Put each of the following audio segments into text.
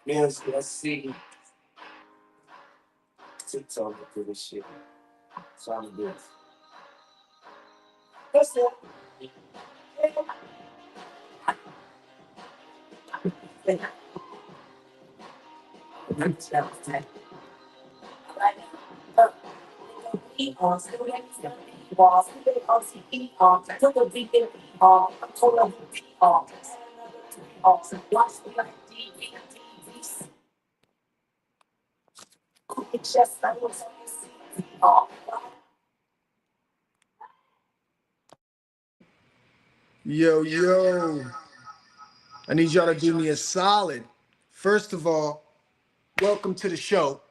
Yes, let's see. TikTok for this shit. So I'm good. That's it. Yo, yo. I need y'all to do me a solid. First of all, welcome to the show.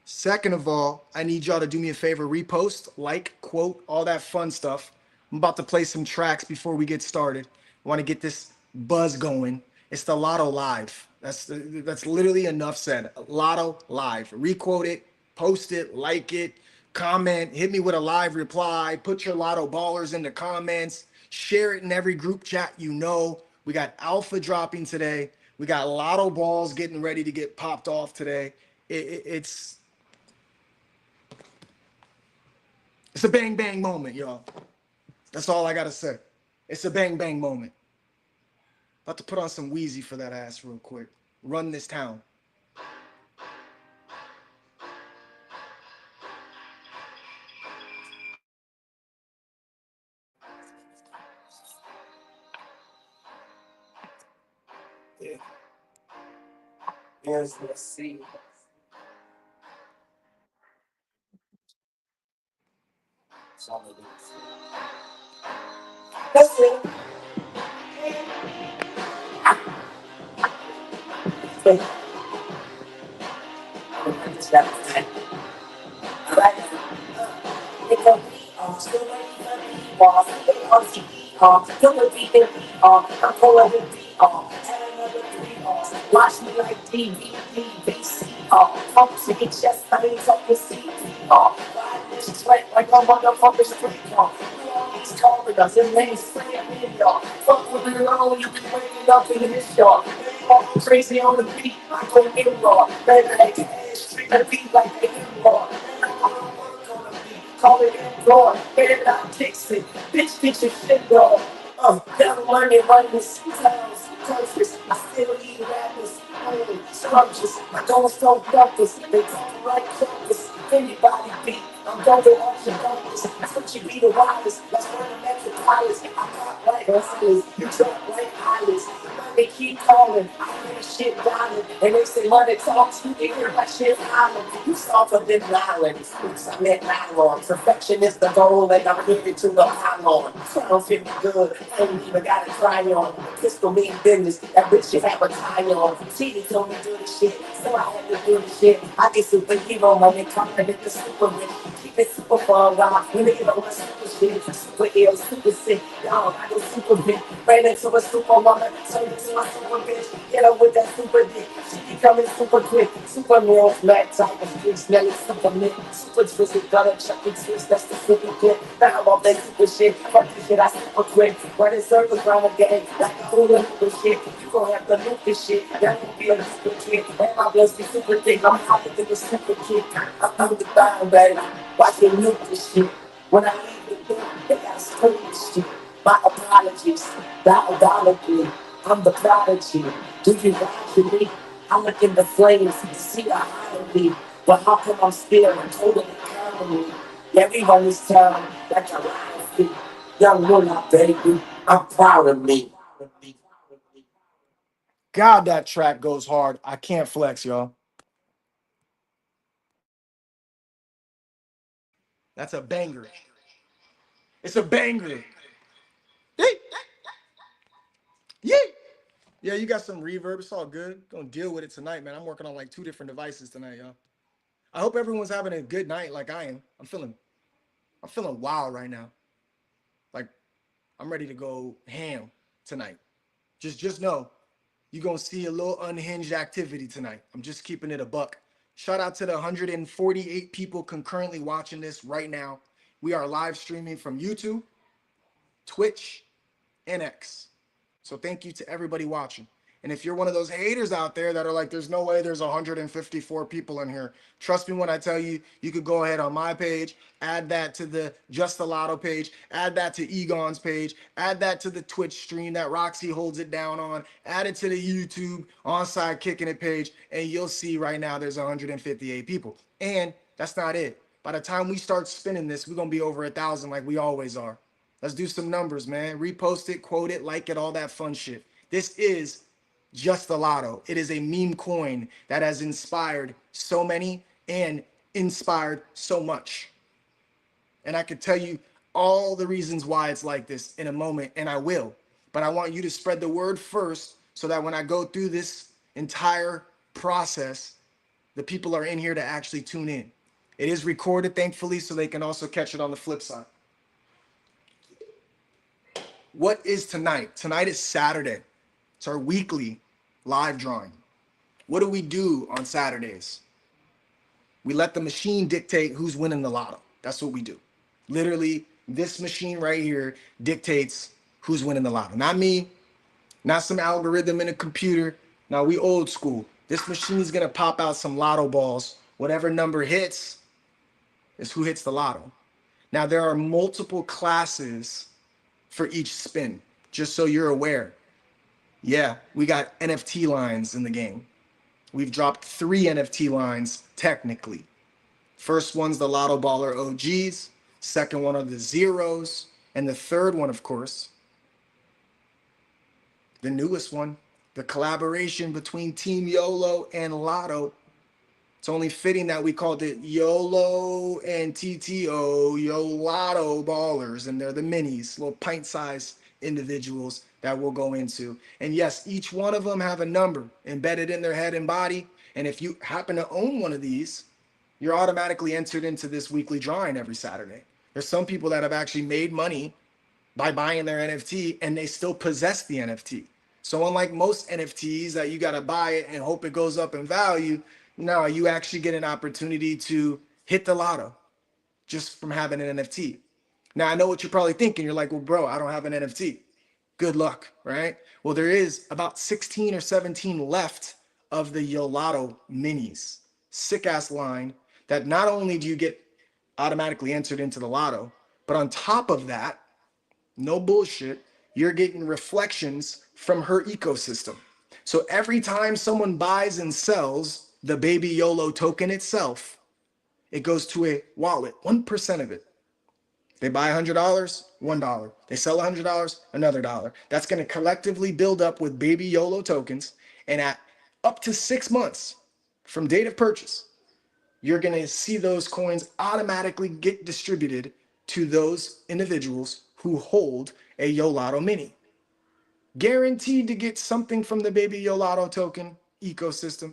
Second of all, I need y'all to do me a favor, repost, like, quote, all that fun stuff. I'm about to play some tracks before we get started. I want to get this buzz going. It's the Lotto Live. That's literally enough said. Lotto Live. Requote it, post it, like it, comment, hit me with a live reply, put your Lotto ballers in the comments, share it in every group chat you know. We got Alpha dropping today. We got Lotto balls getting ready to get popped off today. It's a bang bang moment, y'all. That's all I gotta say. It's a bang bang moment. About to put on some Wheezy for that ass real quick. Run this town. Yeah. Yes, let's see. So I'm good. That's it. That's it. Watch me like DVD, pumps to get chest pains up the seat, riding this sweat like a motherfucker street, all these corridors and lanes spraying in, fuck with me alone, you be waking up in this, crazy on the beat, I go in raw, baby, like ass street, the beat like they in raw, call it employ, better not fix it, bitch, get your shit dog. Never learning running times, purpose. I still eat rappers, scrumptious. I don't so breakfast. They call me like compass. Anybody beat, I'm going to watch your compass. That's what you be the wildest. That's where the metropolis. I pop like hustlers, you drop like islands. They keep calling, I hear shit diamond. And they say money talks, you hear like shit island. You softer than island. I'm at nylon. Perfection is the goal, and I'm headed to the pylon. Sound feel good, I ain't even got to try on. Pistol mean business, that bitch should have a tie on. She told me do the shit, so I had to do the shit. I get superhero money, confident the super rich. Keep it super fun, God. When they get on my super shit, super ill, super sick. Dog, I go super big. Ran into a super woman, turned into a super bitch. Get up with that super dick. She be coming super quick. Super meal, flat top of street, smelling super mint. Super twisted, gutter, chucky twist, that's the super clip. Now I'm off that super shit. Fuck this shit, I super quick. Running circles around the game, like a hula hoop shit. You gon' have to loop this shit. That won't be a super kid. And my blood's be super thick. I'm hotter than a super kid. I'm the bound, baby. Watch me loop this shit. When I leave the door, they gotta scream this shit. My apologies, diabolically. I'm the prodigy. Do you ride with me? I look in the flames and see the irony. But how come I'm still in total economy? Yeah, we run this town like a riot. Young Mullah, baby, I'm proud of me. God, that track goes hard. I can't flex, y'all. That's a banger. It's a banger. Yeet. Yeet. Yeah, you got some reverb. It's all good. Gonna deal with it tonight, man. I'm working on like two different devices tonight, y'all. I hope everyone's having a good night like I am. I'm feeling wild right now. Like I'm ready to go ham tonight. Just know you're gonna see a little unhinged activity tonight. I'm just keeping it a buck. Shout out to the 148 people concurrently watching this right now. We are live streaming from YouTube, Twitch, and X. So thank you to everybody watching. And if you're one of those haters out there that are like, there's no way there's 154 people in here, trust me when I tell you, you could go ahead on my page, add that to the Just the Lotto page, add that to Egon's page, add that to the Twitch stream that Roxy holds it down on, add it to the YouTube Onside Kicking It page, and you'll see right now there's 158 people. And that's not it. By the time we start spinning this, we're gonna be over 1,000 like we always are. Let's do some numbers, man. Repost it, quote it, like it, all that fun shit. This is Just the Lotto. It is a meme coin that has inspired so many and inspired so much. And I could tell you all the reasons why it's like this in a moment, and I will. But I want you to spread the word first so that when I go through this entire process, the people are in here to actually tune in. It is recorded, thankfully, so they can also catch it on the flip side. What is tonight? Tonight is Saturday. It's our weekly live drawing. What do we do on Saturdays? We let the machine dictate who's winning the lotto. That's what we do. Literally, this machine right here dictates who's winning the lotto. Not me, not some algorithm in a computer. Now we old school. This machine is gonna pop out some lotto balls. Whatever number hits is who hits the lotto. Now there are multiple classes for each spin, just so you're aware. Yeah, we got NFT lines in the game. We've dropped 3 NFT lines technically. First one's the Lotto Baller OGs, second one are the zeros, and the third one, of course, the newest one, the collaboration between Team YOLO and Lotto. It's only fitting that we called it YOLO and TTO, YOLotto Ballers, and they're the minis, little pint-sized individuals that we'll go into. And yes, each one of them have a number embedded in their head and body. And if you happen to own one of these, you're automatically entered into this weekly drawing every Saturday. There's some people that have actually made money by buying their NFT and they still possess the NFT. So unlike most NFTs that you got to buy it and hope it goes up in value, no, you actually get an opportunity to hit the lotto just from having an NFT. Now, I know what you're probably thinking. You're like, well, bro, I don't have an NFT. Good luck, right? Well, there is about 16 or 17 left of the YOLotto minis. Sick ass line that not only do you get automatically entered into the lotto, but on top of that, no bullshit, you're getting reflections from her ecosystem. So every time someone buys and sells the baby YOLO token itself, it goes to a wallet, 1% of it. They buy $100, $1. They sell $100, another dollar. That's going to collectively build up with baby YOLO tokens. And at up to 6 months from date of purchase, you're going to see those coins automatically get distributed to those individuals who hold a YOLotto mini. Guaranteed to get something from the baby YOLotto token ecosystem.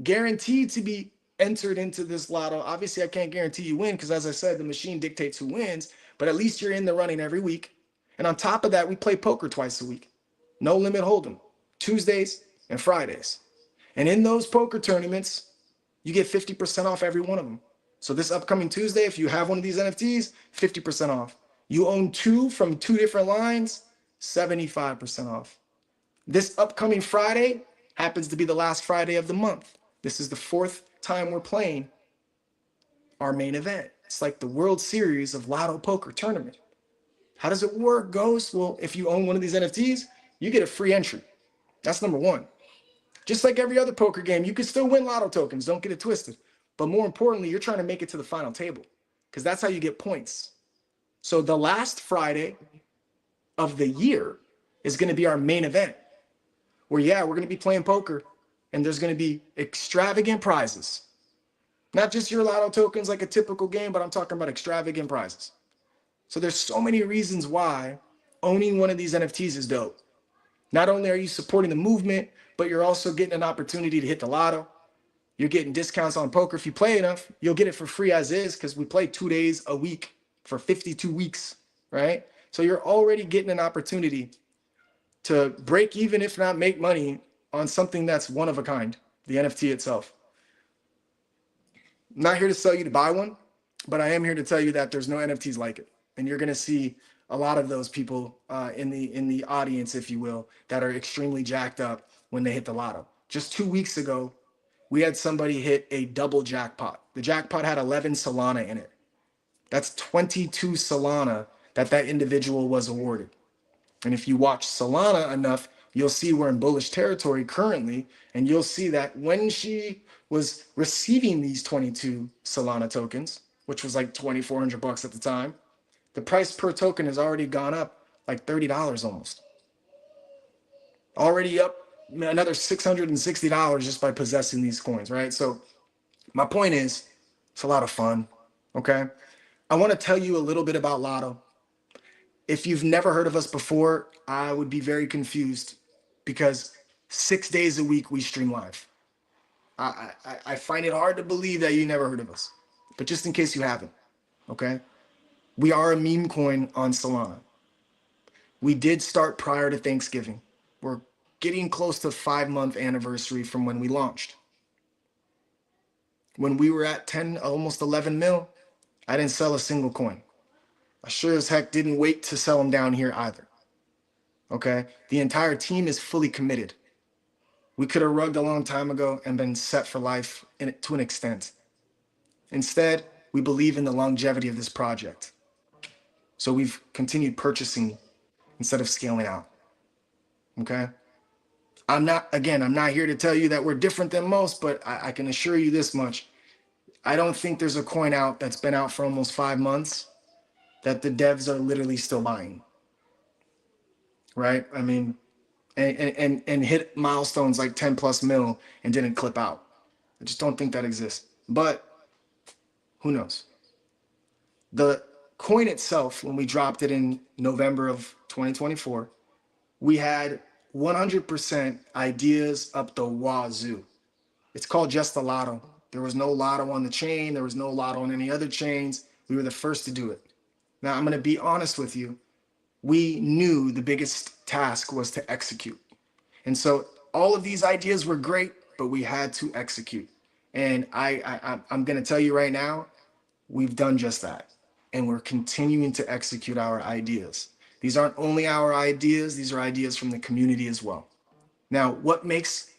Guaranteed to be entered into this lotto. Obviously, I can't guarantee you win because, as I said, the machine dictates who wins, but at least you're in the running every week. And on top of that, we play poker twice a week. No limit hold'em, Tuesdays and Fridays. And in those poker tournaments, you get 50% off every one of them. So this upcoming Tuesday, if you have one of these NFTs, 50% off. You own 2 from 2 different lines, 75% off. This upcoming Friday happens to be the last Friday of the month. This is the 4th time we're playing our main event. It's like the World Series of Lotto Poker Tournament. How does it work, Ghost? Well, if you own one of these NFTs, you get a free entry. That's number one. Just like every other poker game, you can still win lotto tokens. Don't get it twisted. But more importantly, you're trying to make it to the final table because that's how you get points. So the last Friday of the year is going to be our main event where, yeah, we're going to be playing poker and there's going to be extravagant prizes. Not just your lotto tokens like a typical game, but I'm talking about extravagant prizes. So there's so many reasons why owning one of these NFTs is dope. Not only are you supporting the movement, but you're also getting an opportunity to hit the lotto. You're getting discounts on poker. If you play enough, you'll get it for free as is because we play 2 days a week for 52 weeks, right? So you're already getting an opportunity to break even, if not make money, on something that's one of a kind, the NFT itself. I'm not here to sell you to buy one, but I am here to tell you that there's no NFTs like it. And you're going to see a lot of those people in the audience, if you will, that are extremely jacked up when they hit the lotto. Just 2 weeks ago, we had somebody hit a double jackpot. The jackpot had 11 Solana in it. That's 22 Solana that individual was awarded. And if you watch Solana enough, you'll see we're in bullish territory currently. And you'll see that when she was receiving these 22 Solana tokens, which was like $2,400 at the time, the price per token has already gone up like $30 almost. Already up another $660 just by possessing these coins, right? So my point is, it's a lot of fun, okay? I want to tell you a little bit about Lotto. If you've never heard of us before, I would be very confused because 6 days a week we stream live. I find it hard to believe that you never heard of us, but just in case you haven't, okay? We are a meme coin on Solana. We did start prior to Thanksgiving. We're getting close to 5-month anniversary from when we launched. When we were at 10, almost 11 mil, I didn't sell a single coin. I sure as heck didn't wait to sell them down here either. Okay? The entire team is fully committed. We could have rugged a long time ago and been set for life to an extent. Instead, we believe in the longevity of this project. So we've continued purchasing instead of scaling out. Okay? I'm not here to tell you that we're different than most, but I can assure you this much. I don't think there's a coin out that's been out for almost 5 months that the devs are literally still buying. Right? I mean, and hit milestones like 10 plus mil and didn't clip out. I just don't think that exists. But who knows? The coin itself, when we dropped it in November of 2024, we had 100% ideas up the wazoo. It's called Just the Lotto. There was no lotto on the chain. There was no lotto on any other chains. We were the first to do it. Now, I'm going to be honest with you. We knew the biggest task was to execute. And so all of these ideas were great, but we had to execute. And I'm going to tell you right now, we've done just that. And we're continuing to execute our ideas. These aren't only our ideas, these are ideas from the community as well. Now, what makes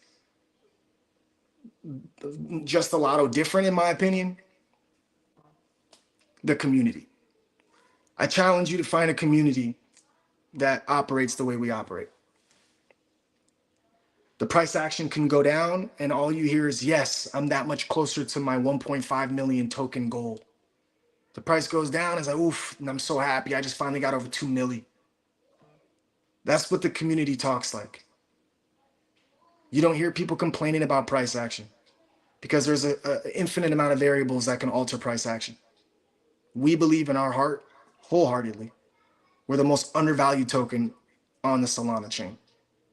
Just the Lotto different, in my opinion? The community. I challenge you to find a community that operates the way we operate. The price action can go down, and all you hear is, yes, I'm that much closer to my 1.5 million token goal. The price goes down, it's like, oof, and I'm so happy. I just finally got over 2 milli. That's what the community talks like. You don't hear people complaining about price action because there's an infinite amount of variables that can alter price action. We believe in our heart, wholeheartedly, we're the most undervalued token on the Solana chain.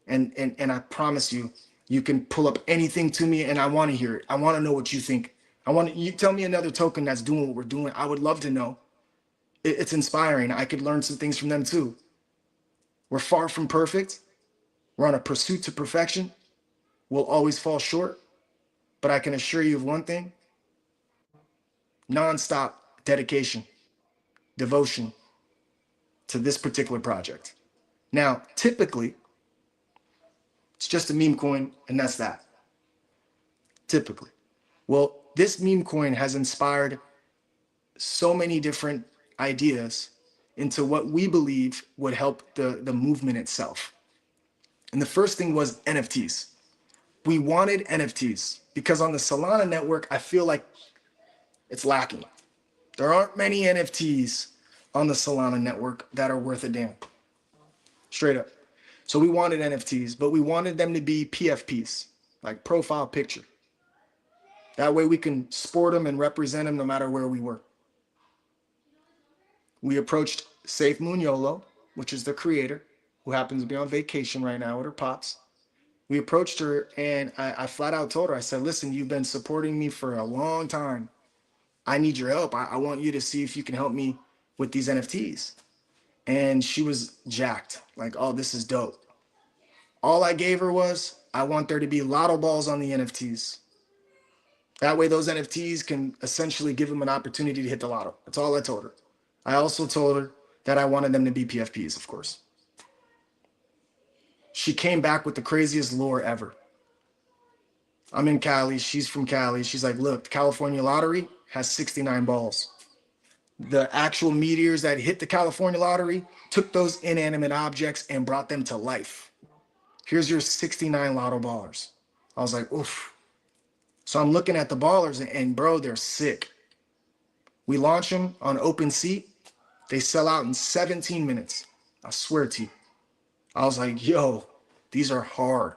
And I promise you, you can pull up anything to me and I want to hear it. I want to know what you think. You tell me another token that's doing what we're doing. I would love to know. It's inspiring. I could learn some things from them too. We're far from perfect. We're on a pursuit to perfection. We'll always fall short. But I can assure you of one thing: nonstop dedication, devotion to this particular project. Now, typically, it's just a meme coin, and that's that. Typically. Well, this meme coin has inspired so many different ideas into what we believe would help the movement itself. And the first thing was NFTs. We wanted NFTs because on the Solana network, I feel like it's lacking. There aren't many NFTs on the Solana network that are worth a damn. Straight up. So we wanted NFTs, but we wanted them to be PFPs, like profile picture. That way we can sport them and represent them no matter where we were. We approached Safe Moon YOLO, which is the creator, who happens to be on vacation right now with her pops. We approached her and I flat out told her, I said, listen, you've been supporting me for a long time. I need your help. I want you to see if you can help me with these NFTs. And she was jacked, like, oh, this is dope. All I gave her was, I want there to be lotto balls on the NFTs. That way those NFTs can essentially give them an opportunity to hit the lotto. That's all I told her. I also told her that I wanted them to be PFPs, of course. She came back with the craziest lure ever. I'm in Cali. She's from Cali. She's like, look, the California lottery has 69 balls. The actual meteors that hit the California lottery took those inanimate objects and brought them to life. Here's your 69 lotto ballers. I was like, oof. So I'm looking at the ballers and bro, they're sick. We launch them on OpenSea. They sell out in 17 minutes. I swear to you. I was like, yo, these are hard.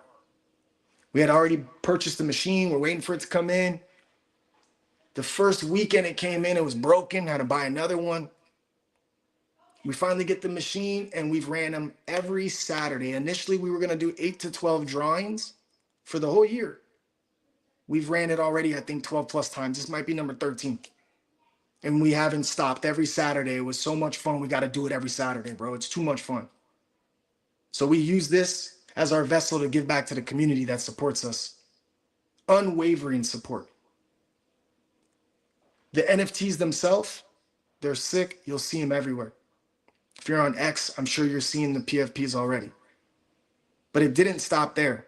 We had already purchased the machine. We're waiting for it to come in. The first weekend it came in, it was broken. Had to buy another one. We finally get the machine and we've ran them every Saturday. Initially, we were going to do 8 to 12 drawings for the whole year. We've ran it already, I think, 12 plus times. This might be number 13. And we haven't stopped every Saturday. It was so much fun. We got to do it every Saturday, bro. It's too much fun. So we use this as our vessel to give back to the community that supports us. Unwavering support. The NFTs themselves, they're sick. You'll see them everywhere. If you're on X, I'm sure you're seeing the PFPs already. But it didn't stop there.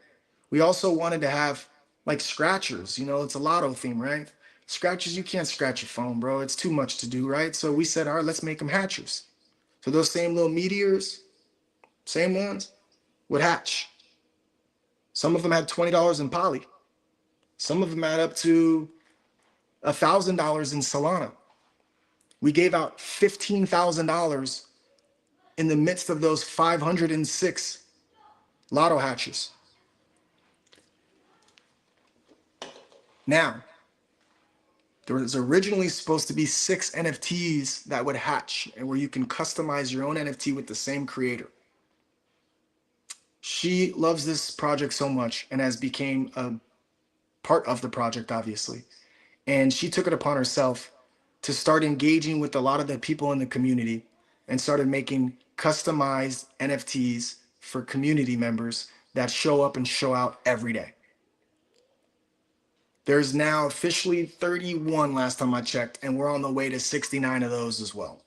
We also wanted to have like scratchers. You know, it's a lotto theme, right? Scratchers, you can't scratch your phone, bro. It's too much to do, right? So we said, all right, let's make them hatchers. So those same little meteors, same ones, would hatch. Some of them had $20 in poly. Some of them had up to $1,000 in Solana. We gave out $15,000 in the midst of those 506 lotto hatches. Now, there was originally supposed to be 6 NFTs that would hatch and where you can customize your own NFT with the same creator. She loves this project so much and has become a part of the project, obviously. And she took it upon herself to start engaging with a lot of the people in the community and started making customized NFTs for community members that show up and show out every day. There's now officially 31 last time I checked, and we're on the way to 69 of those as well.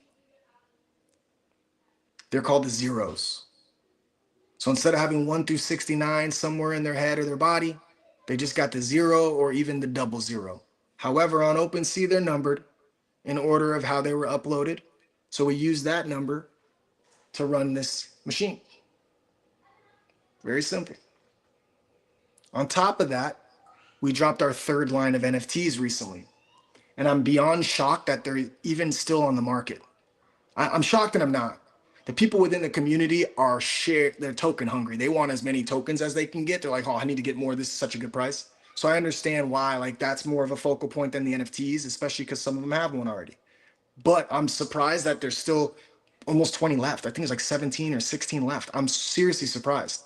They're called the zeros. So instead of having 1 through 69 somewhere in their head or their body, they just got the 0 or even the double 0. However, on OpenSea, they're numbered in order of how they were uploaded. So we use that number to run this machine. Very simple. On top of that, we dropped our 3rd line of NFTs recently. And I'm beyond shocked that they're even still on the market. I'm shocked that I'm not. The people within the community are they're token hungry. They want as many tokens as they can get. They're like, oh, I need to get more. This is such a good price. So I understand why like that's more of a focal point than the NFTs, especially because some of them have one already. But I'm surprised that there's still almost 20 left. I think it's like 17 or 16 left. I'm seriously surprised.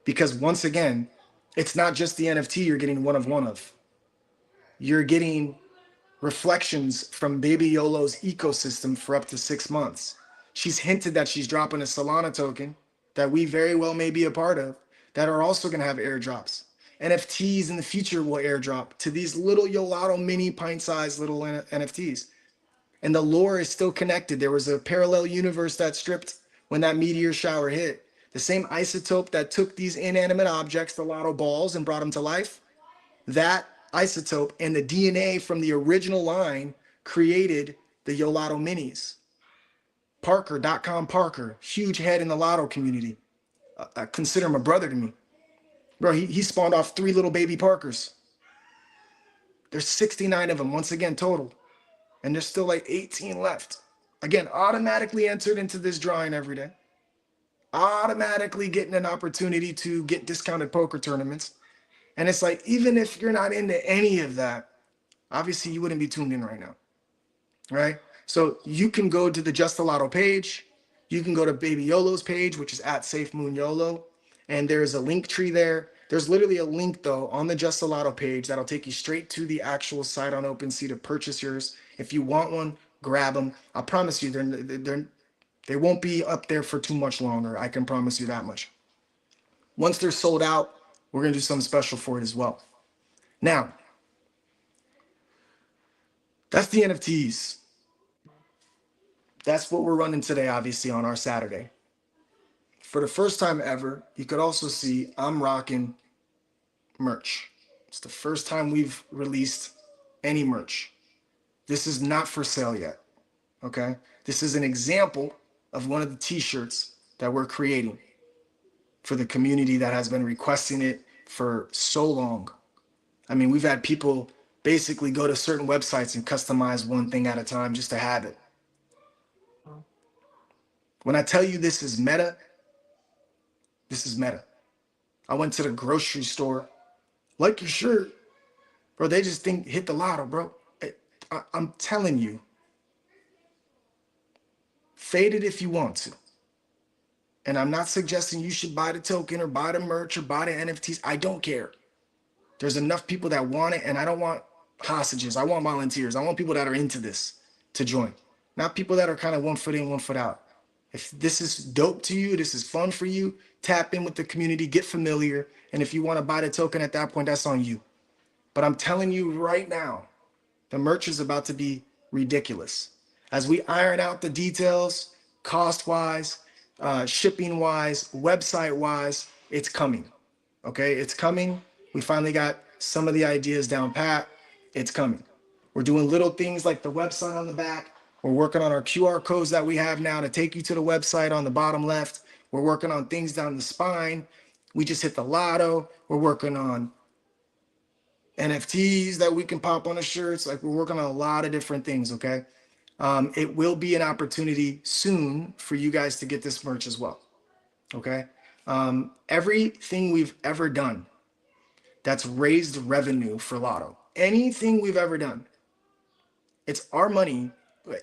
Because once again, it's not just the NFT you're getting one of. You're getting reflections from Baby YOLO's ecosystem for up to 6 months. She's hinted that she's dropping a Solana token that we very well may be a part of that are also going to have airdrops. NFTs in the future will airdrop to these little YOLotto mini pint-sized little NFTs. And the lore is still connected. There was a parallel universe that stripped when that meteor shower hit. The same isotope that took these inanimate objects, the lotto balls, and brought them to life, that isotope and the DNA from the original line created the YOLotto minis. Parker.com Parker, huge head in the lotto community. I consider him a brother to me. Bro, he spawned off 3 little baby Parkers. There's 69 of them, once again, total. And there's still like 18 left. Again, automatically entered into this drawing every day. Automatically getting an opportunity to get discounted poker tournaments. And it's like, even if you're not into any of that, obviously you wouldn't be tuned in right now, right? So you can go to the Just a Lotto page. You can go to Baby YOLO's page, which is at Safe Moon YOLO. And there's a link tree there. There's literally a link, though, on the Just a Lotto page that'll take you straight to the actual site on OpenSea to purchase yours. If you want one, grab them. I promise you, they won't be up there for too much longer. I can promise you that much. Once they're sold out, we're going to do something special for it as well. Now, that's the NFTs. That's what we're running today, obviously, on our Saturday. For the first time ever, you could also see I'm rocking merch. It's the first time we've released any merch. This is not for sale yet, okay? This is an example of one of the t-shirts that we're creating for the community that has been requesting it for so long. I mean, we've had people basically go to certain websites and customize one thing at a time just to have it. When I tell you this is meta, this is meta. I went to the grocery store, like your shirt, bro. They just think hit the lotto, bro. I'm telling you, fade it if you want to. And I'm not suggesting you should buy the token or buy the merch or buy the NFTs. I don't care. There's enough people that want it, and I don't want hostages. I want volunteers. I want people that are into this to join, not people that are kind of 1 foot in, 1 foot out. If this is dope to you, this is fun for you, tap in with the community, get familiar. And if you want to buy the token at that point, that's on you. But I'm telling you right now, the merch is about to be ridiculous. As we iron out the details, cost-wise, shipping-wise, website-wise, it's coming. Okay, it's coming. We finally got some of the ideas down pat. It's coming. We're doing little things like the website on the back. We're working on our QR codes that we have now to take you to the website on the bottom left. We're working on things down the spine. We just hit the lotto. We're working on NFTs that we can pop on the shirts. Like, we're working on a lot of different things, okay? It will be an opportunity soon for you guys to get this merch as well, okay? Everything we've ever done that's raised revenue for Lotto, anything we've ever done, it's our money,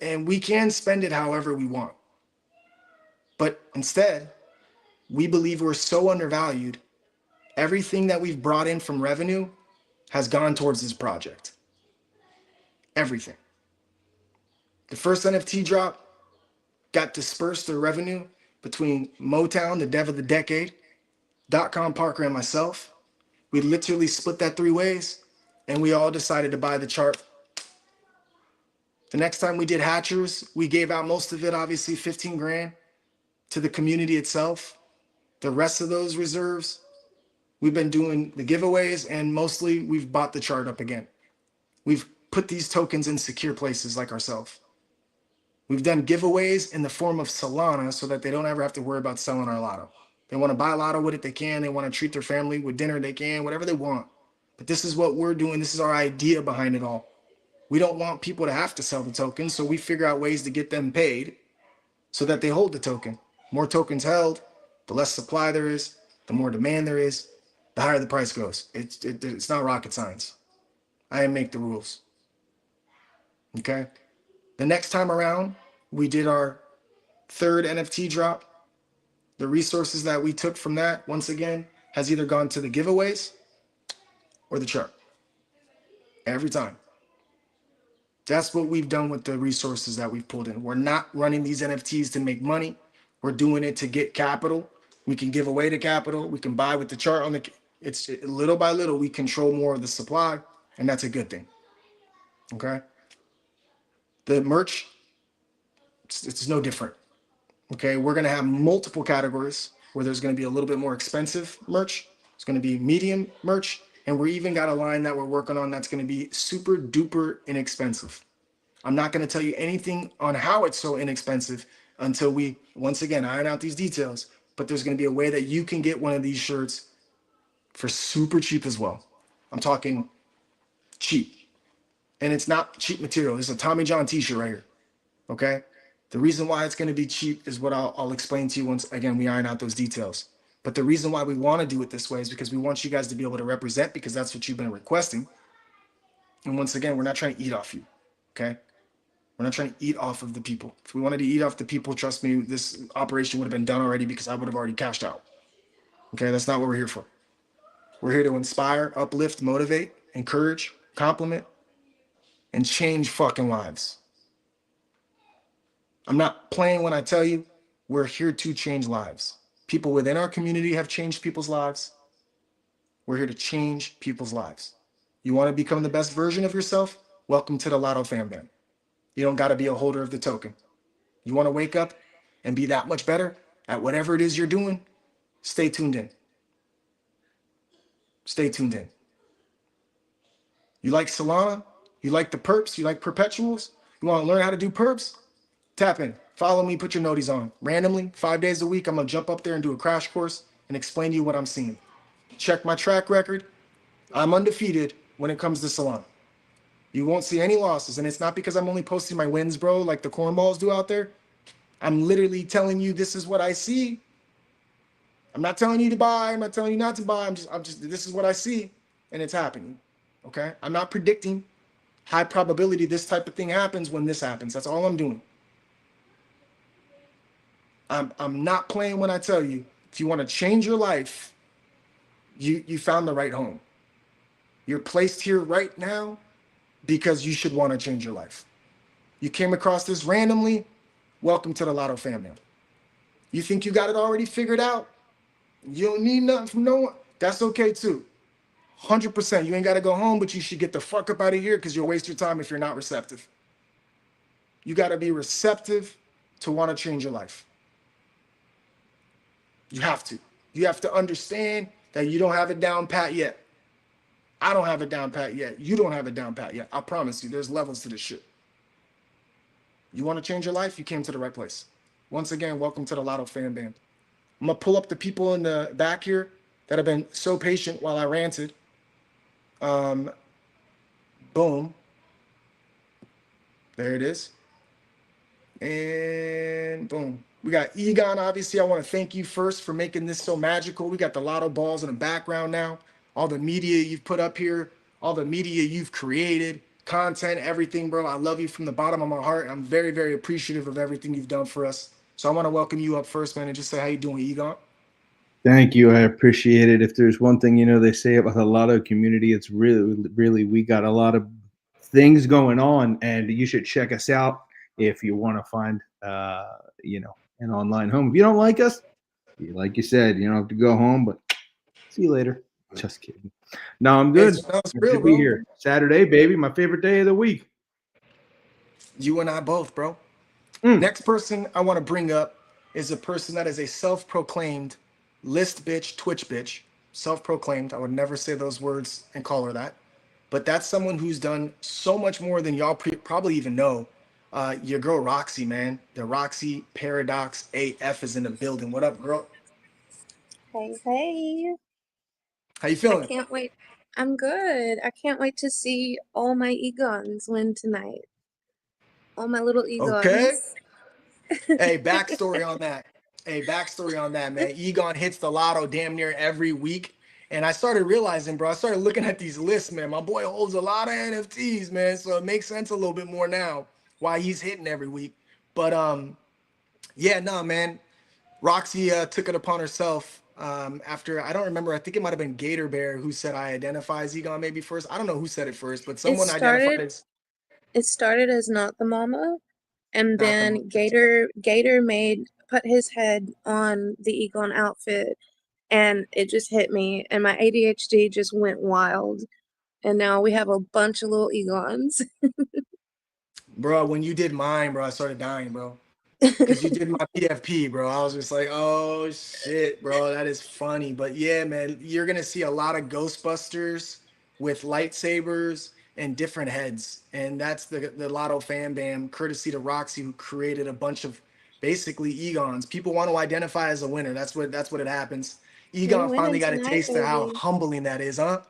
and we can spend it however we want. But instead, we believe we're so undervalued. Everything that we've brought in from revenue has gone towards this project. Everything. The first NFT drop got dispersed the revenue between Motown, the dev of the decade, .com Parker, and myself. We literally split that 3 ways, and we all decided to buy the chart. The next time we did Hatchers, we gave out most of it, obviously 15 grand to the community itself. The rest of those reserves, we've been doing the giveaways, and mostly we've bought the chart up again. We've put these tokens in secure places like ourselves. We've done giveaways in the form of Solana so that they don't ever have to worry about selling our lotto. They want to buy lotto with it, they can. They want to treat their family with dinner, they can, whatever they want. But this is what we're doing. This is our idea behind it all. We don't want people to have to sell the tokens, so we figure out ways to get them paid so that they hold the token. More tokens held, the less supply there is, the more demand there is, the higher the price goes. It's not rocket science. I didn't make the rules. Okay? The next time around, we did our 3rd NFT drop. The resources that we took from that, once again, has either gone to the giveaways or the chart. Every time. That's what we've done with the resources that we've pulled in. We're not running these NFTs to make money. We're doing it to get capital. We can give away the capital. We can buy with the chart on the. It's little by little, we control more of the supply, and that's a good thing. Okay. The merch, it's no different. Okay. We're going to have multiple categories where there's going to be a little bit more expensive merch. It's going to be medium merch. And we even got a line that we're working on that's going to be super duper inexpensive. I'm not going to tell you anything on how it's so inexpensive until we, once again, iron out these details. But there's going to be a way that you can get one of these shirts for super cheap as well. I'm talking cheap. And it's not cheap material. It's a Tommy John t-shirt right here. Okay? The reason why it's going to be cheap is what I'll explain to you once, again, we iron out those details. But the reason why we want to do it this way is because we want you guys to be able to represent, because that's what you've been requesting. And once again, we're not trying to eat off you, okay? We're not trying to eat off of the people. If we wanted to eat off the people, trust me, this operation would have been done already because I would have already cashed out. Okay, that's not what we're here for. We're here to inspire, uplift, motivate, encourage, compliment, and change fucking lives. I'm not playing when I tell you we're here to change lives. People within our community have changed people's lives. We're here to change people's lives. You want to become the best version of yourself? Welcome to the Lotto Fam Band. You don't got to be a holder of the token. You want to wake up and be that much better? at whatever it is you're doing, stay tuned in. Stay tuned in. You like Solana? You like the perps? You like perpetuals? You want to learn how to do perps? Tap in. Follow me. Put your noties on. Randomly, 5 days a week, I'm going to jump up there and do a crash course and explain to you what I'm seeing. Check my track record. I'm undefeated when it comes to Solana. You won't see any losses. And it's not because I'm only posting my wins, bro, like the cornballs do out there. I'm literally telling you this is what I see. I'm not telling you to buy. I'm not telling you not to buy. This is what I see. And it's happening. Okay? I'm not predicting high probability this type of thing happens when this happens. That's all I'm doing. I'm not playing when I tell you, if you want to change your life, you found the right home. You're placed here right now because you should want to change your life. You came across this randomly, welcome to the Lotto family. You think you got it already figured out? You don't need nothing from no one. That's okay too. 100%. You ain't got to go home, but you should get the fuck up out of here because you'll waste your time if you're not receptive. You got to be receptive to want to change your life. You have to. You have to understand that you don't have it down pat yet. I don't have it down pat yet. You don't have it down pat yet. I promise you, there's levels to this shit. You want to change your life? You came to the right place. Once again, welcome to the Lotto fan band. I'm going to pull up the people in the back here that have been so patient while I ranted. Boom. There it is. And boom. We got Egon. Obviously, I want to thank you first for making this so magical. We got the Lotto balls in the background now. All the media you've put up here, all the media you've created, content, everything, bro. I love you from the bottom of my heart. I'm very, very appreciative of everything you've done for us. So I want to welcome you up first, man, and just say how you doing, Egon. Thank you. I appreciate it. If there's one thing, they say about the Lotto community, it's really, we got a lot of things going on, and you should check us out if you want to find, an online home. If you don't like us, like you said, you don't have to go home, but see you later. Just kidding. No, I'm good. It's Good real, to be bro. here. Saturday, baby, my favorite day of the week. You and I both, bro. Next person I want to bring up is a person that is a self-proclaimed list bitch, Twitch bitch. Self-proclaimed. I would never say those words and call her that. But that's someone who's done so much more than y'all probably even know. Your girl Roxy, man. The Roxy Paradox AF is in the building. What up, girl? Hey, hey. How you I feeling? can't wait. I'm good. I can't wait to see all my Egons win tonight. All my little Okay. Egons. Hey, backstory on that. Man. Egon hits the lotto damn near every week. And I started realizing, bro, I started looking at these lists, man. My boy holds a lot of NFTs, man. So it makes sense a little bit more now why he's hitting every week. But yeah, no, man. Roxy took it upon herself after, I don't remember, I think it might have been Gator Bear who said I identify as Egon maybe first. I don't know who said it first, but It someone identified started as it started as not the mama, and not the. then Gator put his head on the Egon outfit, and it just hit me, and my ADHD just went wild. And now we have a bunch of little Egons. Bro, when you did mine, bro, I started dying, bro. Because you did my PFP, bro. I was just like, oh shit, bro, that is funny. But yeah, man, you're gonna see a lot of Ghostbusters with lightsabers and different heads. And that's the Lotto fan bam, courtesy to Roxy, who created a bunch of basically Egons. People want to identify as a winner. That's what it happens. You're Egon finally winning got a tonight, taste of how baby. humbling that is, huh?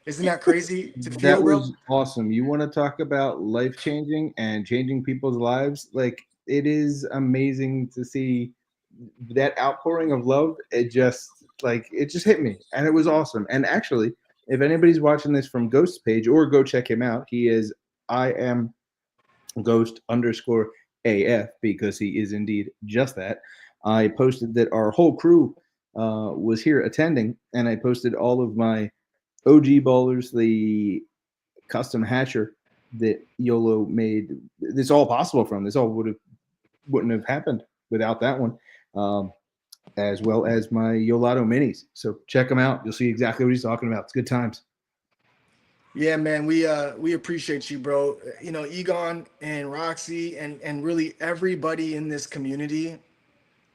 Isn't that crazy to feel, That bro? was awesome. You want to talk about life changing and changing people's lives? Like, it is amazing to see that outpouring of love. It just hit me, and it was awesome. And actually, if anybody's watching this from Ghost's page, or go check him out, he is I am Ghost underscore AF, because he is indeed just that. I posted that our whole crew was here attending, and I posted all of my OG ballers, the custom hatcher that YOLO made this all possible from. This all wouldn't have happened without that one, as well as my Yolato minis. So check them out. You'll see exactly what he's talking about. It's good times. Yeah, man, we appreciate you, bro. You know, Egon and Roxy and really everybody in this community,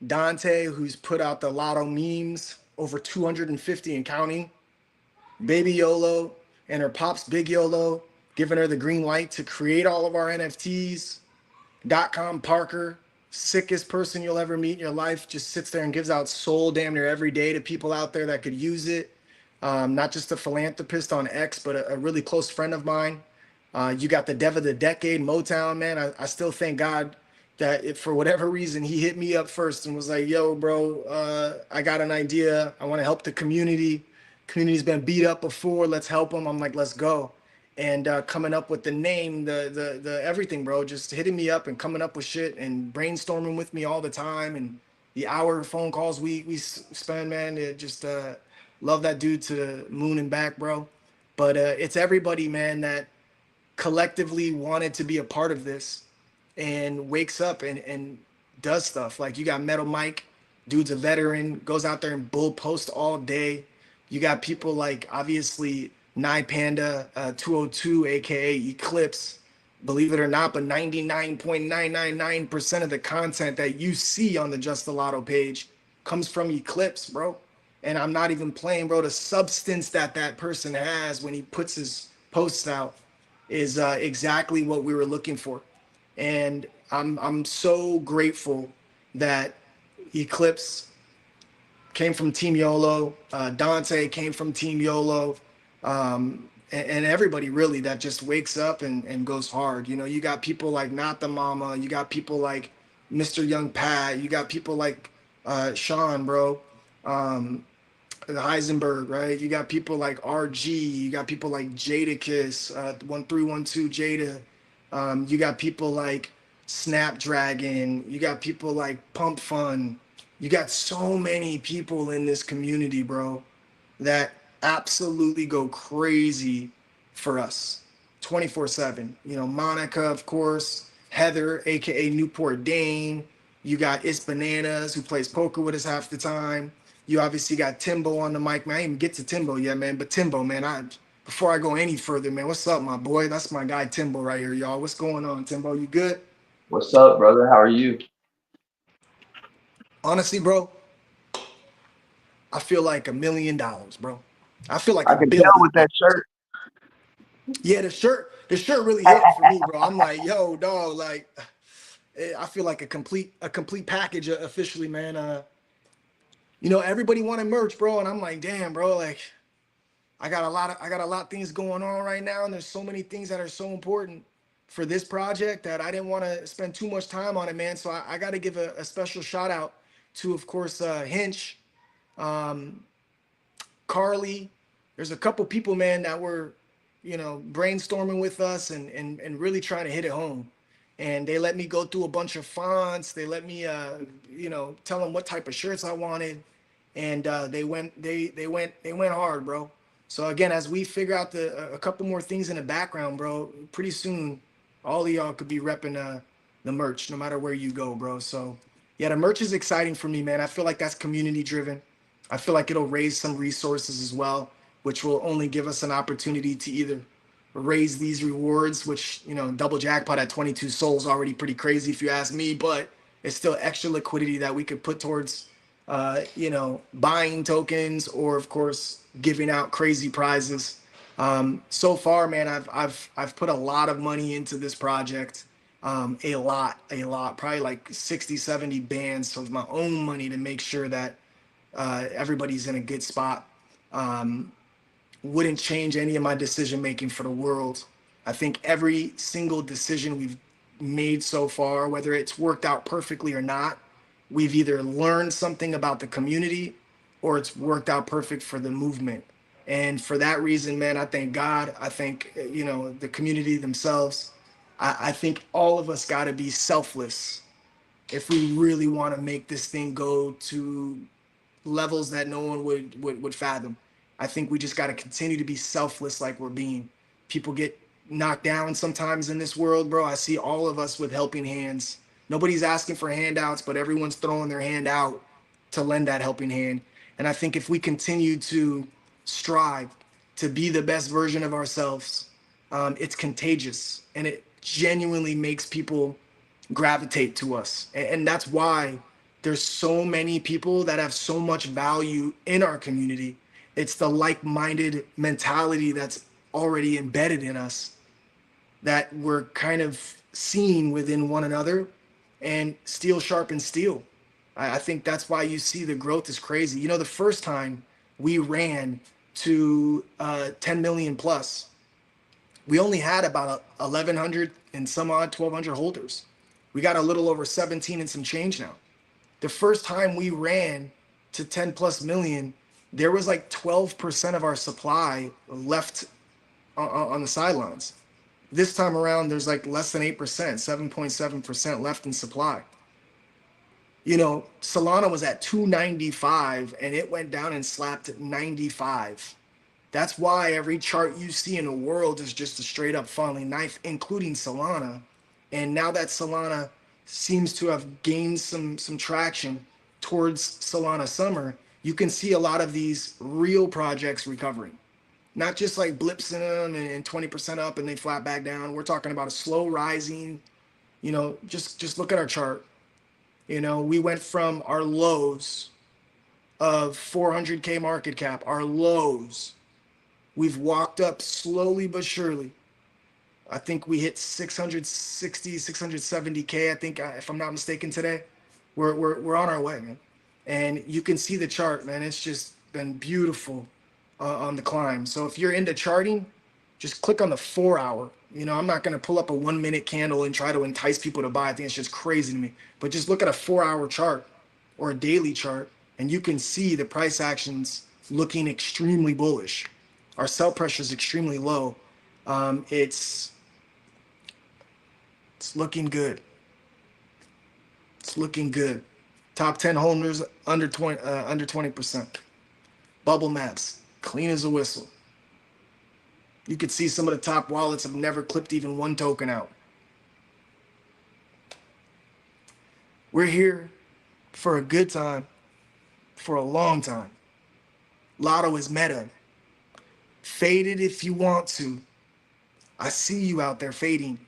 Dante, who's put out the Lotto memes, over 250 and counting. Baby YOLO and her pops Big YOLO, giving her the green light to create all of our NFTs. .com Parker, sickest person you'll ever meet in your life, just sits there and gives out soul damn near every day to people out there that could use it. Not just a philanthropist on X, but a really close friend of mine. You got the Dev of the Decade, Motown, man. I still thank God that if for whatever reason he hit me up first and was like, yo, bro, I got an idea. I want to help the community. Community's been beat up before. Let's help them. I'm like, let's go. And coming up with the name, the everything, bro, just hitting me up and coming up with shit and brainstorming with me all the time. And the hour phone calls we spend, man, it just love that dude to the moon and back, bro. But it's everybody, man, that collectively wanted to be a part of this and wakes up and does stuff. Like you got Metal Mike, dude's a veteran, goes out there and bull post all day. You got people like obviously Nye Panda 202, aka Eclipse. Believe it or not, but 99.999% of the content that you see on the Just the Lotto page comes from Eclipse, bro. And I'm not even playing, bro. The substance that that person has when he puts his posts out is exactly what we were looking for. And I'm so grateful that Eclipse came from Team YOLO, Dante came from Team YOLO, and everybody really that just wakes up and goes hard. You know, you got people like Not the Mama, you got people like Mr. Young Pat, you got people like Sean, bro. The Heisenberg, right? You got people like RG, you got people like Jadakiss, 1312 Jada, you got people like Snapdragon, you got people like Pump Fun, you got so many people in this community, bro, that absolutely go crazy for us 24/7. You know, Monica, of course, Heather, aka Newport Dane. You got It's Bananas, who plays poker with us half the time. You obviously got Timbo on the mic, man. I didn't even get to Timbo yet, man. But Timbo, man, before I go any further, man, what's up, my boy? That's my guy Timbo right here, y'all. What's going on, Timbo? You good? What's up, brother? How are you? Honestly, bro, I feel like $1 million, bro. I feel like I a can tell billion. with that shirt. Yeah, the shirt really hit for me, bro. I'm like, yo, dog, like, I feel like a complete package officially, man. You know, everybody wanted merch, bro, and I'm like, damn, bro, like, I got a lot of things going on right now, and there's so many things that are so important for this project that I didn't want to spend too much time on it, man. So I got to give a special shout out to, of course, Hinch, um, Carly. There's a couple people, man, that were, you know, brainstorming with us and really trying to hit it home. And they let me go through a bunch of fonts. They let me, you know, tell them what type of shirts I wanted, and they went hard, bro. So again, as we figure out a couple more things in the background, bro, pretty soon, all of y'all could be repping the merch, no matter where you go, bro. So yeah, the merch is exciting for me, man. I feel like that's community driven. I feel like it'll raise some resources as well, which will only give us an opportunity to either raise these rewards, which, you know, double jackpot at 22 souls already pretty crazy if you ask me, but it's still extra liquidity that we could put towards, you know, buying tokens or of course giving out crazy prizes. So far, man, I've put a lot of money into this project. A lot, probably like 60, 70 bands of my own money to make sure that everybody's in a good spot. Wouldn't change any of my decision making for the world. I think every single decision we've made so far, whether it's worked out perfectly or not, we've either learned something about the community or it's worked out perfect for the movement. And for that reason, man, I thank God. I think, you know, the community themselves. I think all of us got to be selfless if we really want to make this thing go to levels that no one would fathom. I think we just got to continue to be selfless like we're being. People get knocked down sometimes in this world, bro. I see all of us with helping hands. Nobody's asking for handouts, but everyone's throwing their hand out to lend that helping hand. And I think if we continue to strive to be the best version of ourselves, it's contagious and it genuinely makes people gravitate to us. And that's why There's so many people that have so much value in our community. It's the like-minded mentality that's already embedded in us that we're kind of seeing within one another, and steel sharpens steel. I think that's why you see the growth is crazy. You know, the first time we ran to 10 million plus, we only had about 1,100 and some odd 1,200 holders. We got a little over 17 and some change now. The first time we ran to 10 plus million, there was like 12% of our supply left on the sidelines. This time around, there's like less than 8%, 7.7% left in supply. You know, Solana was at 295 and it went down and slapped 95. That's why every chart you see in the world is just a straight up falling knife, including Solana. And now that Solana seems to have gained some traction towards Solana Summer, you can see a lot of these real projects recovering. Not just like blips in them and 20% up and they flat back down. We're talking about a slow rising, you know, just look at our chart. You know, we went from our lows of 400K market cap, our lows. We've walked up slowly but surely. I think we hit 660, 670K, I think, if I'm not mistaken today. We're on our way, man. And you can see the chart, man. It's just been beautiful on the climb. So if you're into charting, just click on the 4 hour. You know, I'm not going to pull up a 1 minute candle and try to entice people to buy. I think it's just crazy to me. But just look at a 4 hour chart or a daily chart, and you can see the price actions looking extremely bullish. Our sell pressure is extremely low. It's looking good. It's looking good. Top 10 holders under 20%. Bubble maps, clean as a whistle. You could see some of the top wallets have never clipped even one token out. We're here for a good time, for a long time. Lotto is meta. Fade it if you want to. I see you out there fading.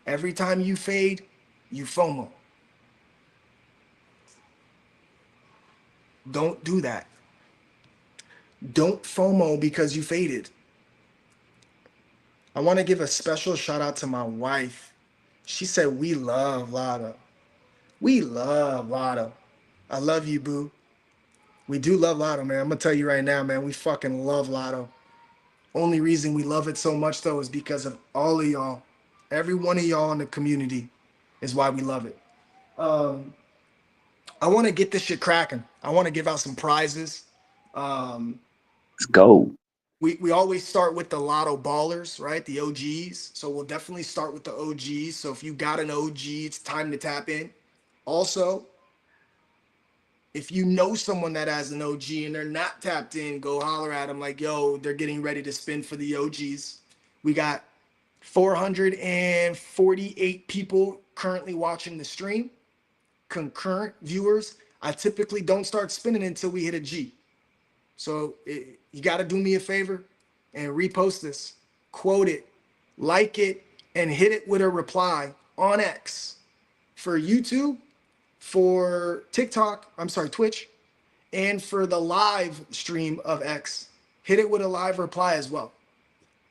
Every time you fade, you FOMO. Don't do that. Don't FOMO because you faded. I want to give a special shout out to my wife. She said, we love Lotto. We love Lotto. I love you, boo. We do love Lotto, man. I'm going to tell you right now, man, we fucking love Lotto. Only reason we love it so much, though, is because of all of y'all. Every one of y'all in the community is why we love it. I want to get this shit cracking. I want to give out some prizes. Let's go. We always start with the Lotto ballers, right? The OGs. So we'll definitely start with the OGs. So if you got an OG, it's time to tap in. Also, if you know someone that has an OG and they're not tapped in, go holler at them like, yo, they're getting ready to spin for the OGs. We got 448 people currently watching the stream, concurrent viewers. I typically don't start spinning until we hit a G. So you got to do me a favor and repost this, quote it, like it, and hit it with a reply on X. For YouTube, for TikTok, I'm sorry, Twitch, and for the live stream of X, hit it with a live reply as well.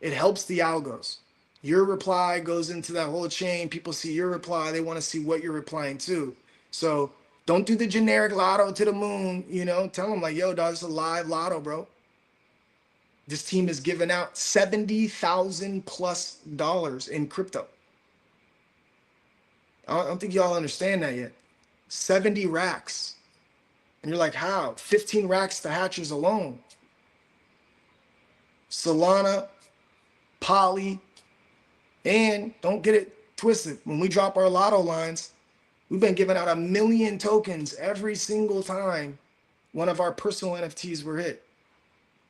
It helps the algos. Your reply goes into that whole chain. People see your reply. They want to see what you're replying to. So don't do the generic Lotto to the moon, you know, tell them like, yo, dog, it's a live Lotto, bro. This team is giving out $70,000+ in crypto. I don't think y'all understand that yet. 70 racks. And you're like, how? 15 racks to hatchers alone. Solana, Poly, and don't get it twisted. When we drop our Lotto lines, we've been giving out 1 million tokens every single time one of our personal NFTs were hit.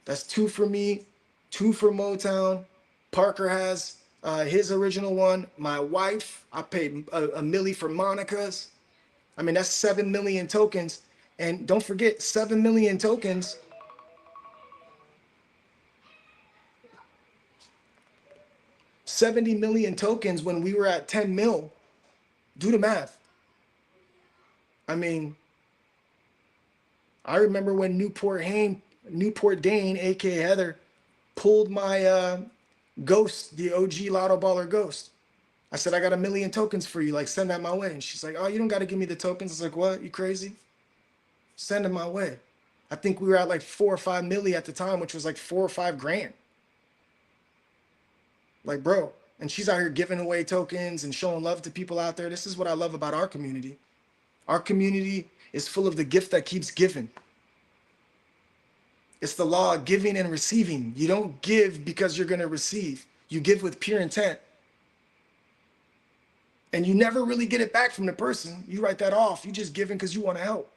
That's 2 for me, 2 for Motown. Parker has his original one. My wife, I paid a milli for Monica's. I mean, that's 7 million tokens. And don't forget, 7 million tokens. 70 million tokens when we were at 10 mil. Do the math. I mean, I remember when Newport Dane, aka Heather, pulled my Ghost, the OG Lotto Baller Ghost. I said, I got 1,000,000 tokens for you. Like, send that my way. And she's like, oh, you don't got to give me the tokens. I was like, what? You crazy? Send them my way. I think we were at like 4 or 5 milli at the time, which was like 4 or 5 grand. Like, bro. And she's out here giving away tokens and showing love to people out there. This is what I love about our community. Our community is full of the gift that keeps giving. It's the law of giving and receiving. You don't give because you're going to receive. You give with pure intent. And you never really get it back from the person. You write that off. You just giving because you want to help.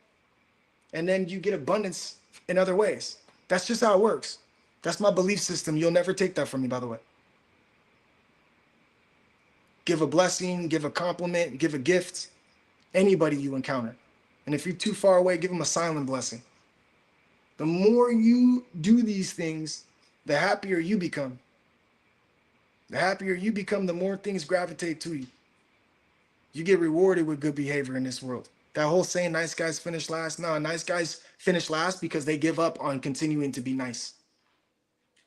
And then you get abundance in other ways. That's just how it works. That's my belief system. You'll never take that from me, by the way. Give a blessing, give a compliment, give a gift. Anybody you encounter. And if you're too far away, give them a silent blessing. The more you do these things, the happier you become. The happier you become, the more things gravitate to you. You get rewarded with good behavior in this world. That whole saying, nice guys finish last. No, nice guys finish last because they give up on continuing to be nice.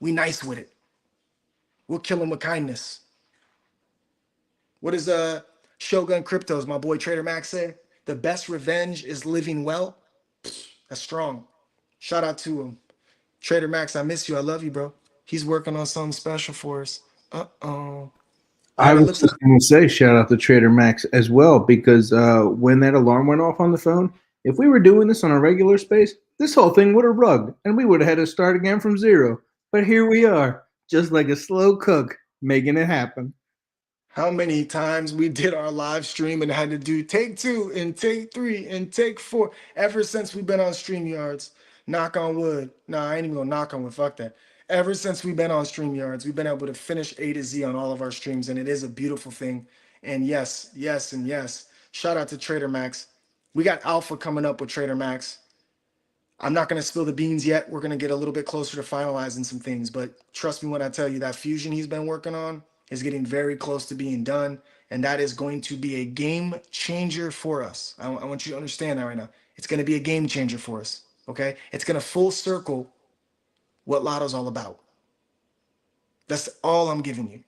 We nice with it. We'll kill them with kindness. What does Shogun Cryptos, my boy Trader Max, say? The best revenge is living well. That's strong. Shout out to him. Trader Max, I miss you. I love you, bro. He's working on something special for us. Uh-oh. I was just going to say shout out to Trader Max as well, because when that alarm went off on the phone, if we were doing this on a regular space, this whole thing would have rugged and we would have had to start again from zero. But here we are, just like a slow cook, making it happen. How many times we did our live stream and had to do take 2 and take 3 and take 4 ever since we've been on StreamYards. Knock on wood. Nah, I ain't even gonna knock on wood. Fuck that. Ever since we've been on StreamYards, we've been able to finish A to Z on all of our streams, and it is a beautiful thing. And yes, yes, and yes. Shout out to Trader Max. We got Alpha coming up with Trader Max. I'm not going to spill the beans yet. We're going to get a little bit closer to finalizing some things, but trust me when I tell you that fusion he's been working on is getting very close to being done, and that is going to be a game changer for us. I want you to understand that right now. It's going to be a game changer for us, okay? It's going to full circle what Lotto's all about. That's all I'm giving you.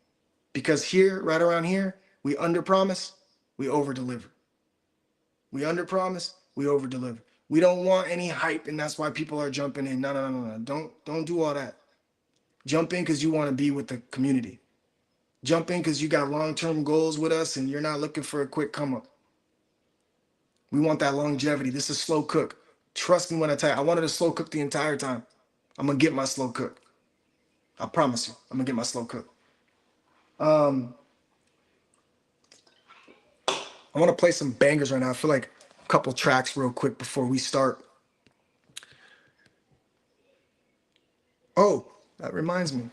Because here, right around here, we underpromise, we overdeliver. We underpromise, we overdeliver. We don't want any hype, and that's why people are jumping in. No. Don't do all that. Jump in because you want to be with the community. Jump in because you got long-term goals with us and you're not looking for a quick come up. We want that longevity. This is slow cook. Trust me when I tell you, I wanted to slow cook the entire time. I'm going to get my slow cook. I promise you, I'm going to get my slow cook. I want to play some bangers right now. I feel like a couple tracks real quick before we start. Oh, that reminds me.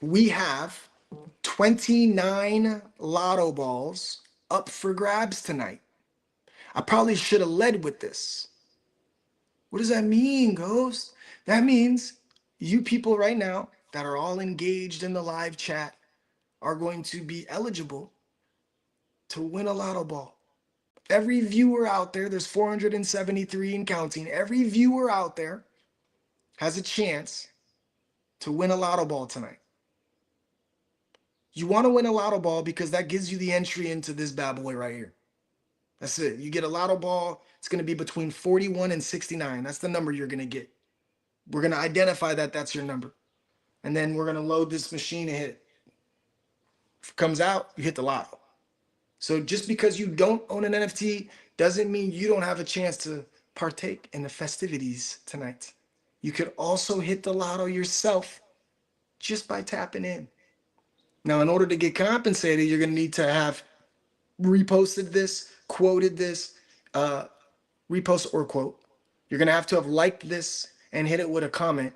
We have 29 lotto balls up for grabs tonight. I probably should have led with this. What does that mean, Ghost? That means you people right now that are all engaged in the live chat are going to be eligible to win a lotto ball. Every viewer out there, there's 473 and counting. Every viewer out there has a chance to win a lotto ball tonight. You want to win a lotto ball because that gives you the entry into this bad boy right here. That's it. You get a lotto ball. It's going to be between 41 and 69. That's the number you're going to get. We're going to identify that that's your number. And then we're going to load this machine and hit it. If it comes out, you hit the lotto. So just because you don't own an NFT doesn't mean you don't have a chance to partake in the festivities tonight. You could also hit the lotto yourself just by tapping in. Now, in order to get compensated, you're going to need to have reposted this, quoted this, repost or quote. You're going to have liked this and hit it with a comment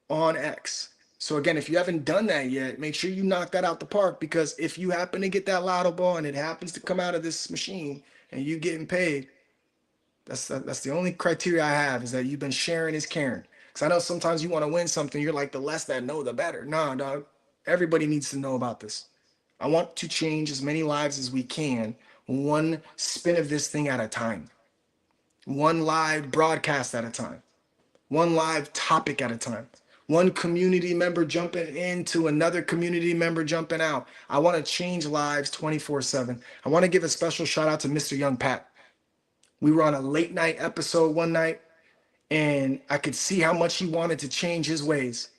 on X. So again, if you haven't done that yet, make sure you knock that out the park, because if you happen to get that lotto ball and it happens to come out of this machine and you getting paid, that's the only criteria I have, is that you've been sharing is caring. Because I know sometimes you want to win something, you're like, the less that know, the better. Nah, dog. Everybody needs to know about this. I want to change as many lives as we can one spin of this thing at a time, one live broadcast at a time, one live topic at a time, one community member jumping into another community member jumping out. I want to change lives 24/7. I want to give a special shout out to Mr. Young Pat. We were on a late night episode one night, and I could see how much he wanted to change his ways.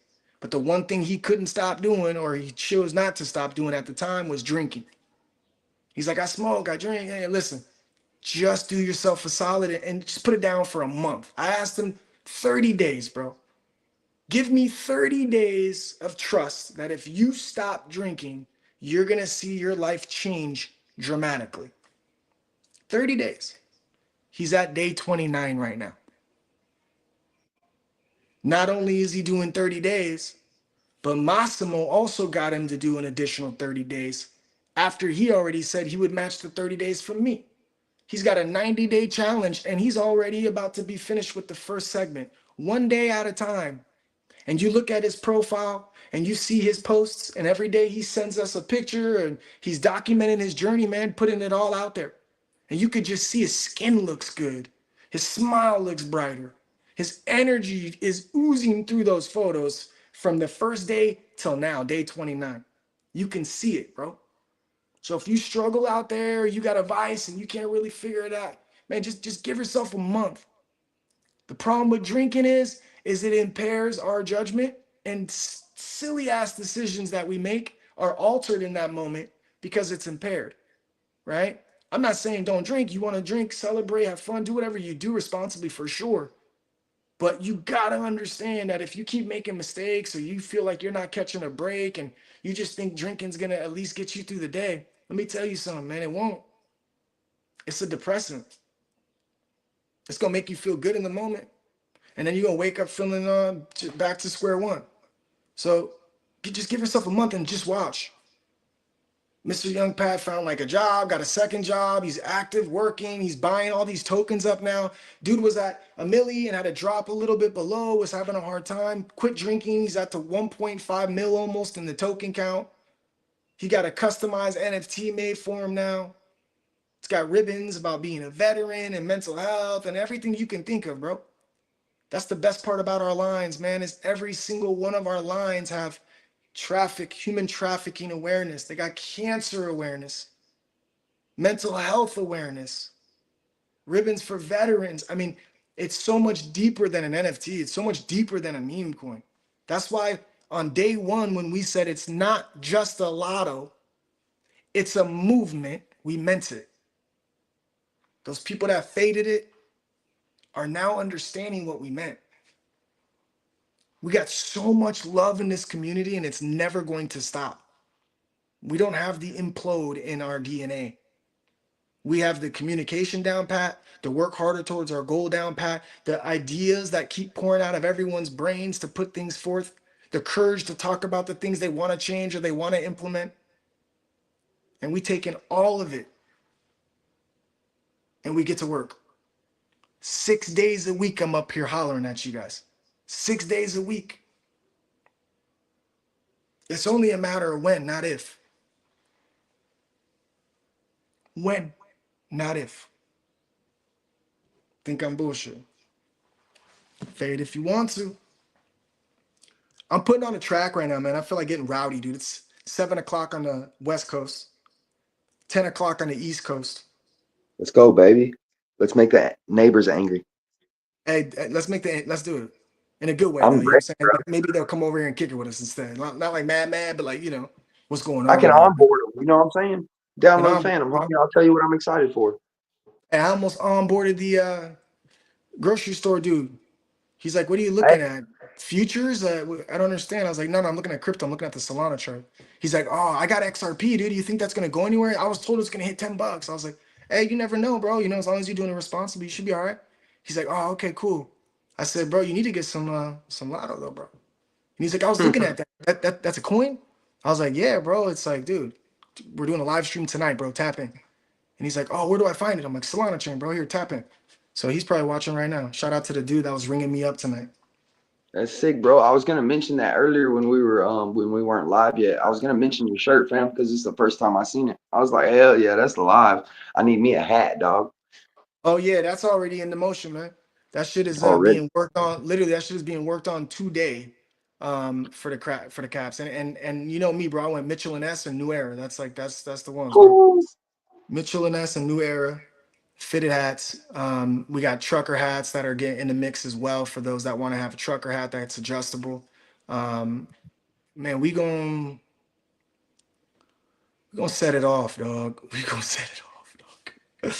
But the one thing he couldn't stop doing, or he chose not to stop doing at the time, was drinking. He's like, I smoke, I drink. Hey, listen, just do yourself a solid and just put it down for a month. I asked him 30 days, bro. Give me 30 days of trust that if you stop drinking, you're going to see your life change dramatically. 30 days. He's at day 29 right now. Not only is he doing 30 days, but Massimo also got him to do an additional 30 days after he already said he would match the 30 days for me. He's got a 90-day challenge, and he's already about to be finished with the first segment, one day at a time. And you look at his profile and you see his posts, and every day he sends us a picture and he's documenting his journey, man, putting it all out there. And you could just see his skin looks good. His smile looks brighter. His energy is oozing through those photos from the first day till now, day 29. You can see it, bro. So if you struggle out there, you got a vice and you can't really figure it out, man, just give yourself a month. The problem with drinking is it impairs our judgment, and silly ass decisions that we make are altered in that moment because it's impaired, right? I'm not saying don't drink. You want to drink, celebrate, have fun, do whatever you do responsibly for sure. But you got to understand that if you keep making mistakes or you feel like you're not catching a break and you just think drinking's going to at least get you through the day, let me tell you something, man, it won't. It's a depressant. It's going to make you feel good in the moment. And then you're going to wake up feeling back to square one. So just give yourself a month and just watch. Mr. Young Pat found like a job, got a second job. He's active, working. He's buying all these tokens up now. Dude was at a milli and had to drop a little bit below, was having a hard time. Quit drinking. He's at the 1.5 mil almost in the token count. He got a customized NFT made for him now. It's got ribbons about being a veteran and mental health and everything you can think of, bro. That's the best part about our lines, man, is every single one of our lines have human trafficking awareness. They got cancer awareness, mental health awareness, ribbons for veterans. I mean, it's so much deeper than an NFT. It's so much deeper than a meme coin. That's why on day one, when we said it's not just a lotto, it's a movement, we meant it. Those people that faded it are now understanding what we meant. We got so much love in this community, and it's never going to stop. We don't have the implode in our DNA. We have the communication down pat, the work harder towards our goal down pat, the ideas that keep pouring out of everyone's brains to put things forth, the courage to talk about the things they want to change or they want to implement. And we take in all of it and we get to work. 6 days a week, I'm up here hollering at you guys. 6 days a week. It's only a matter of when, not if. When, not if. Think I'm bullshit. Fade if you want to. I'm putting on a track right now, man. I feel like getting rowdy, dude. It's 7 o'clock on the West Coast, 10 o'clock on the East Coast. Let's go, baby. Let's make the neighbors angry. Hey, let's do it in a good way, I'm though. You know what I'm ready, saying? bro. Maybe they'll come over here and kick it with us instead. Not like mad, but like, what's going I on? can onboard them. You know what I'm saying? Download And Phantom. Homie, I'll tell you what I'm excited for. I almost onboarded the grocery store dude. He's like, what are you Hey, looking at? Futures? I don't understand. I was like, no, I'm looking at crypto. I'm looking at the Solana chart. He's like, oh, I got XRP, dude. Do you think that's going to go anywhere? I was told it's going to hit $10. I was like, hey, you never know, bro. As long as you're doing it responsibly, you should be all right. He's like, oh, okay, cool. I said, bro, you need to get some lotto though, bro. And he's like, I was looking at that. That's a coin? I was like, yeah, bro. It's like, dude, we're doing a live stream tonight, bro. Tap in. And he's like, oh, where do I find it? I'm like, Solana chain, bro. Here, tap in. So he's probably watching right now. Shout out to the dude that was ringing me up tonight. That's sick, bro. I was gonna mention that earlier when we weren't live yet. I was gonna mention your shirt, fam, because it's the first time I seen it. I was like, hell yeah, that's live. I need me a hat, dog. Oh yeah, that's already in the motion, man. That shit is Already. being worked on. Literally, that shit is being worked on today, for the for the caps. And you know me, bro. I went Mitchell and S and New Era. That's like that's the ones, bro. Cool. Mitchell and S and New Era fitted hats. We got trucker hats that are getting in the mix as well for those that want to have a trucker hat that's adjustable. Um, man, we gonna set it off, dog. We gonna set it off, dog.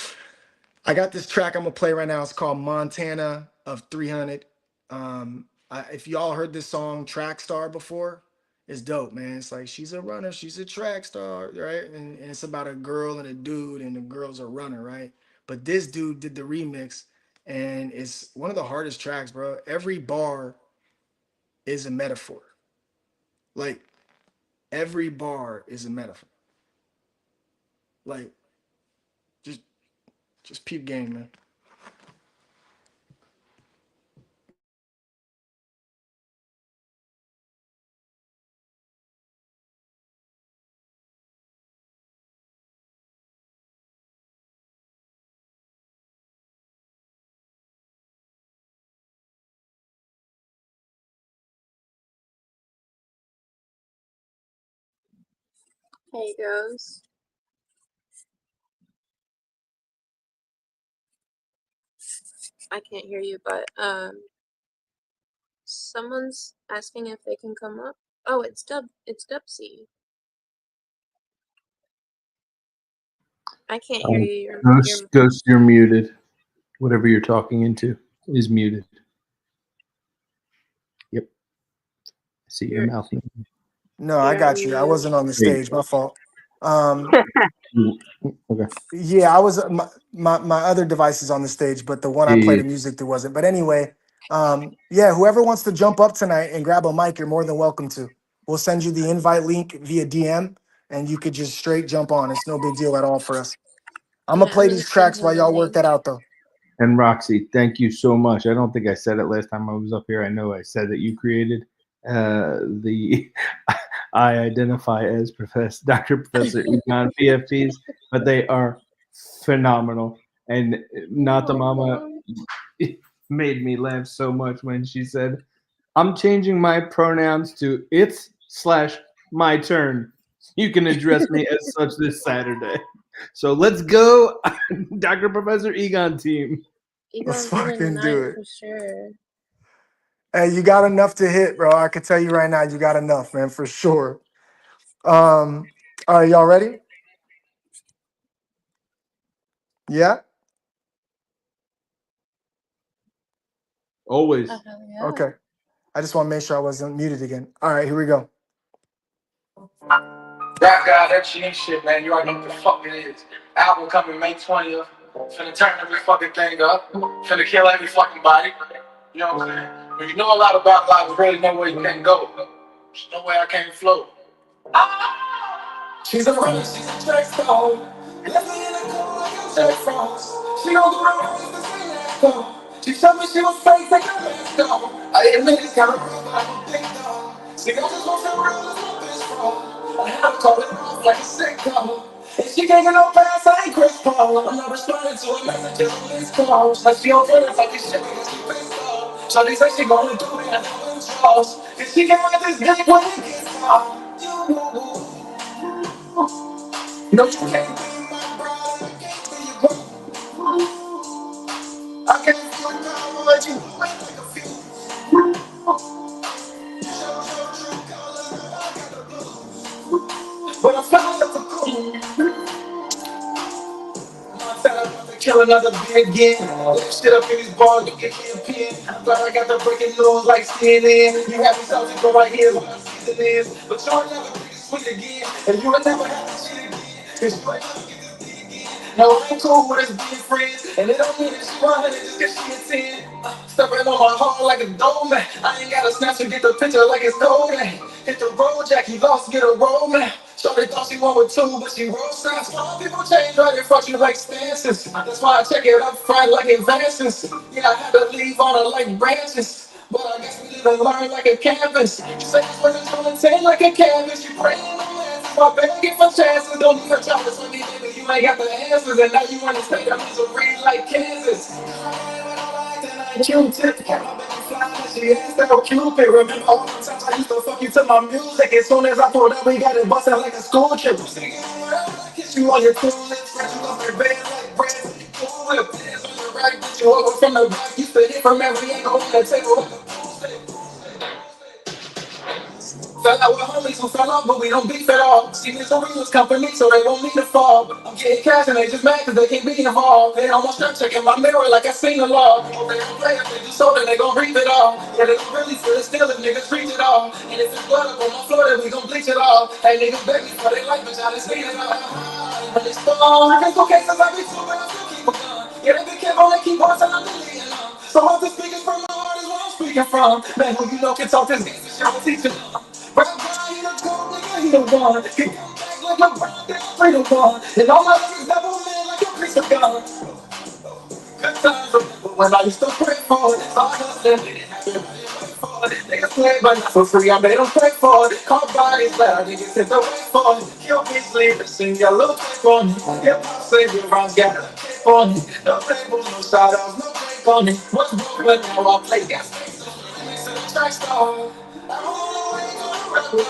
I got this track I'm gonna play right now. It's called Montana of 300. If y'all heard this song Track Star before, it's dope, man. It's like she's a runner, she's a track star, right? And it's about a girl and a dude, and the girl's a runner, right? But this dude did the remix, and it's one of the hardest tracks, bro. Every bar is a metaphor. Like every bar is a metaphor. Like just just peep game, man. Hey, goes. I can't hear you, but someone's asking if they can come up. Oh, it's Dubsy. I can't hear you. Ghost, you're muted. Whatever you're talking into is muted. Yep. I see your you're mouth. No, I you're got you. I unmuted. wasn't on the There you stage. My fault. Um, go. Okay. yeah, I was my other device is on the stage, but the one I play Yeah. the music through wasn't. But anyway, yeah, whoever wants to jump up tonight and grab a mic, you're more than welcome to. We'll send you the invite link via DM, and you could just straight jump on. It's no big deal at all for us. I'm gonna Yeah, I'm play gonna these send tracks him while the y'all work link. that out, though. And Roxy, thank you so much. I don't think I said it last time I was up here. I know I said that you created the I identify as Dr. Professor Econ PFPs, but they are phenomenal. And not the mama Oh, made me laugh so much when she said, I'm changing my pronouns to it's slash my turn. You can address me as such this Saturday. So let's go, Dr. Professor Egon team. Let's Egon's winning fucking tonight do it. for sure. Hey, you got enough to hit, bro. I can tell you right now, you got enough, man, for sure. All right, y'all ready? Yeah. Always. Oh, hell yeah. Okay. I just want to make sure I wasn't muted again. All right, here we go. Rap God, that G shit, man. You already know what the fuck it is. Album coming May 20th. Finna turn every fucking thing up. Finna kill every fucking body. You know what I'm saying? When you know a lot about life, you really know where you can't go. There's no way I can't flow. She's a runner, she's a track star. Left me in a cold like a Jack Frost. She gon' do the rest the same as go. She told me she was fake, take her mask off. I admit it's kinda real, but I'm a big dog. See, I just won't feel real as my bitch from. I had to call it off like a sitcom. And she can't get no pass, I ain't Chris Paul. I'm not responding to her messages on these calls. Like she on feelings like this shit because she pissed off. So they say she gonna do me, I know it's false. And she can't let this dick when it gets off. No, you can't be my bride, I can't be your girl. I can't feel power, but you ain't like a few. Show your true colors, I got the blues. But I'm found up for cool. I'm about to kill another big again. Lift shit up in these bars, you can hear a pin. I'm glad I got the breaking news like CNN. You have me something go right here, what the season is. But you'll never be sweet again. And you'll never have to cheat again. Cause you ain't never get this beat again. No, I ain't cool with us being friends. And it don't mean that she 100 just cause she a 10. Stepping on my heart like a dome. I ain't gotta snatch to get the picture like it's gold. Hit the road, Jackie lost, get a roll, man. Shorty thought she won with two, but she rolled signs. Some people change right in front of you like stances. That's why I check it up front like advances. Yeah, I had to leave on her like branches. But I guess we live and learn like a canvas. You say it's what it's gonna take like a canvas. You praying on answers, my begging for chances. Don't even try to swing me, baby. You ain't got the answers, and now you wanna stay up misery like Kansas. Q-tip, kept my baby flying, and she asked that Cupid. Remember all the times I used to fuck you to my music. As soon as I pulled up, we got it busted like a school trip. Singing around, I kiss you on your cool lips, spread you up your bed like bread. Cool whip, hands on your right, get you over from the back. Used to hit from every angle on the table like a pool stick. Fell out with homies who fell off, but we don't beef at all. See, misery was company, so they won't need to fall. I'm getting cash and they just mad cause they can't be involved. They almost start checking my mirror like I seen the law. Oh, they don't play if they do so, then they gon' reap it all. Yeah, they gon' really feel it still if niggas preach it all. And if it's blood up on my floor, then we gon' bleach it all. Hey, niggas beg me for their life, but y'all just seen it all. But it's storm, crystal cases, I be too, but I still keep a gun. Yeah, they be careful, they keep on telling me deleting them. So I'm just speaking from my heart is where I'm speaking from. Man, who you know can talk this gangsta shit, I'm teaching them. Brown guy, he the gold nigga, he the one. He come back like a brown, then I'm free to one. And all my niggas double man like a piece of gun. Good times, remember when I used to pray for it. So I hustling, didn't have it, wait for it. Niggas play, but not for free, I made them pay for it. Call bodies, let niggas hit the way for it. Kill me, sleep, and sing your little tape on it. Hip hop, save your rounds, got a tape on it. No labels, no shout outs, no break on it. What's broke, but now I play gas. Track star. I'm on the way to the rapper.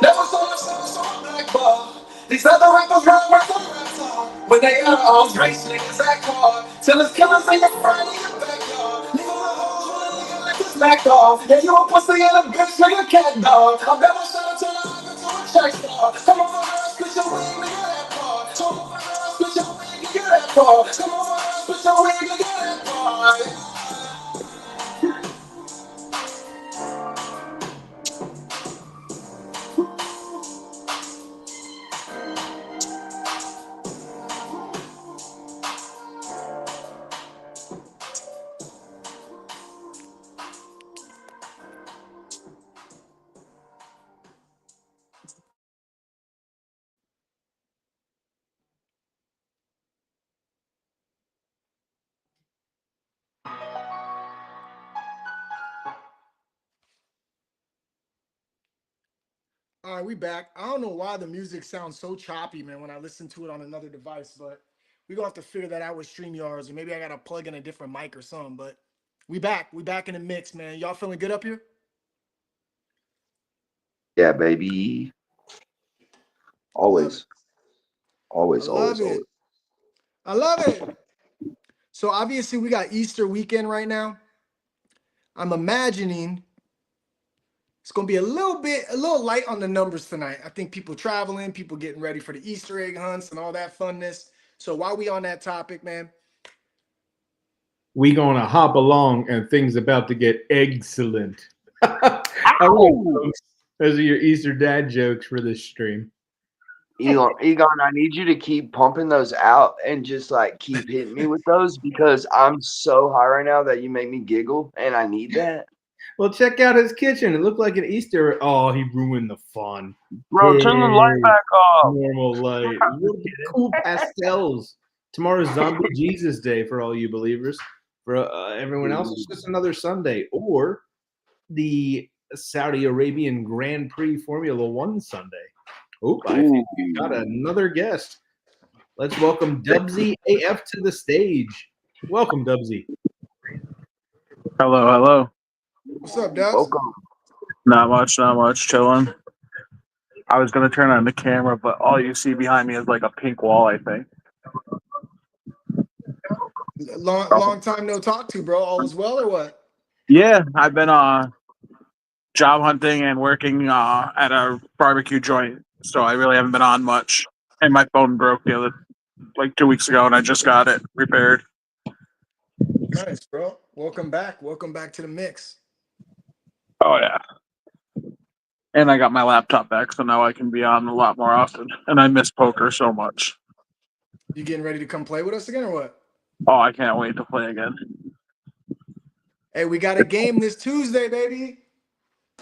Never saw myself so I'm black bar. These other rappers run worth the rap song. When they are all race niggas act hard. Till it's killers in your front in your backyard. Niggas with hoes when a nigga like this smacked off. Yeah, you a pussy and a bitch like a cat dog. I bet my shot turn a nigga to a track star. Come over here and split your wig, nigga, that part. Come over here and split your wig, nigga, that part. Come over here and split your wig, nigga, that part. All right, we back. I don't know why the music sounds so choppy, man, when I listen to it on another device, but we're gonna have to figure that out with StreamYards, or maybe I gotta plug in a different mic or something. But we back. We back in the mix, man. Y'all feeling good up here? Yeah, baby. I love it. Always, I always, love always, it. always. I love it. So obviously we got Easter weekend right now. I'm imagining it's gonna be a little light on the numbers tonight. I think people traveling, people getting ready for the Easter egg hunts and all that funness. So while we on that topic, man, We gonna hop along, and things about to get excellent. All right, Ow! folks. Those are your Easter dad jokes for this stream. Egon, I need you to keep pumping those out and just like keep hitting me with those because I'm so high right now that you make me giggle and I need that. Well, check out his kitchen. It looked like an Easter. Oh, he ruined the fun. Bro, turn the light Hey, back off. normal light. Look at the cool pastels. Tomorrow's Zombie Jesus Day for all you believers. For everyone else, it's just another Sunday. Or the Saudi Arabian Grand Prix Formula One Sunday. Oh, I think we got another guest. Let's welcome Dubsy AF to the stage. Welcome, Dubsy. Hello, hello. what's up, Dubs? Welcome. Not much, chilling. I was gonna turn on the camera, but all you see behind me is like a pink wall, I think. Long time no talk to, bro. All is well or what? Yeah, I've been job hunting and working at a barbecue joint, so I really haven't been on much. And my phone broke the other like 2 weeks ago, and I just got it repaired. Nice, bro. Welcome back. Welcome back to the mix. Oh yeah. And I got my laptop back, so now I can be on a lot more often. And I miss poker so much. You getting ready to come play with us again or what? Oh, I can't wait to play again. Hey, we got a game this Tuesday, baby.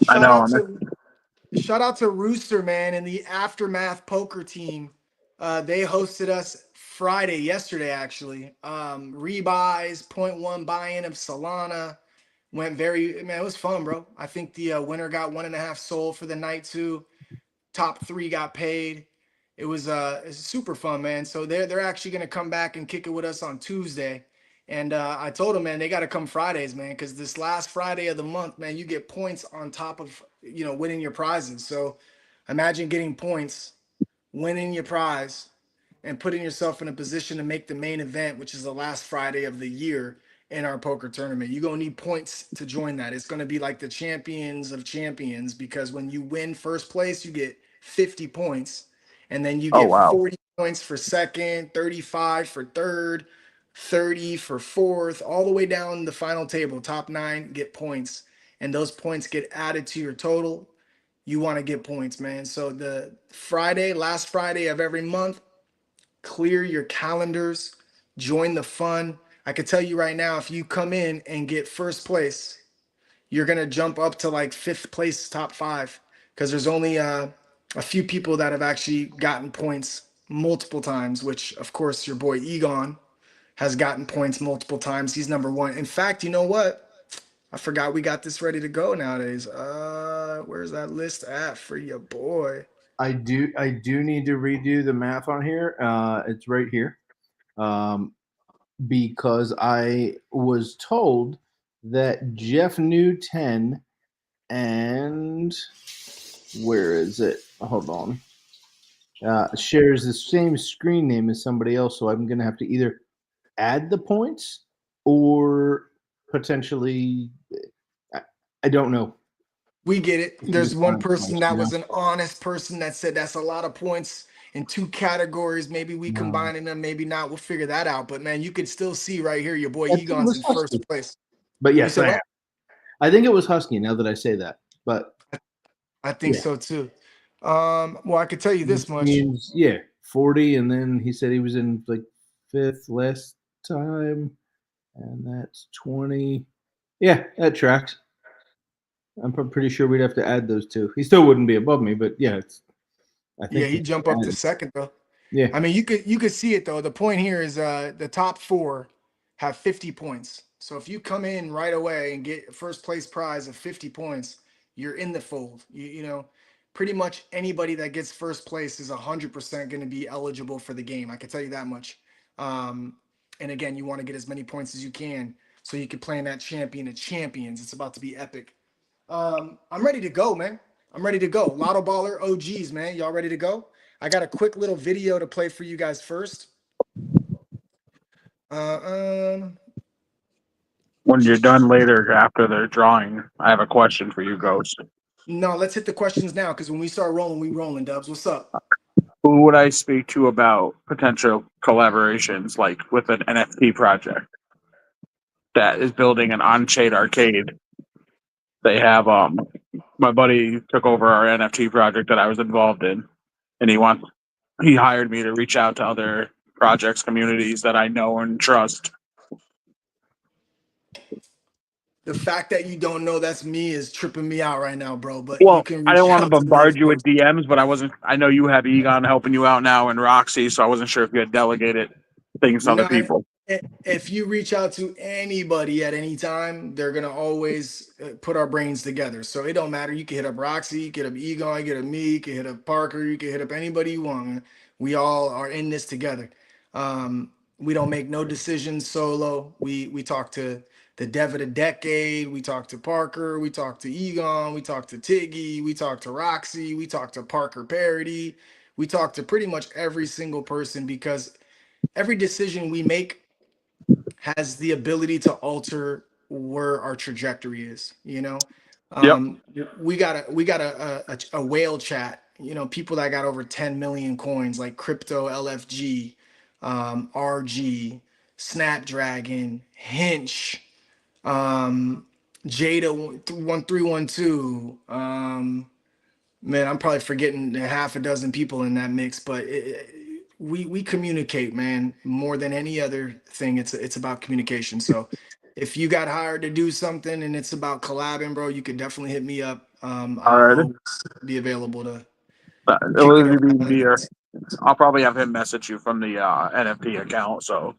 I Shout know. out to Rooster, man, and the Aftermath poker team. They hosted us yesterday actually. Rebuys, 0.1 buy-in of Solana. Went very, man, it was fun, bro. I think the winner got 1.5 sold for the night too. Top three got paid. It's super fun, man. So they're actually gonna come back and kick it with us on Tuesday. And I told them, man, they got to come Fridays, man, because this last Friday of the month, man, you get points on top of winning your prizes. So imagine getting points, winning your prize, and putting yourself in a position to make the main event, which is the last Friday of the year in our poker tournament. You're gonna need points to join that. It's gonna be like the champions of champions because when you win first place, you get 50 points, and then you Oh get wow. 40 points for second, 35 for third, 30 for fourth, all the way down the final table. Top nine get points, and those points get added to your total. You want to get points, man. So the last Friday of every month, clear your calendars, join the fun. I can tell you right now, if you come in and get first place, you're gonna jump up to like fifth place, top five, because there's only a few people that have actually gotten points multiple times. Which, of course, your boy Egon has gotten points multiple times. He's number one. In fact, you know what? I forgot we got this ready to go nowadays. Where's that list at for your boy? I do need to redo the math on here. It's right here. Um, because I was told that Jeff knew 10 and where is it? Hold on. Shares the same screen name as somebody else, so I'm going to have to either add the points or potentially, I, I don't know. We get it. This is There's one fine, person you that know? was an honest person that said that's a lot of points in two categories. Maybe we No. combining them, maybe not. We'll figure that out. But man, you can still see right here your boy I think it Egon's was in Husky. first place. But You yes, said I am. what? I think it was Husky now that I say that. But I think yeah, so too. Well, I could tell you this which much. means, yeah, 40. And then he said he was in like fifth last time. And that's 20. Yeah, that tracks. I'm pretty sure we'd have to add those two. He still wouldn't be above me, but yeah, I Yeah, think he jump up to second though. yeah. I mean, you could see it though. The point here is the top four have 50 points. So if you come in right away and get first place prize of 50 points, you're in the fold. Pretty much anybody that gets first place is 100% going to be eligible for the game. I can tell you that much. Um, and again, you want to get as many points as you can so you can play in that champion of champions. It's about to be epic. I'm ready to go, man. I'm ready to go. Lotto Baller OGs, man. Y'all ready to go? I got a quick little video to play for you guys first. Um, When you're done later after the drawing, I have a question for you, Ghost. no, let's hit the questions now because when we start rolling, we rolling, Dubs. What's up? Who would I speak to about potential collaborations, like with an NFT project that is building an on-chain arcade? They have my buddy took over our NFT project that I was involved in, and he hired me to reach out to other projects communities that I know and trust. The fact that you don't know that's me is tripping me out right now, bro. But you Well, can I didn't reach want to out to the bombard next you with person. DMs, but I wasn't. I know you have Egon helping you out now and Roxy, so I wasn't sure if you had delegated things to other No, people. if you reach out to anybody at any time, they're gonna always put our brains together. So it don't matter. You can hit up Roxy, you can hit up Egon, you can hit up me, you can hit up Parker, you can hit up anybody you want. We all are in this together. We don't make no decisions solo. We talk to the dev of the decade. We talk to Parker. We talk to Egon. We talk to Tiggy. We talk to Roxy. We talk to Parker Parody. We talk to pretty much every single person because every decision we make has the ability to alter where our trajectory is. Yep. We got a whale chat. People that got over 10 million coins like Crypto LFG, RG, Snapdragon, Hinch, um, Jada 1312. Man, I'm probably forgetting half a dozen people in that mix, but we communicate, man, more than any other thing. It's about communication. So if you got hired to do something and it's about collabing, bro, you could definitely hit me up. All I'll right. always be available to It kick it will be around. easier. I'll probably have him message you from the NFT account. So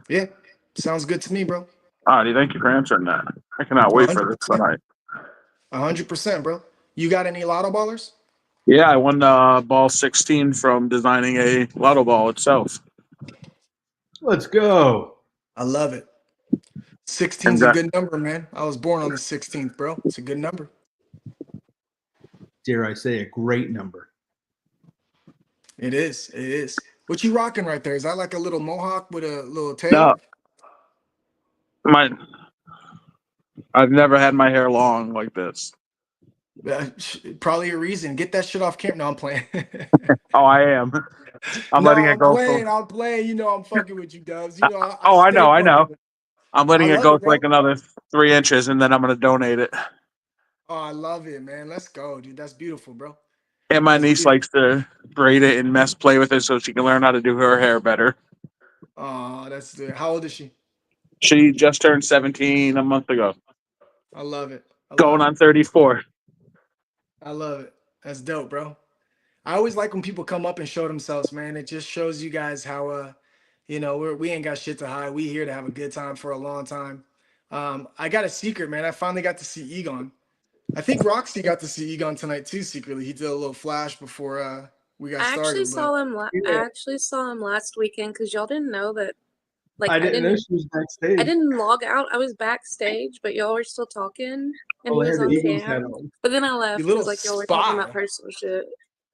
Yeah, sounds good to me, bro. Alrighty, thank you for answering that. I cannot wait for this 100%. tonight. 100%, bro. You got any lotto ballers? Yeah, I won ball 16 from designing a lotto ball itself. Let's go. I love it. 16's a Congra- good number, man. I was born on the 16th, bro. It's a good number. Dare I say, a great number. It is. It is. What you rocking right there? Is that like a little mohawk with a little tail? No, I've never had my hair long like this. Probably a reason. Get that shit off camera. No, I'm playing. Oh, I am. I'm No, letting it I'm go. playing. I'm playing. You know, I'm fucking with you, Dubs. You know, I Oh, I stay know. fucking. I'm I letting it love go it, for like bro. another 3 inches, and then I'm gonna donate it. Oh, I love it, man. Let's go, dude. That's beautiful, bro. And my That's niece beautiful. likes to braid it and play with it so she can learn how to do her hair better. Oh, that's good. How old is she? She just turned 17 a month ago, I love it. I going love it. on 34. I love it. That's dope, bro. I always like when people come up and show themselves, man. It just shows you guys how you know, we ain't got shit to hide. We here to have a good time for a long time. I got a secret, man. I finally got to see Egon. I think Roxy got to see Egon tonight too, secretly. He did a little flash before we got I actually started. But saw him. I Yeah. actually saw him last weekend because y'all didn't know that. Like I didn't know she was backstage. I didn't log out. I was backstage, but y'all were still talking, and Oh, he I was had the on Eagles hat cam. on. But then I you left little because like y'all were talking about spy. personal shit.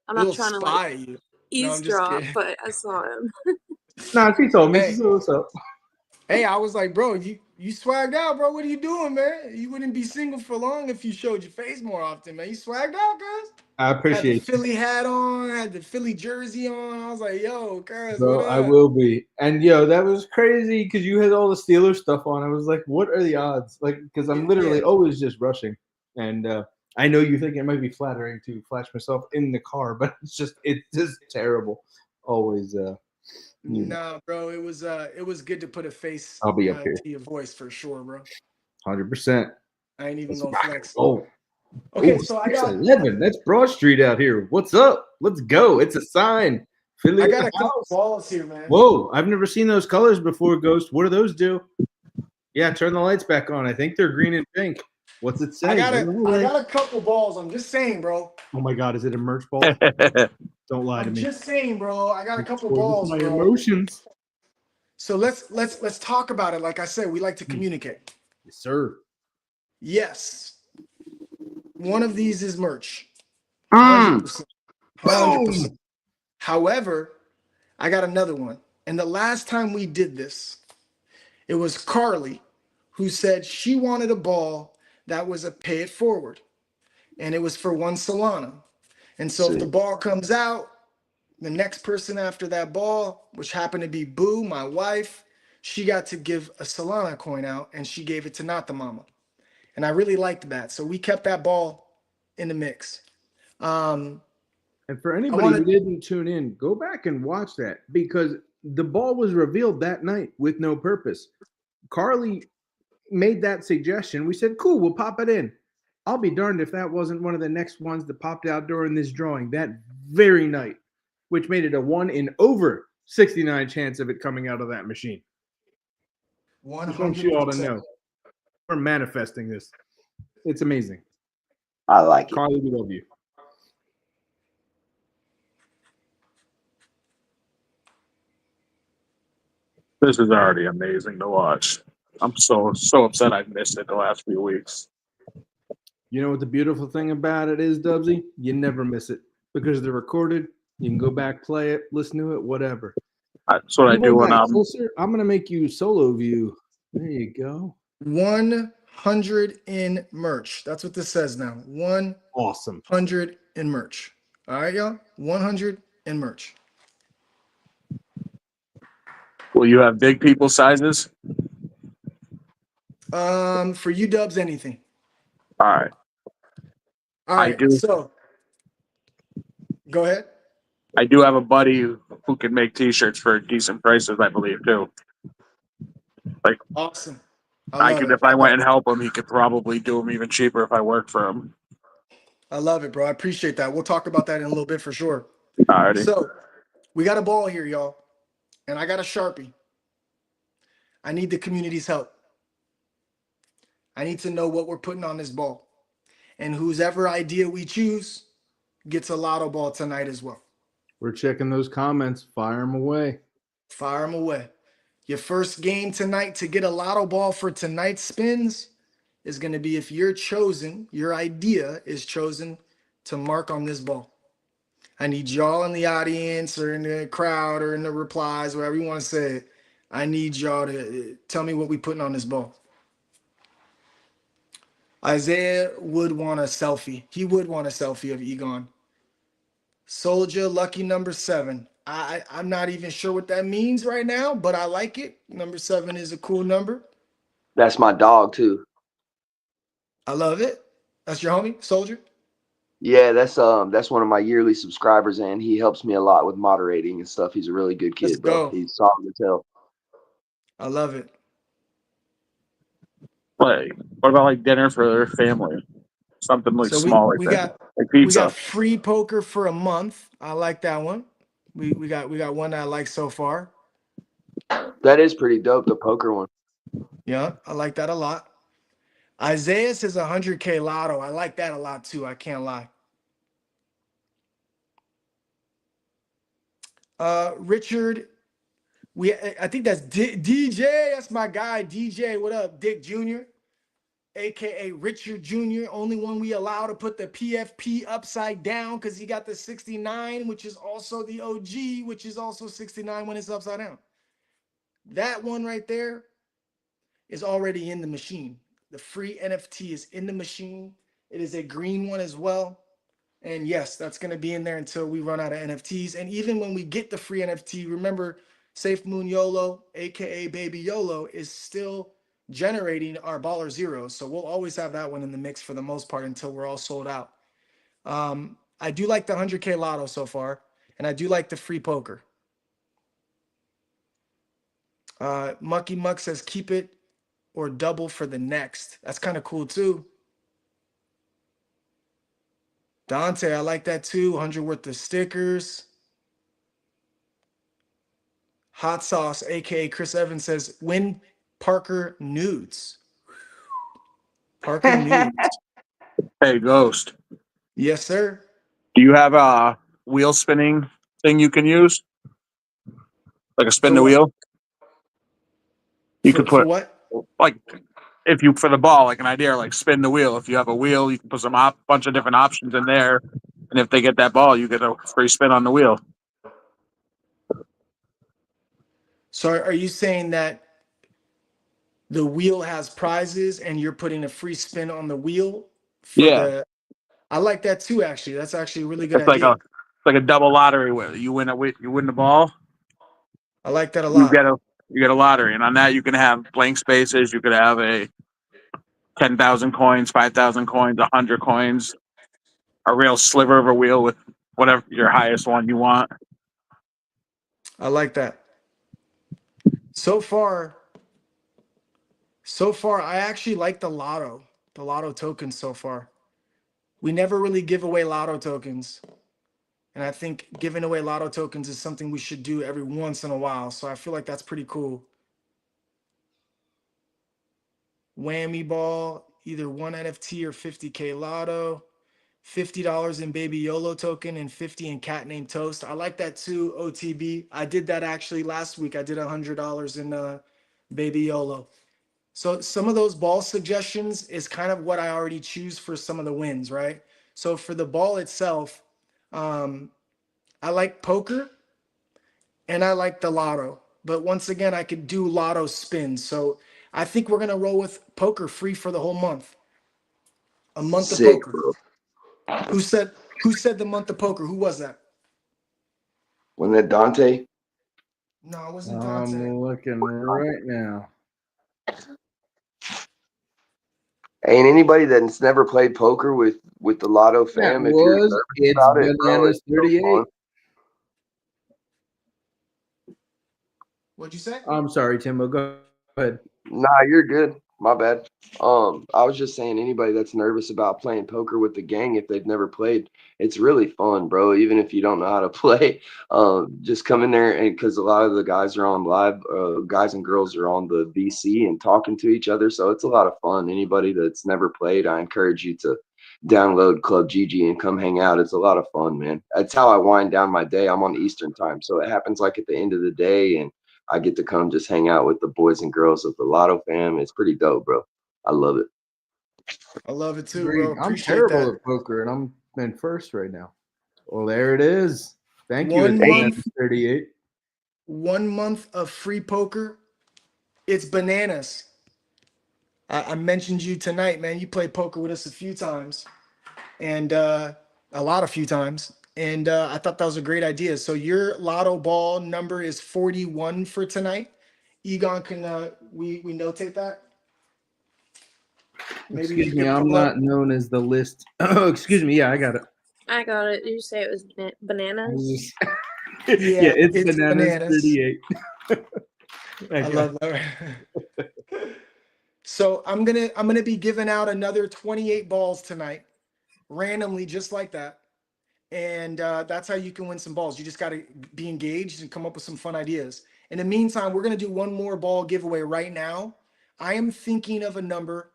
I'm You not little trying to like spy, you. No, I'm just eavesdrop, kidding. but I saw him. Nah, she told me. She Hey, said, "What's up?" hey, I was like, bro, you swagged out, bro. What are you doing, man? You wouldn't be single for long if you showed your face more often, man. You swagged out, guys. I Had the appreciate you, Philly hat on, had the Philly jersey on. I was like, yo, cuz, what bro. I up? will be. And yo, that was crazy because you had all the Steelers stuff on. I was like, "What are the odds?" Like, because I'm Yeah. literally always just rushing, and I know you think it might be flattering to flash myself in the car, but it's just terrible. Always, you know, Nah, bro, it was good to put a face I'll be up here, to your voice for sure, bro. 100%. I ain't even Let's gonna rock and flex. roll. Okay, Oh, so 611. That's Broad Street out here. What's up? Let's go. It's a sign. Philly I in got the a couple house. balls here, man. Whoa, I've never seen those colors before, Ghost. What do those do? Yeah, turn the lights back on. I think they're green and pink. What's it say? I got a couple balls. I'm just saying, bro. Oh my God, is it a merch ball? Don't lie to I'm me. just saying, bro. I got a couple Expose balls, my bro. emotions. So let's talk about it. Like I said, we like to communicate. Yes, sir. Yes, one of these is merch. Mm. 100%. Boom. 100%. However, I got another one. And the last time we did this, it was Carly who said she wanted a ball that was a pay it forward. And it was for one Solana. And so if the Sick. ball comes out, the next person after that ball, which happened to be Boo, my wife, she got to give a Solana coin out and she gave it to Not the Mama. And I really liked that. So we kept that ball in the mix. Um, And for I anybody who wanted, didn't tune in, go back and watch that because the ball was revealed that night with no purpose. Carly made that suggestion. We said, cool, we'll pop it in. I'll be darned if that wasn't one of the next ones that popped out during this drawing that very night, which made it a 1 in over 69 chance of it coming out of that machine. Just want you all to 100%. know. We're manifesting this. It's amazing. I like it. Carly, we love you. This is already amazing to watch. I'm so upset I missed it the last few weeks. You know what the beautiful thing about it is, Dubsy? You never miss it because they're recorded. You can go back, play it, listen to it, whatever. That's what I Move on do when back I'm. closer. I'm gonna make you solo view. There you go. 100 in merch. That's what this says now. 100 Awesome. in merch. All right, y'all. 100 in merch. Will you have big people sizes? For you Dubs, anything. All right. All I right. do. So go ahead. I do have a buddy who can make T-shirts for decent prices, I believe too. Like Awesome. I I love could, it. if I went and help him, he could probably do them even cheaper if I worked for him. I love it, bro. I appreciate that. We'll talk about that in a little bit for sure. Alrighty. So we got a ball here, y'all. And I got a Sharpie. I need the community's help. I need to know what we're putting on this ball. And whose ever idea we choose gets a lotto ball tonight as well. We're checking those comments. Fire them away. Fire them away. Your first game tonight to get a lotto ball for tonight's spins is going to be if you're chosen, your idea is chosen to mark on this ball. I need y'all in the audience or in the crowd or in the replies, wherever you want to say it. I need y'all to tell me what we putting on this ball. Isaiah would want a selfie. He would want a selfie of Egon. Soldier, lucky number 7. I'm not even sure what that means right now, but I like it. Number 7 is a cool number. That's my dog too. I love it. That's your homie, Soldier? Yeah, that's one of my yearly subscribers, and he helps me a lot with moderating and stuff. He's a really good Let's kid, bro. go. He's solid as hell. I love it. Like, what about like dinner for their family? Something like So small like we that, got like we pizza. got free poker for a month. I like that one. We got one that I like so far. That is pretty dope, the poker one. Yeah, I like that a lot. Isaiah says 100K lotto. I like that a lot too. I can't lie. Richard, I think that's DJ. That's my guy, DJ. What up, Dick Jr., aka Richard Jr. Only one we allow to put the PFP upside down because he got the 69, which is also the OG, which is also 69 when it's upside down. That one right there is already in the machine. The free NFT is in the machine. It is a green one as well. And yes, that's going to be in there until we run out of NFTs. And even when we get the free NFT, remember, Safe Moon YOLO, aka Baby YOLO, is still generating our baller zeros. So we'll always have that one in the mix for the most part until we're all sold out. I do like the 100K lotto so far, and I do like the free poker. Mucky Muck says keep it or double for the next. That's kind of cool too. Dante, I like that too. 100 worth of stickers. Hot Sauce, aka Chris Evans, says win Parker nudes. Parker nudes. Hey, Ghost, Yes, sir. do you have a wheel spinning thing you can use? Like a spin For the what? wheel? You could For put what? like if you for the ball, like an idea, like spin the wheel. If you have a wheel, you can put some bunch of different options in there, and if they get that ball, you get a free spin on the wheel. So are you saying that the wheel has prizes and you're putting a free spin on the wheel for Yeah, the I like that too, actually. That's actually a really good it's idea. like a double lottery where you win you win the ball, I like that a you lot. get a you get a lottery, and on that you can have blank spaces. You could have a 10,000 coins, 5,000 coins, 100 coins, a real sliver of a wheel with whatever your highest one you want. I like that. So far, I actually like the lotto tokens so far. We never really give away lotto tokens. And I think giving away lotto tokens is something we should do every once in a while. So I feel like that's pretty cool. Whammy ball, either one NFT or 50K lotto, $50 in baby YOLO token and 50 in cat named Toast. I like that too, OTB. I did that actually last week. I did $100 in baby YOLO. So some of those ball suggestions is kind of what I already choose for some of the wins, right? So for the ball itself, I like poker and I like the lotto. But once again, I could do lotto spins. So I think we're gonna roll with poker free for the whole month. A month of Sick, poker. bro. Who said the month of poker? Who was that? Wasn't that Dante? No, it wasn't Dante. I'm looking right now. Ain't anybody that's never played poker with the Lotto That fam, if you're was nervous it's about it, bro, Bananas it's so 38. fun. What'd you say? I'm sorry, Timbo. Go ahead. Nah, you're good. My bad. I was just saying anybody that's nervous about playing poker with the gang, if they've never played, it's really fun, bro. Even if you don't know how to play, just come in there, and because a lot of the guys are on live, guys and girls are on the VC and talking to each other, so it's a lot of fun. Anybody that's never played, I encourage you to download Club Gigi and come hang out. It's a lot of fun, man. That's how I wind down my day. I'm on Eastern time, so it happens like at the end of the day, and I get to come just hang out with the boys and girls of the Lotto fam. It's pretty dope, bro. I love it. I love it too, bro. Agreed. I'm Appreciate terrible that. at poker, and I'm in first right now. Well, there it is. Thank you, One it's month, 38. 1 month of free poker. It's bananas. I mentioned you tonight, man. You played poker with us a few times, and a few times. And I thought that was a great idea. So your lotto ball number is 41 for tonight. Egon, can we notate that? Maybe you Excuse me, could I'm pull up. not known as the list. Oh, excuse me. Yeah, I got it. I got it. Did you say it was bananas? Yeah, Yeah, it's it's bananas bananas. 38. I love that. So I'm gonna be giving out another 28 balls tonight, randomly, just like that. And that's how you can win some balls. You just got to be engaged and come up with some fun ideas. In the meantime, we're going to do one more ball giveaway right now. I am thinking of a number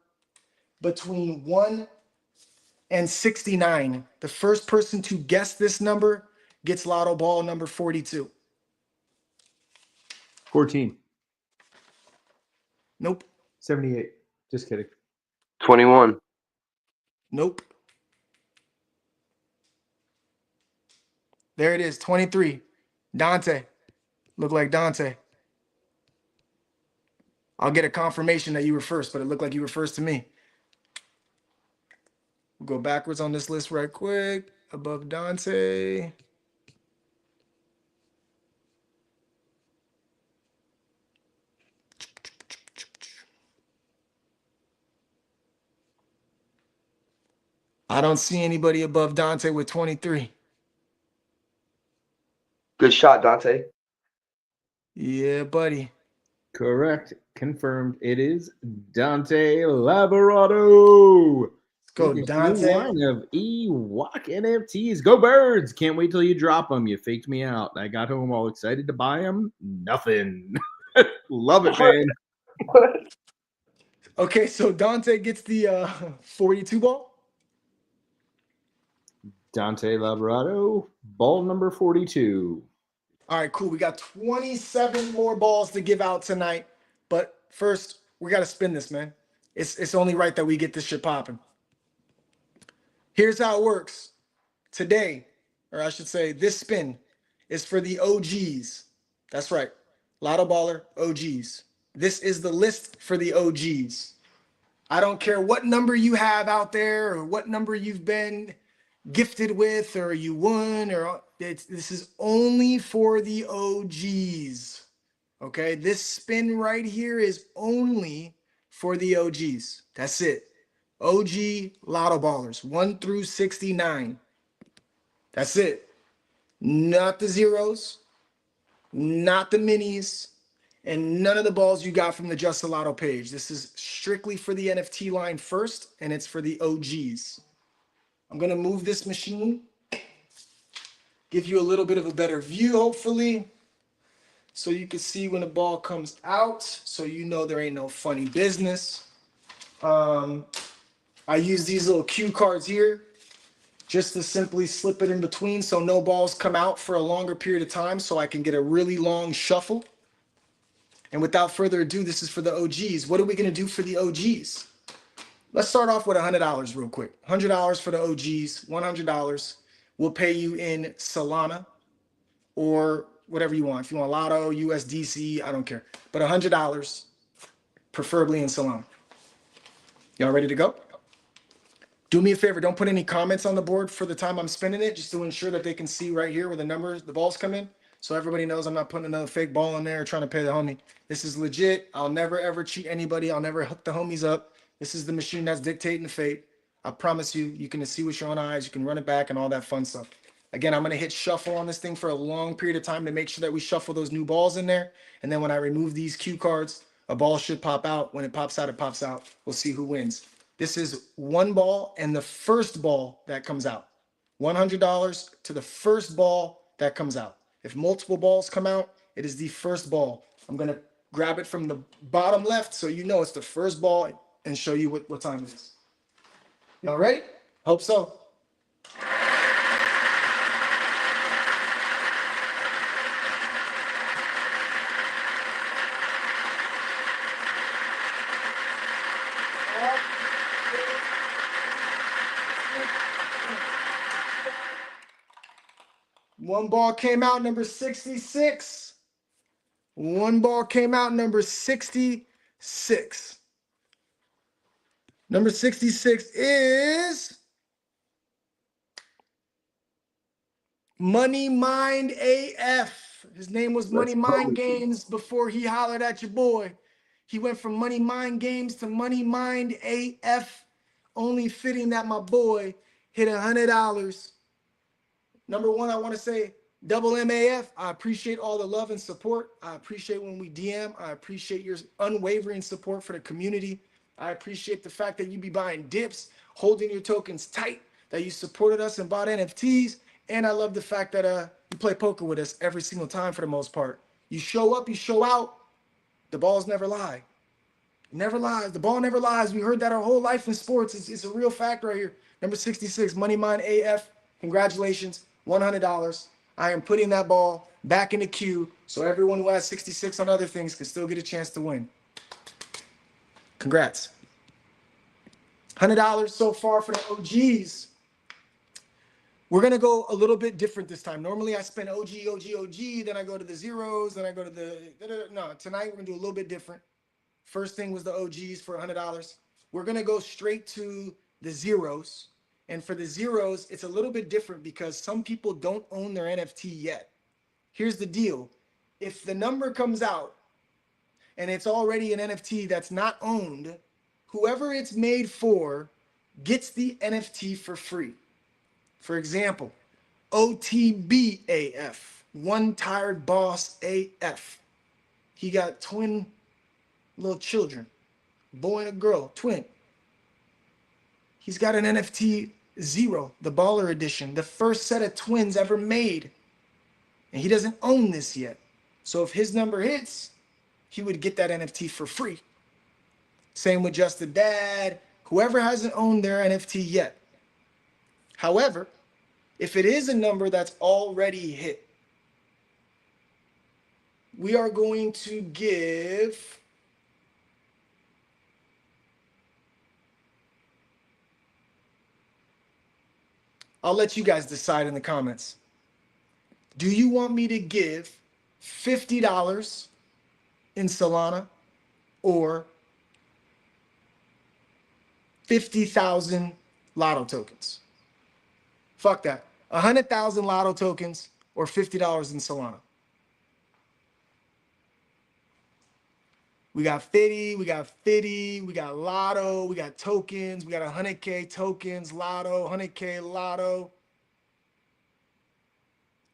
between 1 and 69. The first person to guess this number gets lotto ball number 42. 14. Nope. 78. Just kidding. 21. Nope. There it is, 23. Dante. Look like Dante. I'll get a confirmation that you were first, but it looked like you were first to me. We'll go backwards on this list right quick. Above Dante. I don't see anybody above Dante with 23. Good shot, Dante. Yeah, buddy. Correct. Confirmed. It is Dante Laborato. Let's go, With his new Dante. line of Ewok NFTs. Go Birds! Can't wait till you drop them. You faked me out. I got home all excited to buy them. Nothing. Love it, man. Okay, so Dante gets the 42 ball. Dante Laborato, ball number 42. All right, cool. We got 27 more balls to give out tonight. But first, we got to spin this, man. It's only right that we get this shit popping. Here's how it works. Today, or I should say, this spin is for the OGs. That's right. Lotto Baller OGs. This is the list for the OGs. I don't care what number you have out there or what number you've been gifted with or you won, or this is only for the OGs. Okay, this spin right here is only for the OGs. That's it. OG Lotto Ballers 1 through 69. That's it. Not the zeros, not the minis, and none of the balls you got from the Just a Lotto page. This is strictly for the NFT line first, and it's for the OGs. I'm gonna move this machine, give you a little bit of a better view, hopefully, so you can see when the ball comes out, so you know there ain't no funny business. I use these little cue cards here just to simply slip it in between so no balls come out for a longer period of time so I can get a really long shuffle. And without further ado, this is for the OGs. What are we going to do for the OGs? Let's start off with $100 real quick. $100 for the OGs, $100. We'll pay you in Solana or whatever you want. If you want Lotto, USDC, I don't care. But $100, preferably in Solana. Y'all ready to go? Do me a favor, don't put any comments on the board for the time I'm spinning it, just to ensure that they can see right here where the numbers, the balls come in. So everybody knows I'm not putting another fake ball in there trying to pay the homie. This is legit. I'll never ever cheat anybody. I'll never hook the homies up. This is the machine that's dictating the fate. I promise you, you can see with your own eyes, you can run it back and all that fun stuff. Again, I'm gonna hit shuffle on this thing for a long period of time to make sure that we shuffle those new balls in there. And then when I remove these cue cards, A ball should pop out. When it pops out, it pops out. We'll see who wins. This is one ball and the first ball that comes out. $100 to the first ball that comes out. If multiple balls come out, it is the first ball. I'm going to grab it from the bottom left so you know it's the first ball and show you what time it is. Y'all ready? Hope so. One ball came out, number 66. One ball came out, number 66. Number 66 is Money Mind AF. His name was Money Mind Games before he hollered at your boy. He went from Money Mind Games to Money Mind AF. Only fitting that my boy hit $100. Number one, I want to say double MAF. I appreciate all the love and support. I appreciate when we DM. I appreciate your unwavering support for the community. I appreciate the fact that you be buying dips, holding your tokens tight, that you supported us and bought NFTs. And I love the fact that you play poker with us every single time for the most part. You show up, you show out. The balls never lie. It never lies. The ball never lies. We heard that our whole life in sports. It's a real fact right here. Number 66, Money Mind AF. Congratulations, $100. I am putting that ball back in the queue so everyone who has 66 on other things can still get a chance to win. Congrats. $100 so far for the OGs. We're going to go a little bit different this time. Normally I spend OG, then I go to the zeros, then I go to the... No, tonight we're going to do a little bit different. First thing was the OGs for $100. We're going to go straight to the zeros. And for the zeros, it's a little bit different because some people don't own their NFT yet. Here's the deal. If the number comes out and it's already an NFT that's not owned, whoever it's made for gets the NFT for free. For example, OTBAF, One Tired Boss AF. He got twin little children, boy and a girl, twin. He's got an NFT zero, the baller edition, the first set of twins ever made. And he doesn't own this yet. So if his number hits, he would get that NFT for free. Same with Just a Dad, whoever hasn't owned their NFT yet. However, if it is a number that's already hit, we are going to give I'll let you guys decide in the comments. Do you want me to give $50 in Solana or 50,000 Lotto tokens? Fuck that. 100,000 Lotto tokens or $50 in Solana. We got 50, we got Lotto, we got tokens, we got 100K tokens, Lotto, 100K Lotto.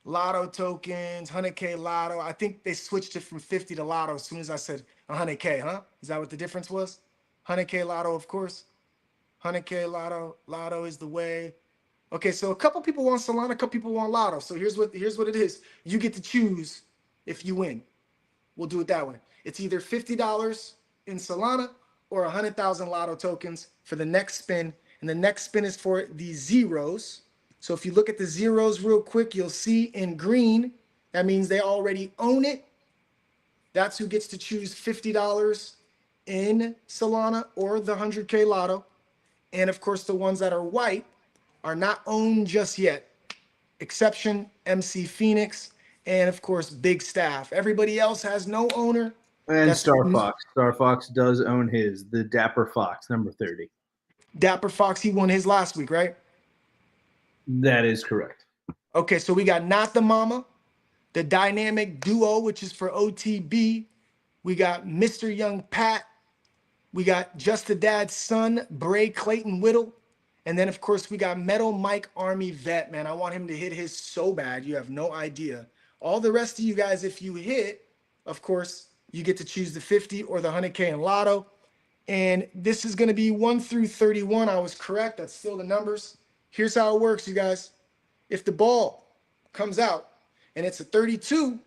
Lotto tokens, 100K Lotto. I think they switched it from 50 to Lotto as soon as I said 100K, huh? Is that what the difference was? 100K Lotto, of course. 100K Lotto. Lotto is the way. Okay, so a couple people want Solana, a couple people want Lotto. So here's what it is. You get to choose if you win. We'll do it that way. It's either $50 in Solana or 100,000 Lotto tokens for the next spin. And the next spin is for the zeros. So if you look at the zeros real quick, you'll see in green, that means they already own it. That's who gets to choose $50 in Solana or the 100K Lotto. And of course, the ones that are white are not owned just yet. Exception, MC Phoenix, and of course, Big Staff. Everybody else has no owner. And Star Fox. Star Fox does own his, the Dapper Fox, number 30. Dapper Fox, he won his last week, right? That is correct. Okay, so we got Not the Mama, the Dynamic Duo, which is for OTB. We got Mr. Young Pat. We got Just a Dad's son, Bray Clayton Whittle. And then, of course, we got Metal Mike Army Vet, man. I want him to hit his so bad. You have no idea. All the rest of you guys, if you hit, of course, You get to choose the 50 or the 100K in lotto. And this is going to be 1 through 31. I was correct. That's still the numbers. Here's how it works, you guys. If the ball comes out and it's a 32,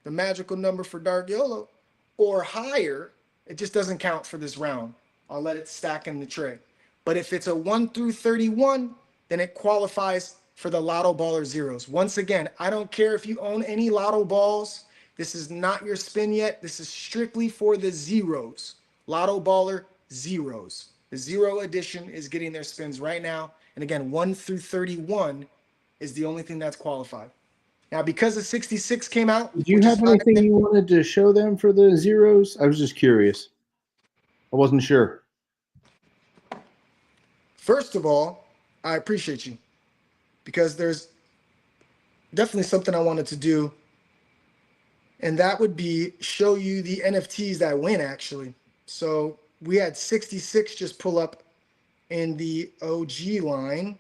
the magical number for Dark YOLO, or higher, it just doesn't count for this round. I'll let it stack in the tray. But if it's a 1 through 31, then it qualifies for the Lotto Baller Zeros. Once again, I don't care if you own any Lotto balls. This is not your spin yet. This is strictly for the zeros. Lotto Baller Zeros. The zero edition is getting their spins right now. And again, 1 through 31 is the only thing that's qualified. Now, because the 66 came out, Did you have anything you wanted to show them for the zeros? I was just curious. I wasn't sure. First of all, I appreciate you because there's definitely something I wanted to do, and that would be show you the NFTs that win, actually. So we had 66 just pull up in the OG line,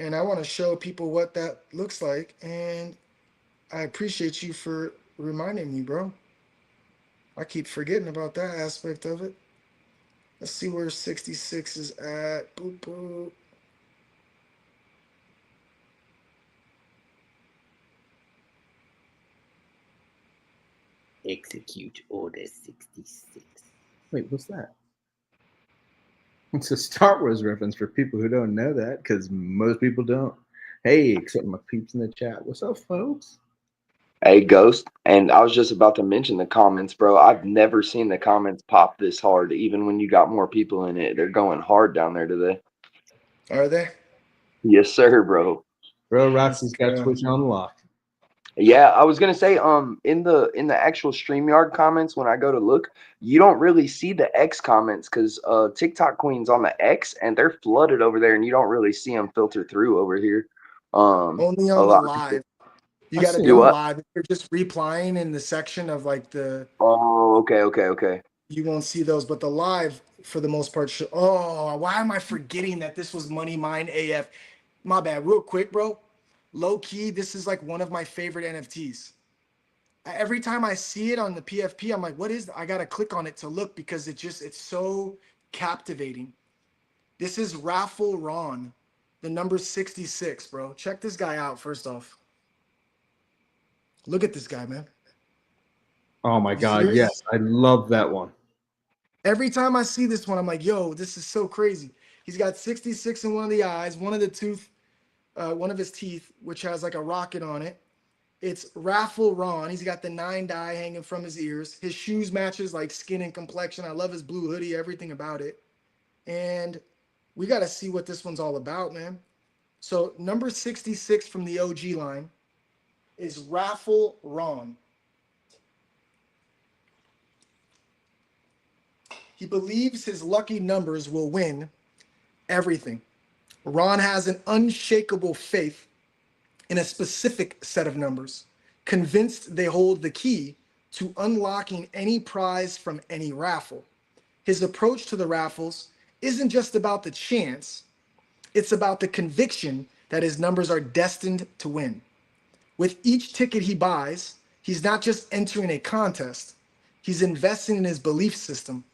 and I want to show people what that looks like, and I appreciate you for reminding me, bro. I keep forgetting about that aspect of it. Let's see where 66 is at. Boop, boop. Execute order 66. Wait, what's that? It's a Star Wars reference for people who don't know that, because most people don't. Hey, except my peeps in the chat. What's up, folks? Hey, Ghost. And I was just about to mention the comments, bro. I've never seen the comments pop this hard. Even when you got more people in it, they're going hard down there today. Are they? Yes, sir, bro. Bro, Roxy's got Twitch on lock. Yeah, I was gonna say, in the actual StreamYard comments, when I go to look, you don't really see the X comments because TikTok Queen's on the X and they're flooded over there, and you don't really see them filter through over here. Only on the live. You got to be do on what? live. If you're just replying in the section of like the. Oh, okay. You won't see those, but the live for the most part. Oh, why am I forgetting that this was Money Mine AF? My bad. Real quick, bro. Low key, this is like one of my favorite NFTs. Every time I see it on the PFP, I'm like, what is that? I got to click on it to look because it's so captivating. This is Raffle Ron, the number 66, bro. Check this guy out first off. Look at this guy, man. Oh my God, yes. I love that one. Every time I see this one, I'm like, yo, this is so crazy. He's got 66 in one of the eyes, one of his teeth, which has like a rocket on it. It's Raffle Ron. He's got the 9 dye hanging from his ears. His shoes matches like skin and complexion. I love his blue hoodie, everything about it. And we got to see what this one's all about, man. So number 66 from the OG line is Raffle Ron. He believes his lucky numbers will win everything. Ron has an unshakable faith in a specific set of numbers, convinced they hold the key to unlocking any prize from any raffle. His approach to the raffles isn't just about the chance, it's about the conviction that his numbers are destined to win. With each ticket he buys, he's not just entering a contest, he's investing in his belief system,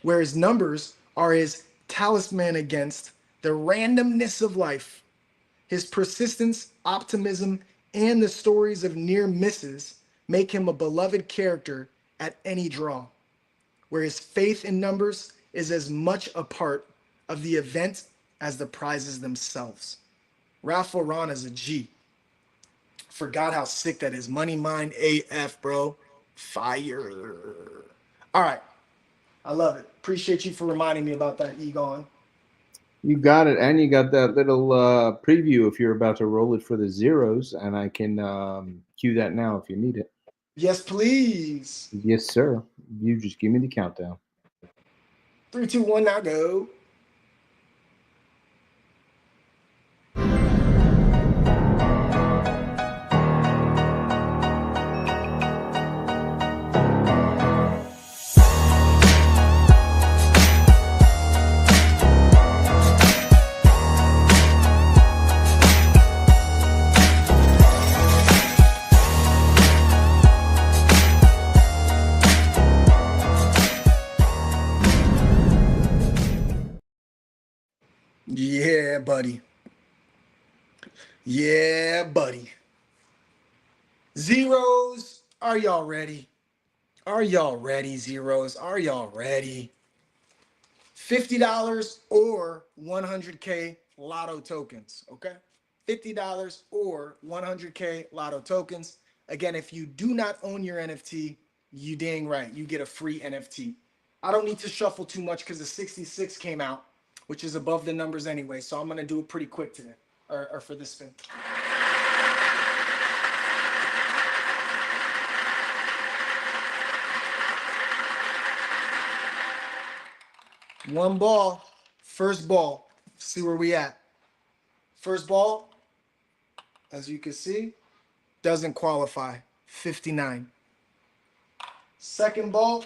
where his numbers are his talisman against the randomness of life. His persistence, optimism, and the stories of near misses make him a beloved character at any draw, where his faith in numbers is as much a part of the event as the prizes themselves. Raffle Ron is a G. Forgot how sick that is. Money Mine AF, bro. Fire. All right. I love it. Appreciate you for reminding me about that, Egon. You got it, and you got that little preview if you're about to roll it for the zeros, and I can cue that now if you need it. Yes, please. Yes, sir. You just give me the countdown. 3, 2, 1, now go. buddy. Yeah, buddy. Zeros, are y'all ready? Are y'all ready, zeros? Are y'all ready? $50 or 100K lotto tokens, okay? $50 or 100K lotto tokens. Again, if you do not own your NFT, you dang right, you get a free NFT. I don't need to shuffle too much because the 66 came out, which is above the numbers anyway, so I'm gonna do it pretty quick today, or for this spin. One ball, first ball. See where we at. First ball, as you can see, doesn't qualify. 59. Second ball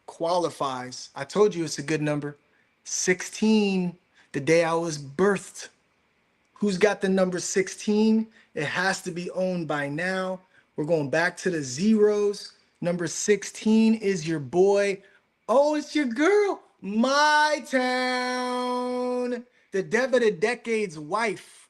qualifies. I told you it's a good number. 16, the day I was birthed. Who's got the number 16? It has to be owned by now. We're going back to the zeros. Number 16 is your boy. Oh, it's your girl. My Town. The Dev of the Decade's wife.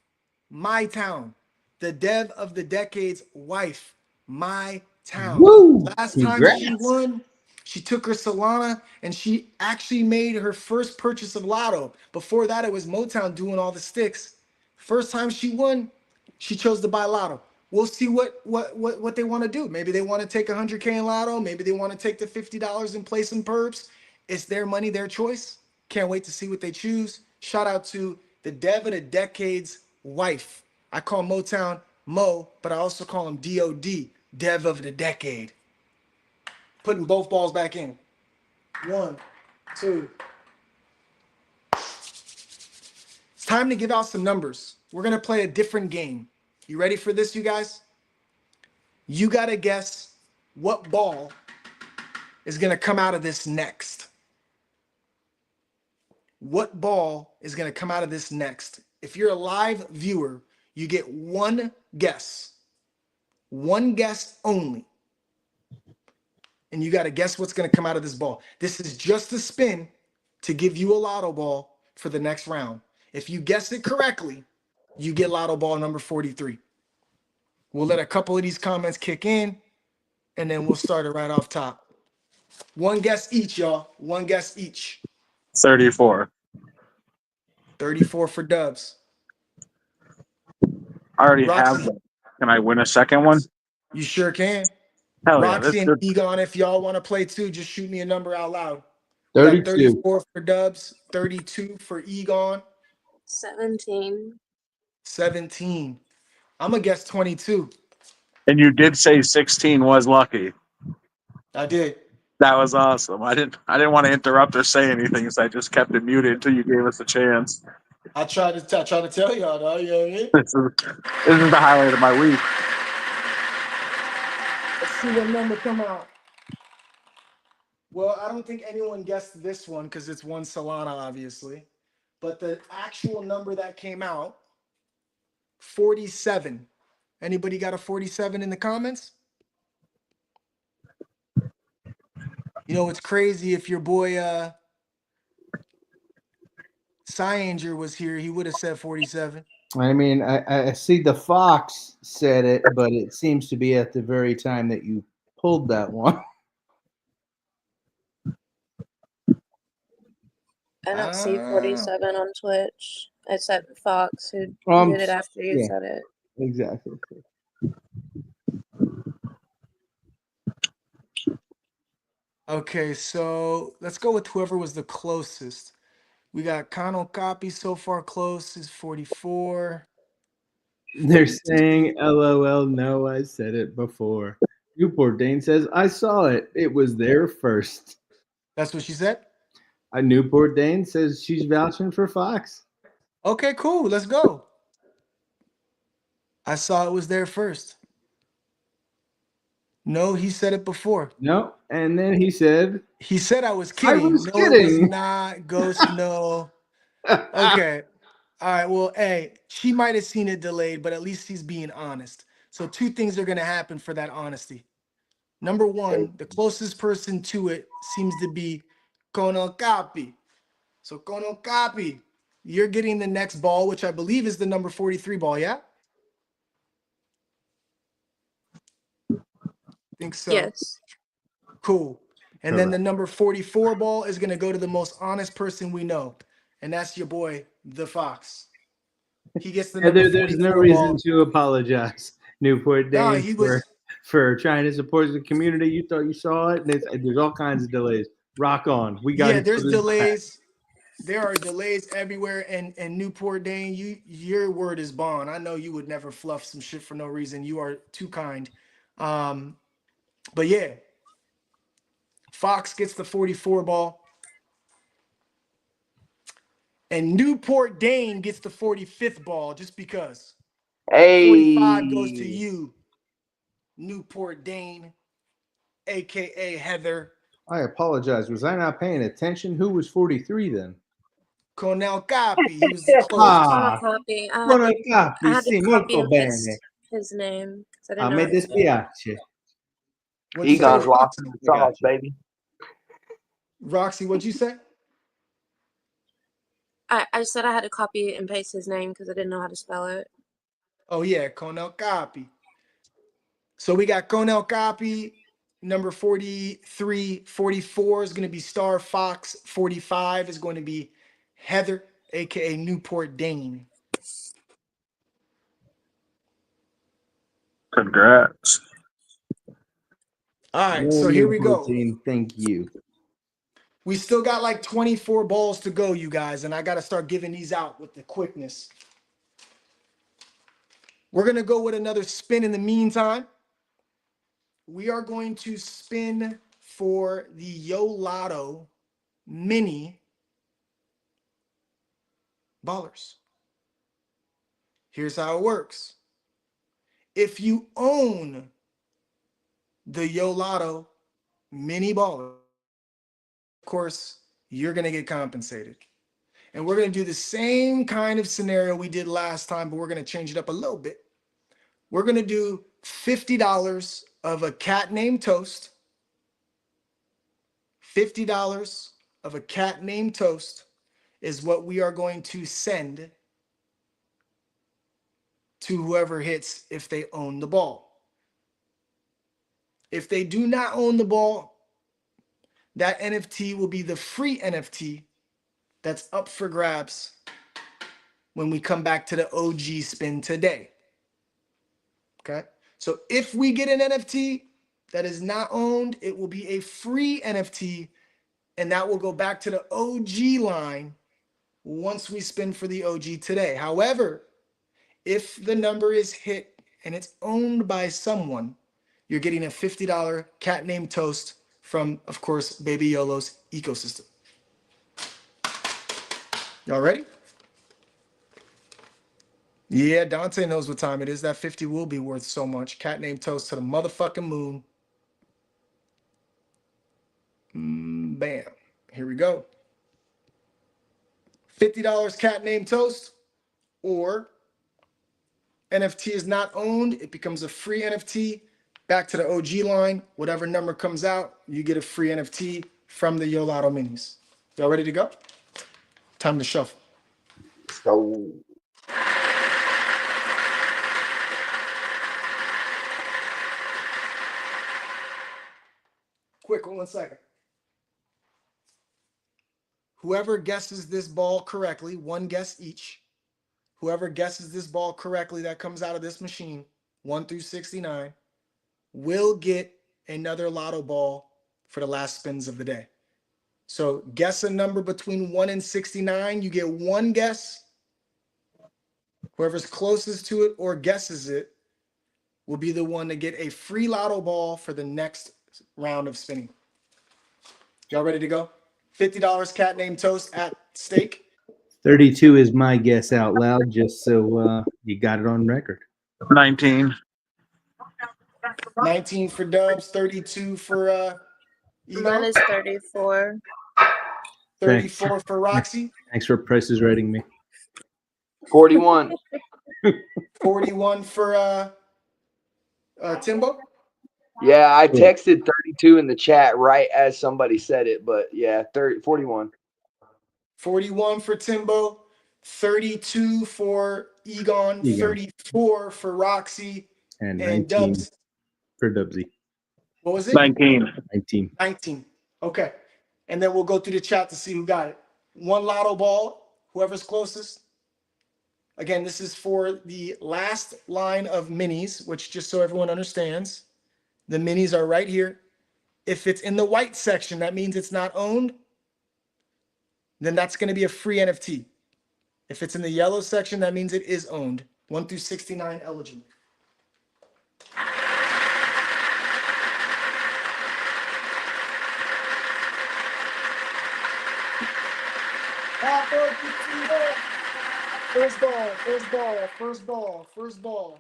My Town. The Dev of the Decade's wife. My Town. Woo! Last time she Congrats. won, she took her Solana and she actually made her first purchase of Lotto. Before that, it was Motown doing all the sticks. First time she won, she chose to buy Lotto. We'll see what they want to do. Maybe they want to take 100K in Lotto. Maybe they want to take the $50 and play some perps. It's their money, their choice. Can't wait to see what they choose. Shout out to the Dev of the Decade's wife. I call Motown Mo, but I also call him DOD, Dev of the Decade. Putting both balls back in. 1, 2. It's time to give out some numbers. We're going to play a different game. You ready for this, you guys? You got to guess what ball is going to come out of this next. What ball is going to come out of this next? If you're a live viewer, you get one guess. One guess only. And you got to guess what's going to come out of this ball. This is just a spin to give you a lotto ball for the next round. If you guess it correctly, you get lotto ball number 43. We'll let a couple of these comments kick in, and then we'll start it right off top. One guess each, y'all. One guess each. 34. 34 for Dubs. I already Roxy, have one. Can I win a second one? you sure can. Hell yeah. Roxy That's and good. Egon, if y'all want to play too, just shoot me a number out loud. We got 32. 34 for Dubs, 32 for Egon, 17. 17. I'm going to guess 22. And you did say 16 was lucky. I did. That was awesome. I didn't want to interrupt or say anything, so I just kept it muted until you gave us a chance. I tried to tell y'all, though. You know what I mean? This is the highlight of my week. Let's see what number come out. Well, I don't think anyone guessed this one because it's one Solana, obviously. But the actual number that came out, 47. Anybody got a 47 in the comments? You know, it's crazy if your boy Cyanger was here, he would have said 47. I mean, I see the Fox said it, but it seems to be at the very time that you pulled that one. I don't see 47 on Twitch, except Fox, who did it after you said it. Exactly. Okay, so let's go with whoever was the closest. We got Kano Copy so far close is 44. They're saying, LOL, no, I said it before. Newport Dane says, I saw it. It was there first. That's what she said? Newport Dane says she's vouching for Fox. Okay, cool. Let's go. I saw it was there first. No, he said it before. No, and then he said I was kidding. I was no, kidding. It was not. Ghost, no. Okay. All right. Well, hey, she might have seen it delayed, but at least he's being honest. So two things are going to happen for that honesty. Number one, the closest person to it seems to be Kono Copy. So Kono Copy, you're getting the next ball, which I believe is the number 43 ball, yeah? Think so. Yes. Cool. And then the Correct. number 44 ball is going to go to the most honest person we know, and that's your boy, the Fox. He gets the number There's no 44 reason ball. to apologize, Newport Nah, Dane, he was. for trying to support the community. You thought you saw it, and there's all kinds of delays. Rock on. We got Yeah, each there's other's back. delays. There are delays everywhere, and Newport Dane, your word is bond. I know you would never fluff some shit for no reason. You are too kind. Um, but yeah, Fox gets the 44 ball, and Newport Dane gets the 45th ball just because. 45 goes to Hey, you, Newport Dane, aka Heather. I apologize. Was I not paying attention? Who was 43 then? Cornell Copy. He was the On closest. a Ah, copy, buona I capi, had to sì, copy molto and bene. paste his name because I A didn't know me how to spell it. dispiace. What'd you say, Egon's Roxy? lost in the I got sauce, you. baby. Roxy, what'd you say? I said I had to copy and paste his name because I didn't know how to spell it. Oh yeah, Cornell Copy. So we got Cornell Copy, number 43. 44 is going to be Star Fox. 45 is going to be Heather, aka Newport Dane. Congrats. All right, Well, so here we Newport go. Dane, thank you. We still got like 24 balls to go, you guys, and I got to start giving these out with the quickness. We're going to go with another spin in the meantime. We are going to spin for the Yo Lotto mini ballers. Here's how it works. If you own the Yo Lotto mini baller, of course, you're going to get compensated. And we're going to do the same kind of scenario we did last time, but we're going to change it up a little bit. We're going to do $50 of a cat named Toast. $50 of a cat named Toast is what we are going to send to whoever hits if they own the ball. If they do not own the ball, that NFT will be the free NFT that's up for grabs when we come back to the OG spin today. Okay. So if we get an NFT that is not owned, it will be a free NFT, and that will go back to the OG line once we spin for the OG today. However, if the number is hit and it's owned by someone, you're getting a $50 cat named Toast from, of course, Baby YOLO's ecosystem. Y'all ready? Yeah, Dante knows what time it is. That 50 will be worth so much. Cat named Toast to the motherfucking moon. Bam. Here we go. $50 cat named Toast, or NFT is not owned. It becomes a free NFT. Back to the OG line. Whatever number comes out, you get a free NFT from the Yo Lotto minis. Y'all ready to go? Time to shuffle. So Quick, 1 second. Whoever guesses this ball correctly, one guess each. Whoever guesses this ball correctly that comes out of this machine, 1 through 69, will get another lotto ball for the last spins of the day. So guess a number between 1 and 69. You get one guess. Whoever's closest to it or guesses it will be the one to get a free lotto ball for the next round of spinning. Y'all ready to go? $50 cat named Toast at stake. 32 is my guess out loud, just so you got it on record. 19. 19 for Dubs, 32 for Mine Egon, is 34. 34 for Roxy, Thanks for prices rating me. 41. 41 for Timbo. Yeah, I texted 32 in the chat right as somebody said it, but yeah, 41. 41 for Timbo, 32 for Egon, 34 for Roxy, And and 19 Dubs. for Dubsy. What was it? 19. 19. 19. Okay. And then we'll go through the chat to see who got it. One lotto ball, whoever's closest. Again, this is for the last line of minis, which just so everyone understands, the minis are right here. If it's in the white section, that means it's not owned. Then that's going to be a free NFT. If it's in the yellow section, that means it is owned. 1 through 69 eligible. First ball, first ball, first ball, first ball.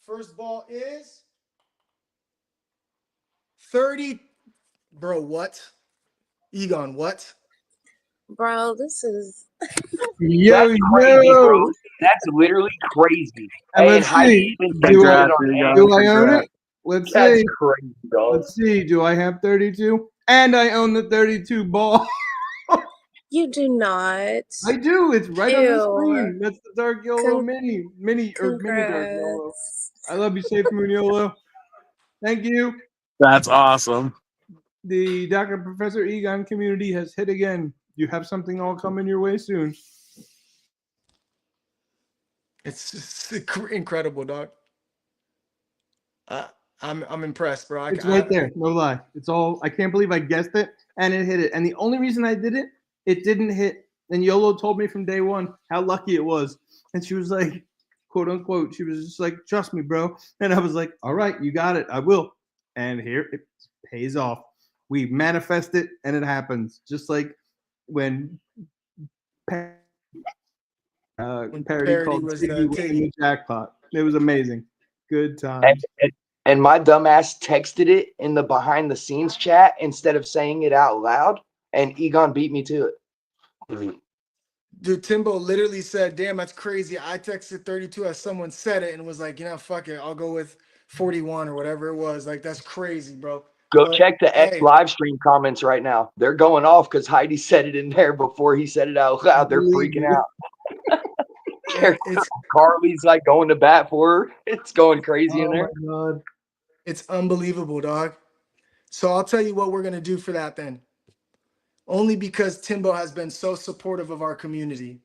First ball is 30. Bro, what? Egon, what? Bro, this is Yo, That's crazy, bro. yo. That's literally crazy. And Hey, and let's Heidi see. even Do texted I, it on Congrats, X. do I own Congrats. it? Let's That's see. crazy, dog. Let's see. Do I have 32? And I own the 32 ball. you do not. I do. It's right on the Ew. screen. That's the dark yellow Con- mini dark yellow. Congrats. I love you, Safe Moon Yolo. Thank you. That's awesome. The Dr. Professor Egon community has hit again. You have something all coming your way soon. It's just incredible, dog. I'm impressed, bro. It's right there. No lie. It's all. I can't believe I guessed it and it hit it. And the only reason I did it, it didn't hit. And Yolo told me from day one how lucky it was. And she was like, quote unquote, she was just like, trust me, bro. And I was like, all right, you got it. I will. And here it pays off. We manifest it and it happens. Just like when Parody called was Tiggy winning the jackpot. It was amazing. Good times. And my dumbass texted it in the behind the scenes chat instead of saying it out loud, and Egon beat me to it. Dude, Timbo literally said, damn, that's crazy. I texted 32 as someone said it and was like, you know, fuck it. I'll go with 41 or whatever it was. Like, that's crazy, bro. Go But, check the X hey, live stream comments right now. They're going off because Heidi said it in there before he said it out loud. They're freaking out. it's Carly's like going to bat for her. It's going crazy in there. Oh my god. it's unbelievable, dog. So I'll tell you what we're gonna do for that then. Only because Timbo has been so supportive of our community.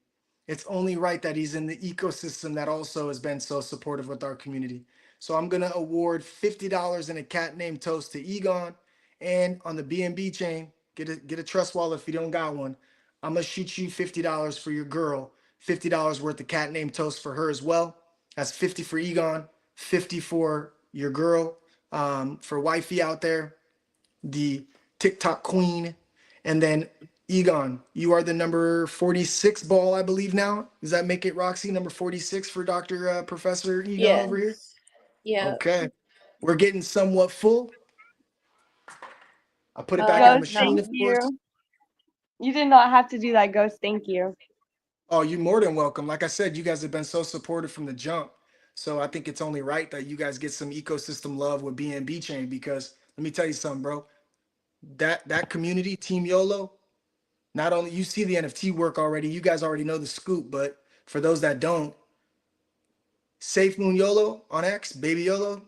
It's only right that he's in the ecosystem that also has been so supportive with our community. So I'm gonna award $50 in a cat named Toast to Egon, and on the BNB chain, get a trust wallet if you don't got one. I'm gonna shoot you $50 for your girl, $50 worth of cat named Toast for her as well. That's 50 for Egon, 50 for your girl, for wifey out there, the TikTok queen, and then Egon, you are the number 46 ball, I believe now. Does that make it Roxy number 46 for Dr. Professor Egon over here? Yes. Yeah. Okay. We're getting somewhat full. I put it back in the Ghost, machine, thank of course. you. You did not have to do that, Ghost. Thank you. Oh, you're more than welcome. Like I said, you guys have been so supportive from the jump. So I think it's only right that you guys get some ecosystem love with BNB chain, because let me tell you something, bro. That community, Team YOLO, not only you see the NFT work already, you guys already know the scoop, but for those that don't, Safe Moon YOLO on X, Baby YOLO,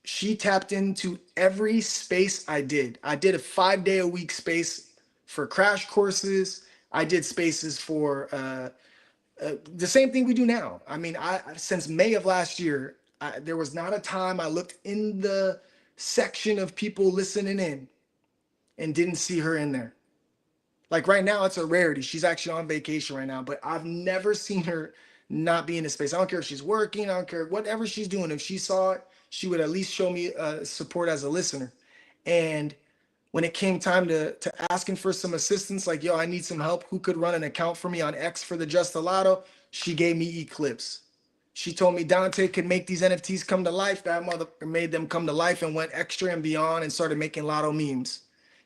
she tapped into every space I did. I did a 5-day-a-week space for crash courses. I did spaces for the same thing we do now. I mean, I since May of last year, there was not a time I looked in the section of people listening in and didn't see her in there. Like right now, it's a rarity. She's actually on vacation right now, but I've never seen her not be in a space. I don't care if she's working. I don't care whatever she's doing. If she saw it, she would at least show me support as a listener. And when it came time to asking for some assistance, like, yo, I need some help. Who could run an account for me on X for the Just the Lotto? She gave me Eclipse. She told me Dante could make these NFTs come to life. That mother made them come to life and went extra and beyond and started making Lotto memes.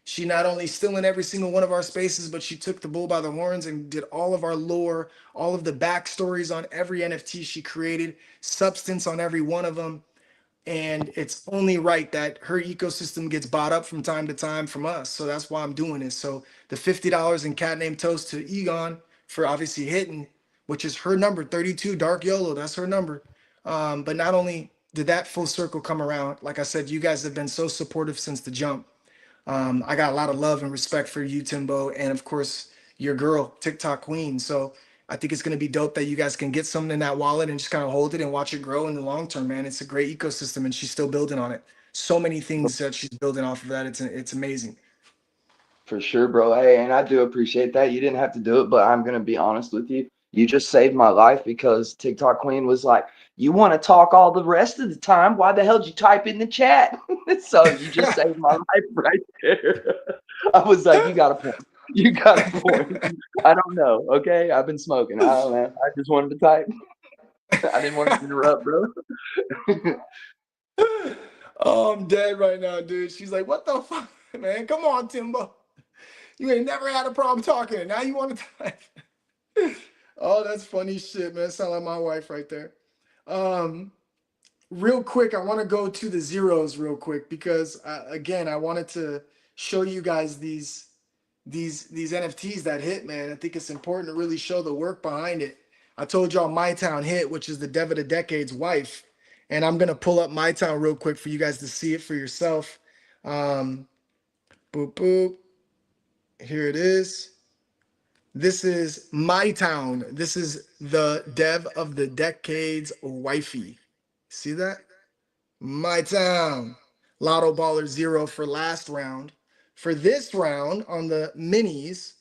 She not only still in every single one of our spaces, but she took the bull by the horns and did all of our lore, all of the backstories on every NFT she created, substance on every one of them. And it's only right that her ecosystem gets bought up from time to time from us. So that's why I'm doing this. So the $50 in cat name toast to Egon for obviously hitting which is her number, 32, Dark YOLO. That's her number. But not only did that full circle come around, like I said, you guys have been so supportive since the jump. I got a lot of love and respect for you, Timbo, and of course your girl, TikTok Queen. So I think it's gonna be dope that you guys can get something in that wallet and just kind of hold it and watch it grow in the long term, man. It's a great ecosystem, and she's still building on it. So many things that she's building off of that. It's amazing. For sure, bro. Hey, and I do appreciate that. You didn't have to do it, but I'm gonna be honest with you. You just saved my life because TikTok Queen was like, "You want to talk all the rest of the time? Why the hell did you type in the chat?" So you just saved my life right there. I was like, "You got a point. You got a point." I don't know. Okay, I've been smoking. I don't know. I just wanted to type. I didn't want to interrupt, bro. Oh, I'm dead right now, dude. She's like, "What the fuck, man? Come on, Timbo. You ain't never had a problem talking, and now you want to type." Oh, that's funny shit, man. Sound like my wife right there. Um, Real quick, I want to go to the zeros real quick because again, I wanted to show you guys these NFTs that hit, man. I think it's important to really show the work behind it. I told y'all My Town hit, which is the Dev of the Decade's wife, and I'm gonna pull up My Town real quick for you guys to see it for yourself. Um, Boop boop. Here it is. This is My Town. This is the Dev of the Decade's wifey. See that? My Town. Lotto Baller 0 for last round. For this round on the minis,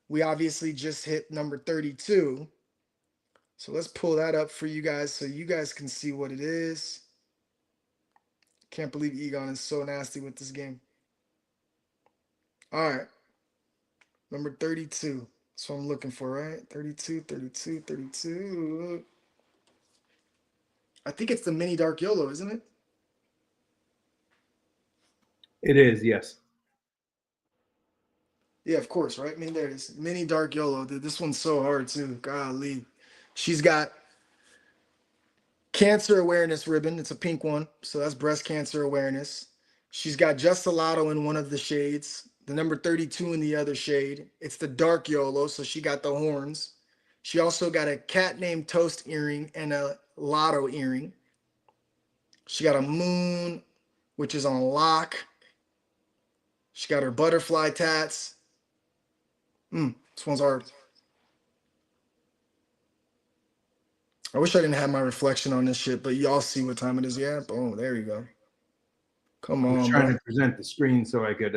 we obviously just hit number 32. So let's pull that up for you guys so you guys can see what it is. Can't believe Egon is so nasty with this game. All right. Number 32. That's what I'm looking for, right? 32, 32, 32. I think it's the mini Dark YOLO, isn't it? It is, yes. Yeah, of course, right? I mean, there it is. Mini Dark YOLO. Dude, this one's so hard, too. Golly. She's got cancer awareness ribbon. It's a pink one. So that's breast cancer awareness. She's got just a lotto in one of the shades, the number 32 in the other shade. It's the Dark YOLO. So she got the horns. She also got a cat named Toast earring and a lotto earring. She got a moon, which is on lock. She got her butterfly tats. This one's hard. I wish I didn't have my reflection on this shit, but y'all see what time it is. Yeah, boom, there you go. Come I was on, trying bro. to present the screen so I could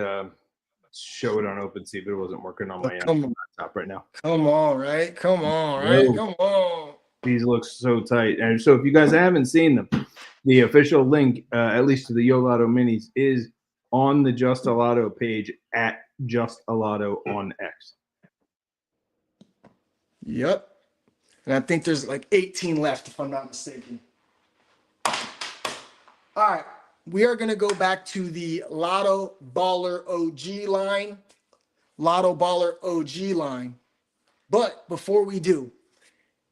show it on OpenSea, but it wasn't working on my Come on, laptop right now. come on, right? Come on, right? No, Come on. these look so tight. And so if you guys haven't seen them, the official link, at least to the YoLotto minis, is on the Just a Lotto page at Just a Lotto on X. Yep. And I think there's like 18 left, if I'm not mistaken. All right. We are going to go back to the Lotto Baller OG line. Lotto Baller OG line. But before we do,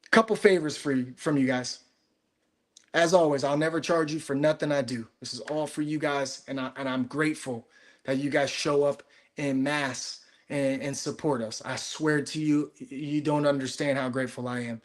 a couple favors for you, from you guys. As always, I'll never charge you for nothing I do. This is all for you guys, and I'm grateful that you guys show up en masse and support us. I swear to you, you don't understand how grateful I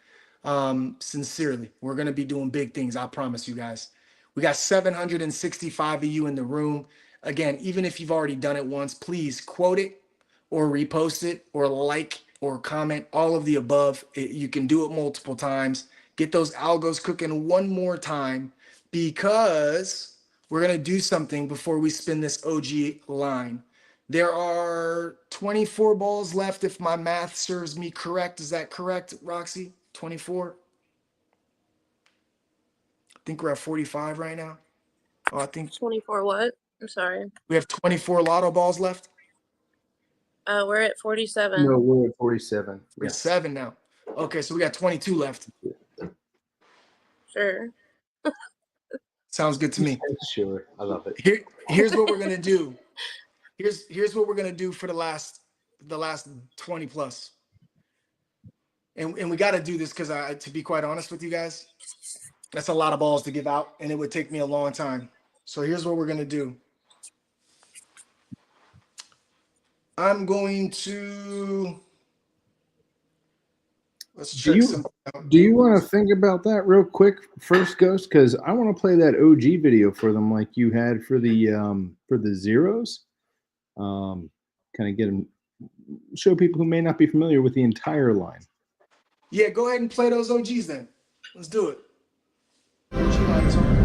am. Sincerely, we're gonna be doing big things. I promise you guys. We got 765 of you in the room. Again, even if you've already done it once, please quote it or repost it or like or comment, all of the above. You can do it multiple times. Get those algos cooking one more time because we're going to do something before we spin this OG line. There are 24 balls left if my math serves me correct. Is that correct, Roxy? 24? I think we're at 45 right now. Oh, I think 24 what? I'm sorry. we have 24 lotto balls left. We're at 47. No, we're at 47. We're Yeah. at 7 now. Okay, so we got 22 left. Sure. Sounds good to me. Sure. I love it. Here's what we're gonna do. Here's what we're gonna do for the last 20 plus. And we gotta do this because to be quite honest with you guys, that's a lot of balls to give out, and it would take me a long time. So here's what we're gonna do. I'm going to Let's Do check you some out. do you want to think about that real quick first, Ghost? Because I want to play that OG video for them, like you had for the zeros. Kind of get them, show people who may not be familiar with the entire line. Yeah, go ahead and play those OGs then. Let's do it. OG lines on.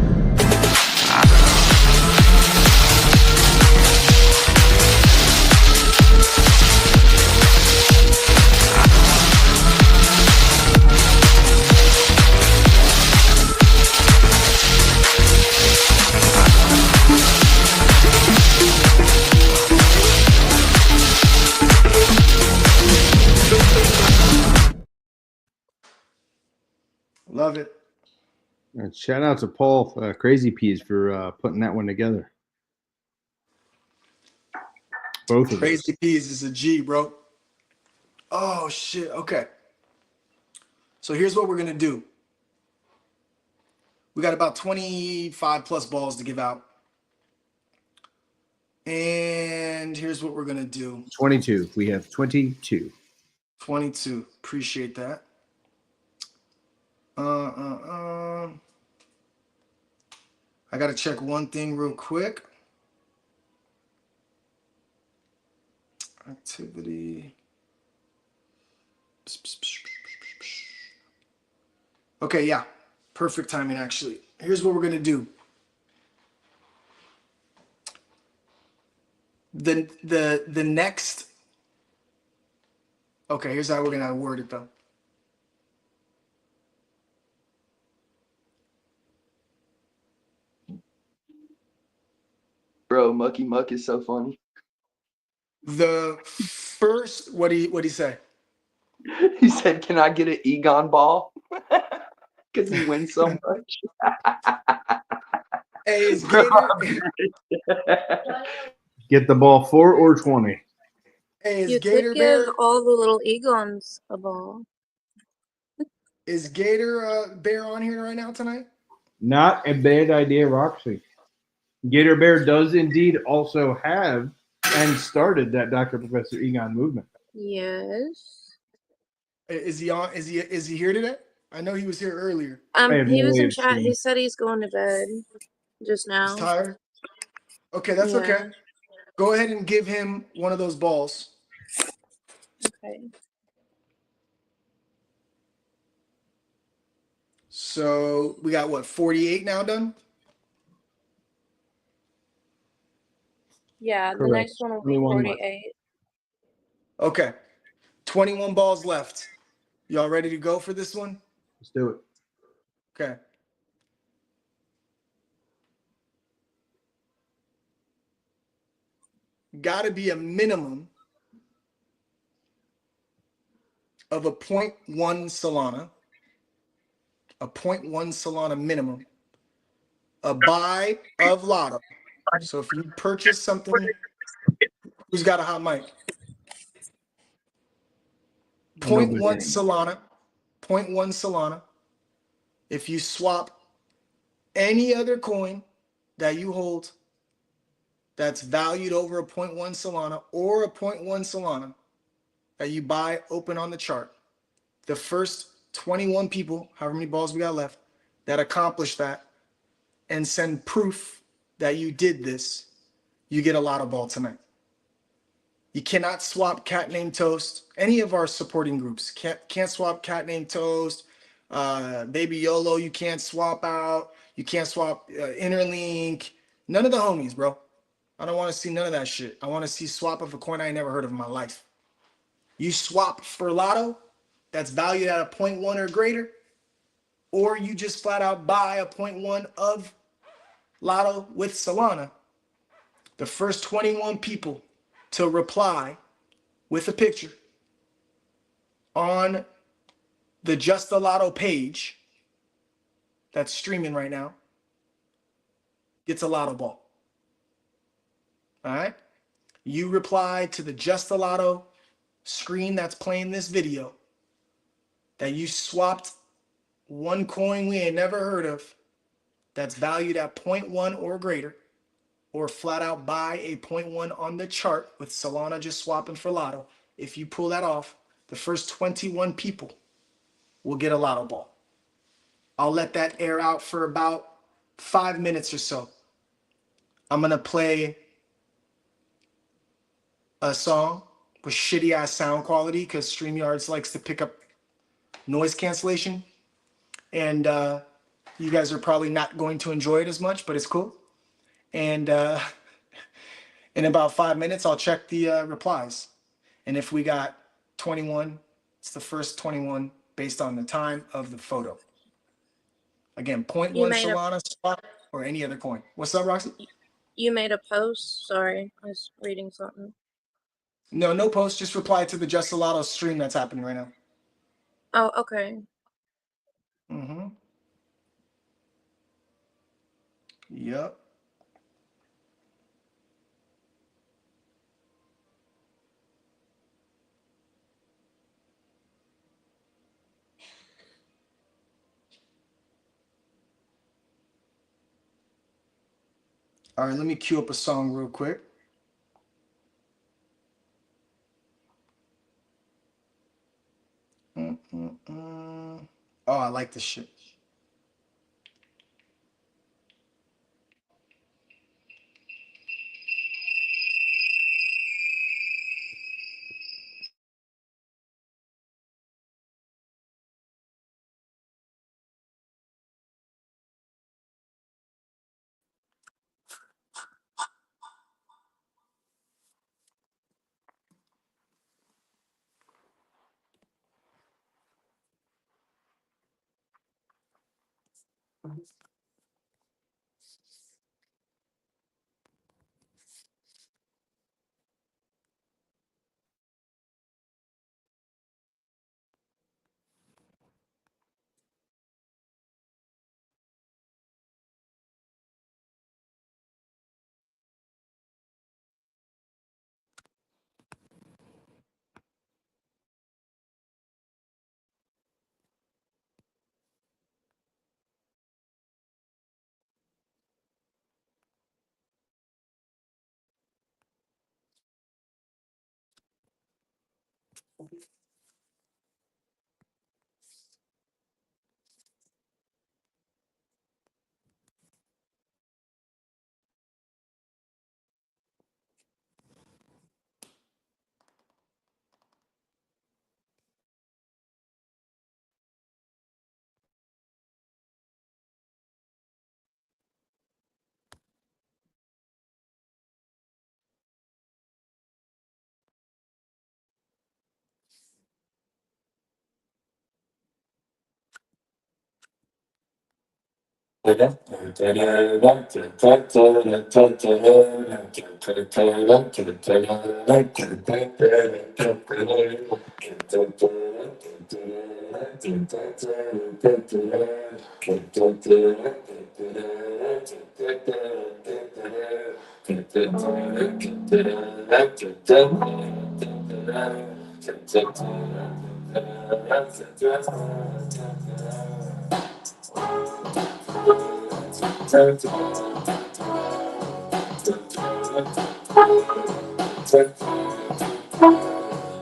Love it. And shout out to Paul Crazy Peas for putting that one together. Both of Crazy those. Peas is a G, bro. Oh shit. Okay. So here's what we're gonna do. We got about 25 plus balls to give out. And here's what we're gonna do. 22. We have 22. 22. Appreciate that. I gotta check one thing real quick. Activity. Okay, yeah. Perfect timing, actually. Here's what we're gonna do. The next. Okay, here's how we're gonna word it though. Bro, Mucky Muck is so funny. The first, what do you say? He said, "Can I get an Egon ball?" Because he wins so much. Hey, is Bro, Gator? Get the ball 4 or 20. Hey, is You could Gator give Bear? all the little Egons a ball. Is Gator Bear on here right now tonight? Not a bad idea, Roxy. Gator Bear does indeed also have and started that Dr. Professor Egon movement. Yes. Is he on? Is he here today? I know he was here earlier. I have He no was way in of chat. seeing. He said he's going to bed just He's now. tired. Okay, that's Yeah. okay. Go ahead and give him one of those balls. Okay. So we got what, 48 now done? Yeah, the Correct. next one will be 21 left. 48. Okay. 21 balls left. Y'all ready to go for this one? Let's do it. Okay. Got to be a minimum of a 0.1 Solana. A 0.1 Solana minimum. A buy of Lotto. So if you purchase something, who's got a hot mic? 0.1 Solana. 0.1 Solana. If you swap any other coin that you hold that's valued over a 0.1 Solana or a 0.1 Solana that you buy open on the chart, the first 21 people, however many balls we got left, that accomplish that and send proof that you did this, you get a Lotto ball tonight. You cannot swap Cat Named Toast. Any of our supporting groups can't swap Cat Named Toast. Baby YOLO, you can't swap out. You can't swap Interlink. None of the homies, bro. I don't want to see none of that shit. I want to see swap of a coin I ain't never heard of in my life. You swap for Lotto that's valued at a 0.1 or greater, or you just flat out buy a 0.1 of Lotto with Solana. The first 21 people to reply with a picture on the Just the Lotto page that's streaming right now gets a Lotto ball. All right? You reply to the Just the Lotto screen that's playing this video that you swapped one coin we ain't never heard of that's valued at 0.1 or greater, or flat out buy a 0.1 on the chart with Solana just swapping for Lotto. If you pull that off, the first 21 people will get a lotto ball. I'll let that air out for about 5 minutes or so. I'm gonna play a song with shitty ass sound quality because StreamYards likes to pick up noise cancellation. And you guys are probably not going to enjoy it as much, but it's cool. And in about 5 minutes, I'll check the replies. And if we got 21, it's the first 21 based on the time of the photo. Again, point You one made a Solana spot or any other coin. What's up, Roxy? you made a post. Sorry, I was reading something. No, no post. Just reply to the Just Solana stream that's happening right now. Oh, okay. Mm-hmm. Yep. All right, let me cue up a song real quick. Mm-mm-mm. Oh, I like this shit.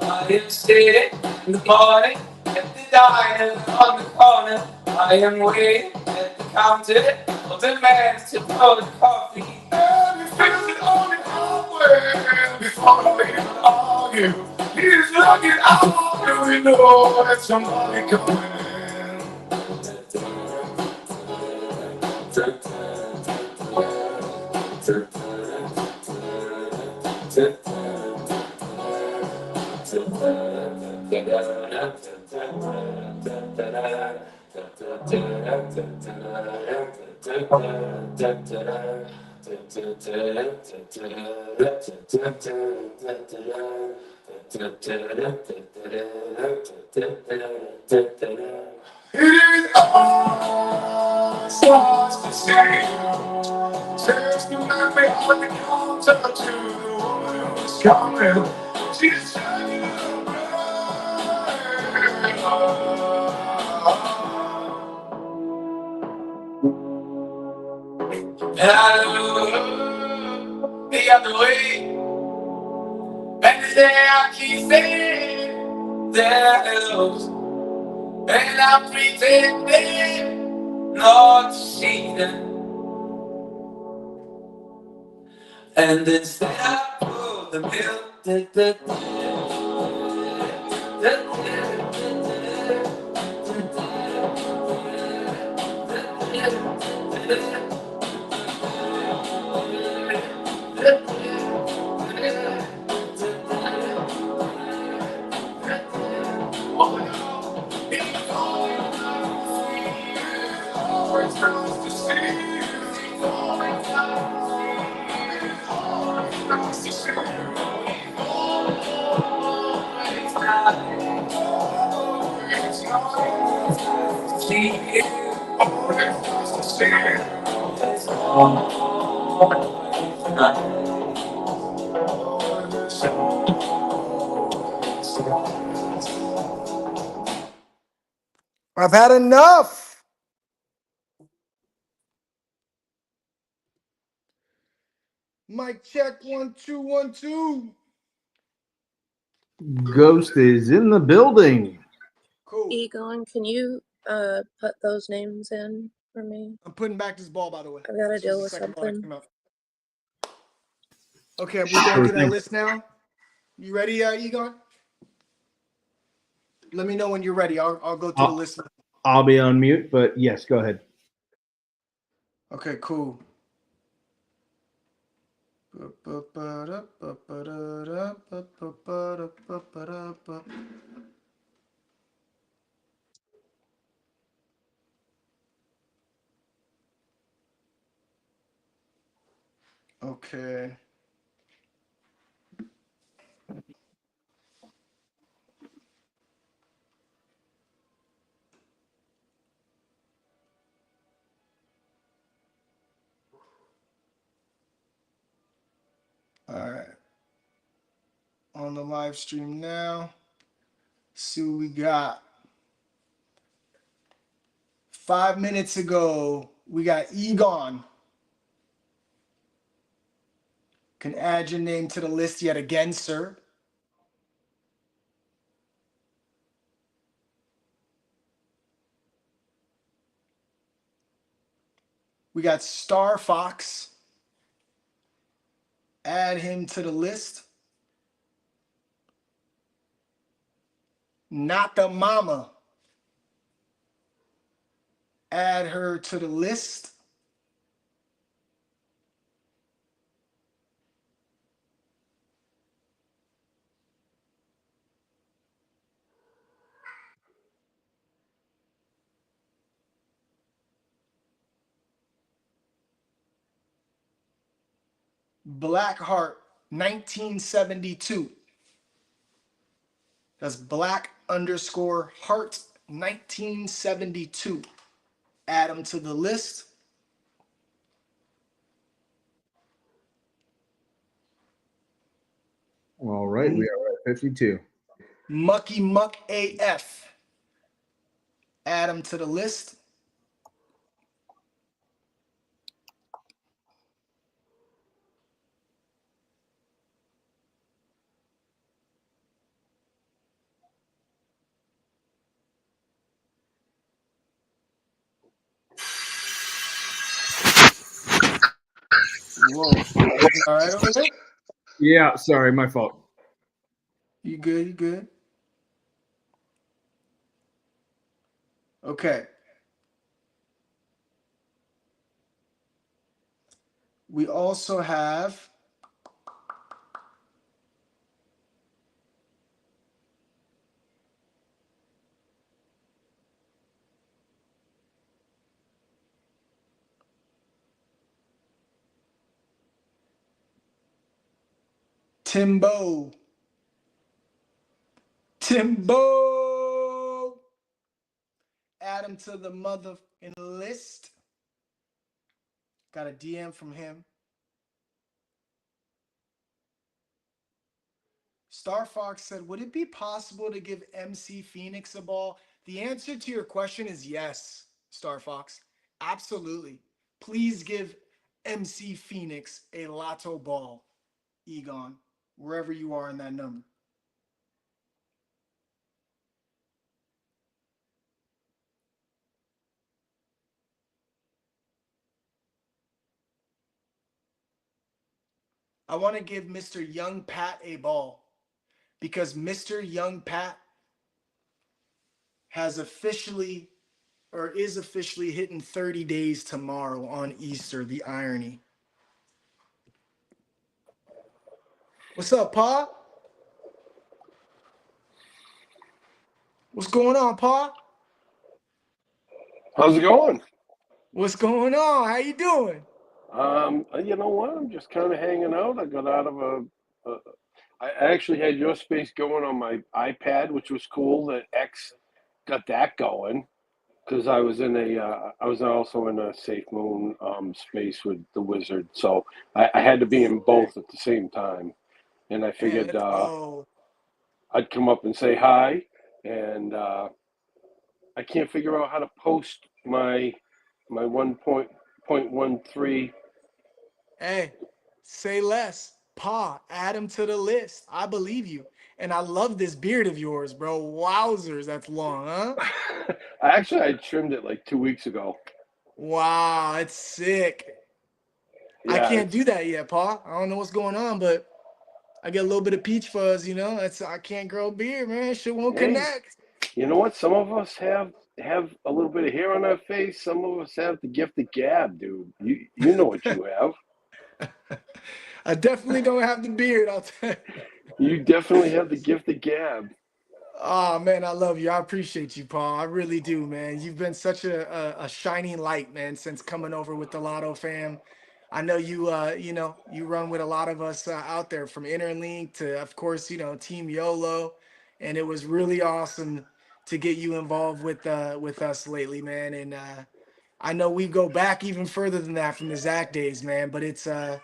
I am sitting in the morning at the diner on the corner. I am waiting at the counter for the man to pour the coffee. And he fixes it on the hardware before we even argue. He's looking out the window at somebody coming It is all starts to see. Says the man behind the counter to the woman who's coming. She's shining her and I look the other way. And there I keep saying that hellos. and I'm pretending not to see them. And instead I pull the pill. I've had enough. Mic check 1 2 1 2. Ghost is in the building. Cool. Egon, can you put those names in for me? I'm putting back this ball, by the way. I've got to This was deal the with second ball that something. came out. Okay, we're going Sure through that thing. list now. You ready, Egon? Let me know when you're ready. I'll go through the I'll, list. I'll be on mute, but yes, go ahead. Okay, cool. Okay. All right. On the live stream now. See what we got. 5 minutes ago, we got Egon. Can add your name to the list yet again, sir. We got Star Fox. Add him to the list. Not the mama. Add her to the list. Blackheart 1972. That's black underscore heart 1972. Add him to the list. All right, we are at 52. Mucky Muck AF. Add him to the list. Whoa. Everything all right over there? Yeah, sorry, my fault. You good? You good? Okay. We also have Timbo. Timbo. Add him to the motherfucking list. Got a DM from him. Star Fox said, would it be possible to give MC Phoenix a ball? The answer to your question is yes, Star Fox. Absolutely. Please give MC Phoenix a lotto ball, Egon, wherever you are in that number. I want to give Mr. Young Pat a ball because Mr. Young Pat has officially or is officially hitting 30 days tomorrow on Easter. The irony. What's up, Pa? What's going on, Pa? How's it going? What's going on? How you doing? You know what? I'm just kind of hanging out. I got out of a I actually had your space going on my iPad, which was cool. That X got that going because I was also in a Safe Moon space with the Wizard, so I had to be in both at the same time. And I Man, figured oh, I'd come up and say hi, and I can't figure out how to post my 1.13. hey, say less. Pa, add him to the list. I believe you. And I love this beard of yours, bro. Wowzers, that's long, huh? I trimmed it like 2 weeks ago. Wow, it's sick. I Yeah, can't do it's that yet, Pa. I don't know what's going on, but I get a little bit of peach fuzz, you know. That's I can't grow a beard, man. Shit won't hey, connect. you know what? Some of us have a little bit of hair on our face. Some of us have the gift of gab, dude. You know what you have. I definitely don't have the beard, I'll tell you. You definitely have the gift of gab. Oh man, I love you. I appreciate you, Paul. I really do, man. You've been such a shining light, man, since coming over with the Lotto fam. I know you you run with a lot of us out there from Interlink to of course, Team YOLO. And it was really awesome to get you involved with us lately, man. And I know we go back even further than that from the Zach days, man. But it's I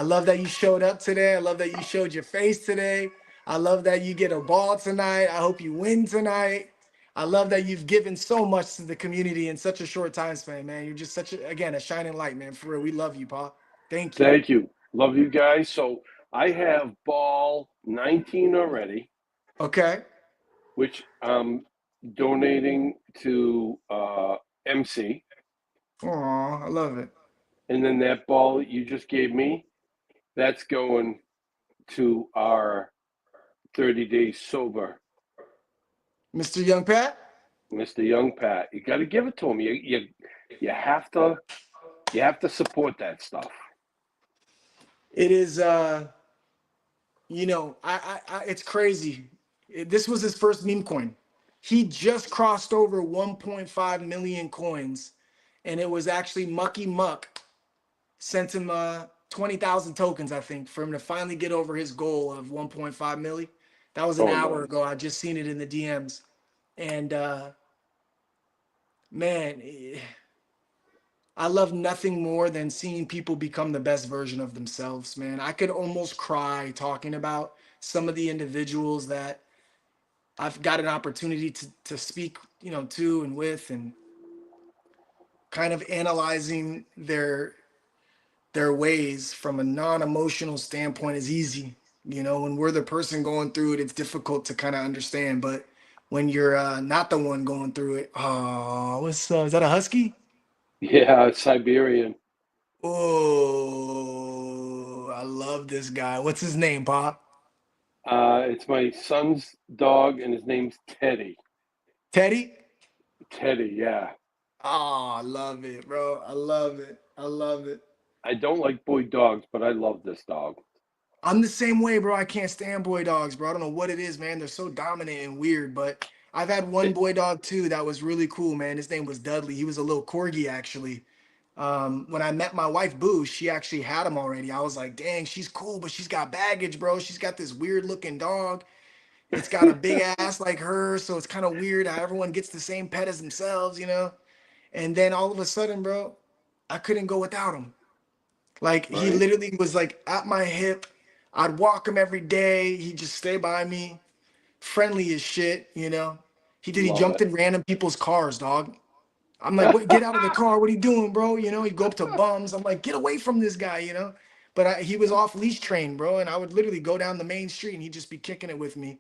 love that you showed up today. I love that you showed your face today. I love that you get a ball tonight. I hope you win tonight. I love that you've given so much to the community in such a short time span, man. You're just such a shining light, man. For real, we love you, Pa. Thank you. Thank you. Love you guys. So I have ball 19 already, Okay. which I'm donating to MC. Oh, I love it, And then that ball that you just gave me, that's going to our 30 days sober, Mr. Young Pat. Mr. Young Pat. You got to give it to him. You have to support that stuff. It is it's crazy. This was his first meme coin. He just crossed over 1.5 million coins, and it was actually Mucky Muck sent him 20,000 tokens, I think, for him to finally get over his goal of 1.5 milli. That was an Oh, hour nice. ago. I just seen it in the DMs, and man, I love nothing more than seeing people become the best version of themselves, man. I could almost cry talking about some of the individuals that I've got an opportunity to speak, to and with, and kind of analyzing their ways from a non-emotional standpoint is easy. When we're the person going through it, it's difficult to kind of understand. But when you're not the one going through it, oh, what's is that a husky? Yeah, Siberian. Oh, I love this guy. What's his name, Pop? It's my son's dog, and his name's Teddy. Teddy? Teddy, yeah. Oh, I love it, bro. I love it. I love it. I don't like boy dogs, but I love this dog. I'm the same way, bro. I can't stand boy dogs, bro. I don't know what it is, man. They're so dominant and weird, but I've had one It, boy dog too that was really cool, man. His name was Dudley. He was a little corgi, actually. When I met my wife, Boo, she actually had him already. I was like, dang, she's cool, but she's got baggage, bro. She's got this weird looking dog. It's got a big ass like her, so it's kind of weird how everyone gets the same pet as themselves. And then all of a sudden, bro, I couldn't go without him. Like he right? literally was like at my hip. I'd walk him every day. He'd just stay by me. Friendly as shit. He Love jumped it. in random people's cars, dog. I'm like, what, get out of the car. What are you doing, bro? He'd go up to bums. I'm like, get away from this guy. But he was off leash trained, bro. And I would literally go down the main street and he'd just be kicking it with me.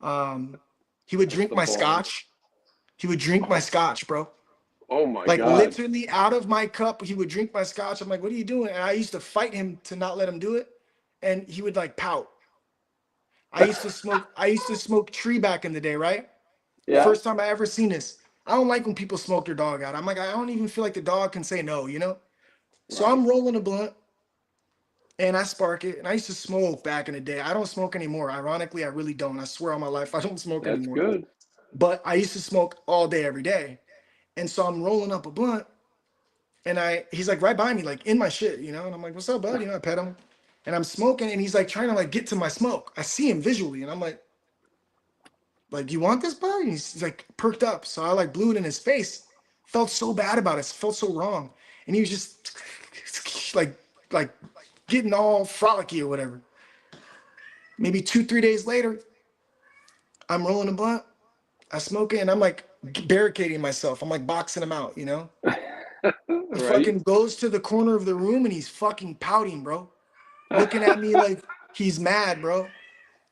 Um, he would That's drink the my bond. scotch. He would drink my Oh, scotch, bro. oh my Like God. literally out of my cup, he would drink my scotch. I'm like, what are you doing? And I used to fight him to not let him do it. and he would like pout. I used to smoke tree back in the day, right? Yeah. First time I ever seen this. I don't like when people smoke their dog out. I'm like, I don't even feel like the dog can say no, you know? So Right. I'm rolling a blunt and I spark it. And I used to smoke back in the day. I don't smoke anymore. Ironically, I really don't. I swear on my life, I don't smoke That's anymore. good. But I used to smoke all day, every day. And so I'm rolling up a blunt and he's like right by me, like in my shit, you know? And I'm like, what's up, bud? You know, I pet him and I'm smoking and he's like trying to like get to my smoke. I see him visually and I'm like, you want this, bud? And he's like perked up. So I like blew it in his face. Felt so bad about it. Felt so wrong. And he was just like getting all frolicky or whatever. Maybe 2, 3 days later, I'm rolling a blunt. I smoke it and I'm like barricading myself. I'm like boxing him out, you know? He Right. fucking goes to the corner of the room and he's fucking pouting, bro. Looking at me like he's mad, bro.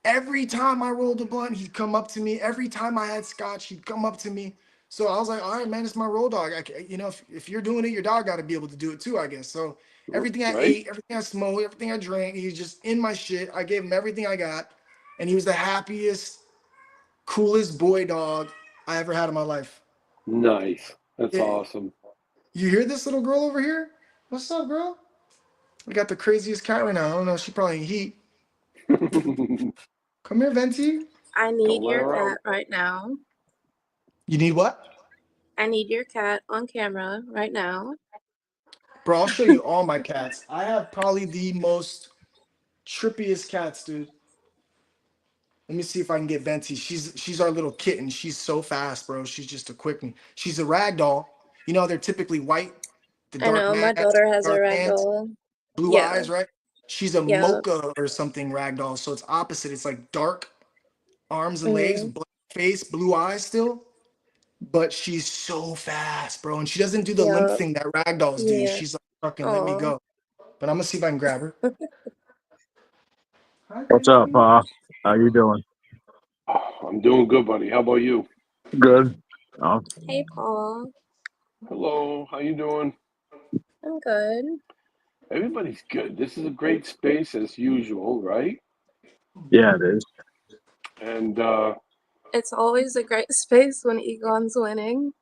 Every time I rolled a blunt, he'd come up to me. Every time I had scotch, he'd come up to me. So I was like, all right, man, it's my roll dog. You know, if you're doing it, your dog got to be able to do it too, I guess. So everything I Right. ate, everything I smoked, everything I drank, he's just in my shit. I gave him everything I got. And he was the happiest, coolest boy dog I ever had in my life. Nice. That's Yeah. awesome. You hear this little girl over here? What's up, girl? We got the craziest cat right now. I don't know. She probably in heat. Come here, Venti. I Don't need let your her cat out. right now. You need what? I need your cat on camera right now. Bro, I'll show you all my cats. I have probably the most trippiest cats, dude. Let me see if I can get Venti. She's our little kitten. She's so fast, bro. She's just a quick one. She's a rag doll. You know, they're typically white, the I dark know my mask, daughter has a dark rag pants, doll. blue Yeah, eyes, right? She's a yeah. mocha or something rag doll. So it's opposite. It's like dark arms and legs, Mm, black face, blue eyes still. But she's so fast, bro. And she doesn't do the limp yeah, thing that rag dolls do. yeah. She's like, fucking let me Oh, go. But I'm gonna see if I can grab her. Hi, What's up? baby. How you doing? Oh, I'm doing good, buddy. How about you? Good. Oh, hey, Paul. Hello. How you doing? I'm good. Everybody's good. This is a great space as usual, right? yeah, it is. And It's always a great space when Egon's winning.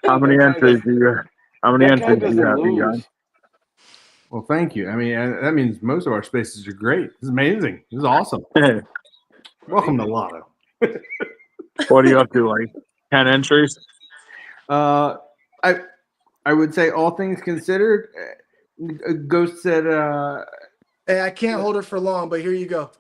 How many that guy entries does do you? How many that guy entries do you doesn't have, lose. Egon? Well, thank you. I mean, that means most of our spaces are great. This is amazing. This is awesome. Hey, Welcome to Lotto. what are you up to? Like 10 entries? Uh, I I would say all things considered, Ghost said, Hey, I can't hold her for long, but here you go.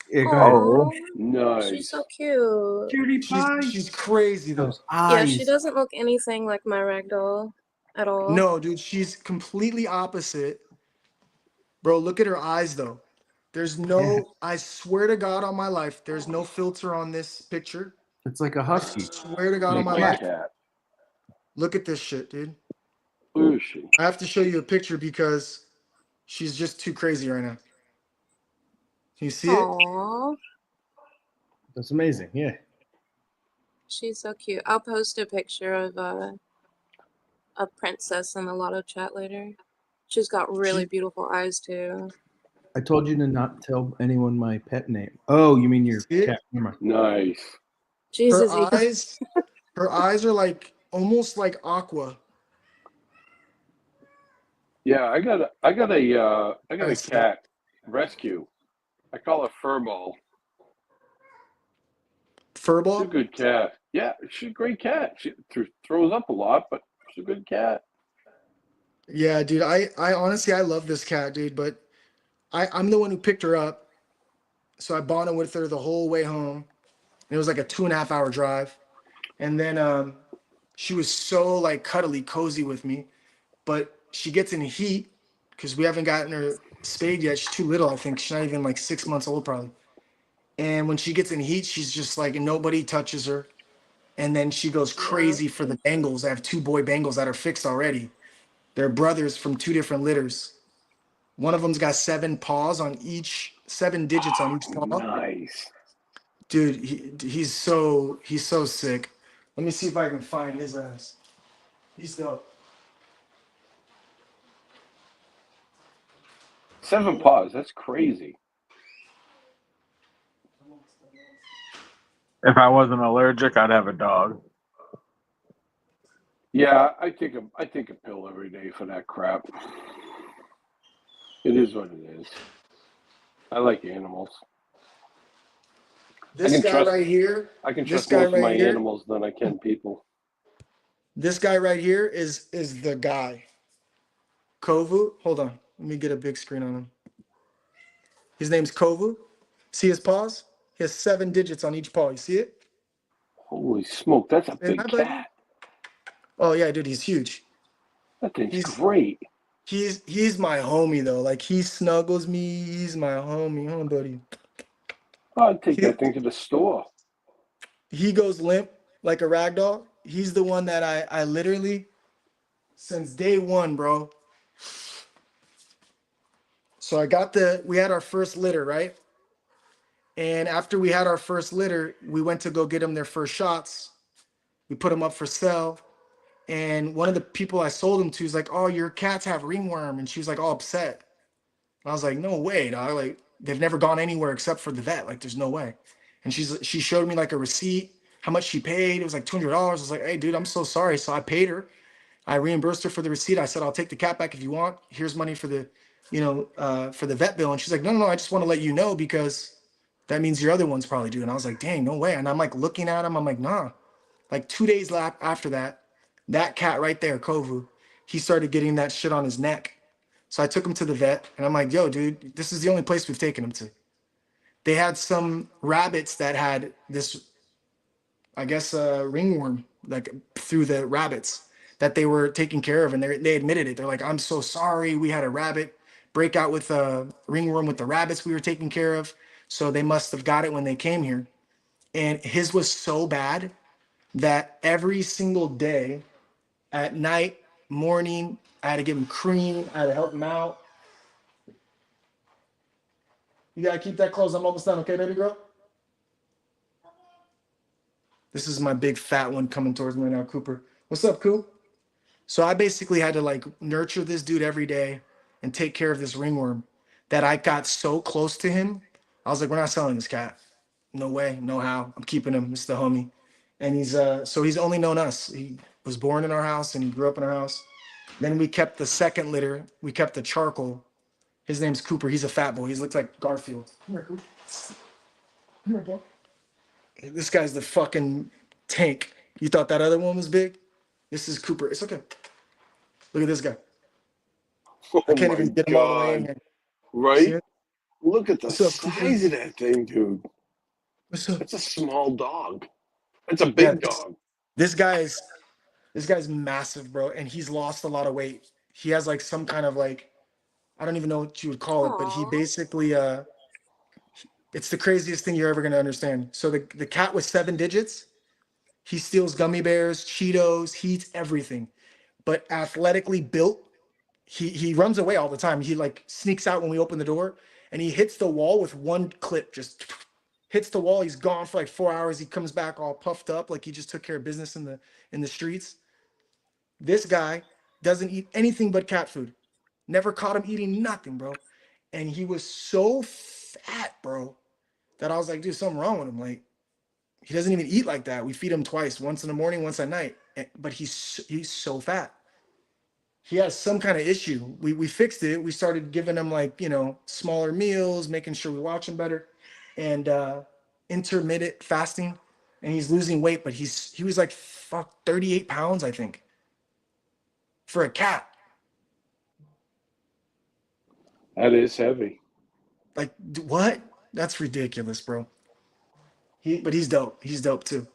yeah, go ahead. Oh, Aw, she's Nice. so cute. Cutie pie. She's crazy though. Those Yeah, she eyes. doesn't look anything like my ragdoll at all. No, dude, she's completely opposite. Bro, look at her eyes though. There's Yeah, no, I swear to God on my life, there's no filter on this picture. it's like a I husky. swear to God on Big my Yeah. life. cat. Look at this shit, dude. Where is she? I have to show you a picture because she's just too crazy right now. Can you see it? Aw, That's amazing. Yeah. she's so cute. I'll post a picture of a princess in the lotto chat later. She's got really She, beautiful eyes too. I told you to not tell anyone my pet name. Oh, you mean your see cat? it? Never mind. Nice. Her Jesus, Egon. eyes, her eyes are like almost like aqua. Yeah, I got a Guys, see? cat rescue. I call her Furball. She's a Furball? good cat. Yeah, she's a great cat. She throws up a lot, but she's a good cat. Yeah, dude. I honestly I love this cat, dude, but I'm the one who picked her up. So I bonded with her the whole way home. And it was like a 2.5 hour drive. And then she was so like cuddly, cozy with me. But she gets in heat because we haven't gotten her spayed yet. She's too little, I think. She's not even like 6 months old, probably. And when she gets in heat, she's just like nobody touches her. And then she goes Yeah. crazy for the Bengals. I have two boy Bengals that are fixed already. They're brothers from two different litters. One of them's got 7 paws on each, 7 digits on each paw. Nice. Dude, he's so sick. Let me see if I can find his ass. He's dope. 7 paws. That's crazy. If I wasn't allergic, I'd have a dog. Yeah, I take a pill every day for that crap. It is what it is. I like animals. This guy right here, I can this trust guy most of my right here, animals than I can people. this guy right here is the guy. Kovu. Hold on. Let me get a big screen on him. His name's Kovu. See his paws? He has 7 digits on each paw. You see it? Holy smoke, that's a Say big hi, buddy. cat. Oh yeah, dude, he's huge. That thing's He's great. he's my homie though. Like he snuggles me. He's my homie, huh, buddy? I'd take He, that thing to the store. he goes limp like a rag doll. He's the one that I literally since day one, bro. So we had our first litter, right? And after we had our first litter, we went to go get them their first shots. We put them up for sale. And one of the people I sold them to is like, "Oh, your cats have ringworm," and she was like all upset. And I was like, "No way, dog! Like they've never gone anywhere except for the vet. Like there's no way." And she showed me like a receipt, how much she paid. It was like $200. I was like, "Hey, dude, I'm so sorry." So I paid her. I reimbursed her for the receipt. I said, "I'll take the cat back if you want. Here's money for the, for the vet bill." And she's like, "No, no, no. I just want to let you know because that means your other one's probably due." And I was like, "Dang, no way." And I'm like looking at him. I'm like, "Nah." Like 2 days after that, that cat right there, Kovu, he started getting that shit on his neck. So I took him to the vet and I'm like, "Yo, dude, this is the only place we've taken him to." They had some rabbits that had this, I guess, ringworm like through the rabbits that they were taking care of. And they admitted it. They're like, "I'm so sorry. We had a rabbit break out with a ringworm with the rabbits we were taking care of. So they must have got it when they came here." And his was so bad that every single day at night, morning, I had to give him cream. I had to help him out. You gotta keep that closed. I'm almost done, okay, baby girl? This is my big fat one coming towards me right now, Cooper. What's up, Coop? So I basically had to like nurture this dude every day and take care of this ringworm that I got so close to him. I was like, "We're not selling this cat. No way, no how. I'm keeping him. It's the homie." And he's only known us. He was born in our house and he grew up in our house. Then we kept the second litter. We kept the charcoal. His name's Cooper. He's a fat boy. He looks like Garfield. Come here, Cooper. Come here, bro. This guy's the fucking tank. You thought that other one was big? This is Cooper. It's okay. Look at this guy. Oh I can't my even get him all the way in god! here. See Right? it? Look at the What's up, Cooper? size of that thing, dude. What's up? That's a small dog. That's a Yeah, big dog. this guy's massive, bro, and he's lost a lot of weight. He has like some kind of like I don't even know what you would call it, but he Aw. basically it's the craziest thing you're ever gonna understand. So the cat with 7 digits, he steals gummy bears, Cheetos, he eats everything. But athletically built, he runs away all the time. He like sneaks out when we open the door and he hits the wall with one clip, just hits the wall. He's gone for like 4 hours. He comes back all puffed up, like he just took care of business in the streets. This guy doesn't eat anything but cat food. Never caught him eating nothing, bro. And he was so fat, bro, that I was like, "Dude, something wrong with him." Like, he doesn't even eat like that. We feed him twice, once in the morning, once at night. But he's so fat. He has some kind of issue. We fixed it. We started giving him like, smaller meals, making sure we watch him better, and intermittent fasting. And he's losing weight, but he was like 38 pounds, I think, for a cat. That is heavy. Like, what? That's ridiculous, bro. But he's dope. He's dope too.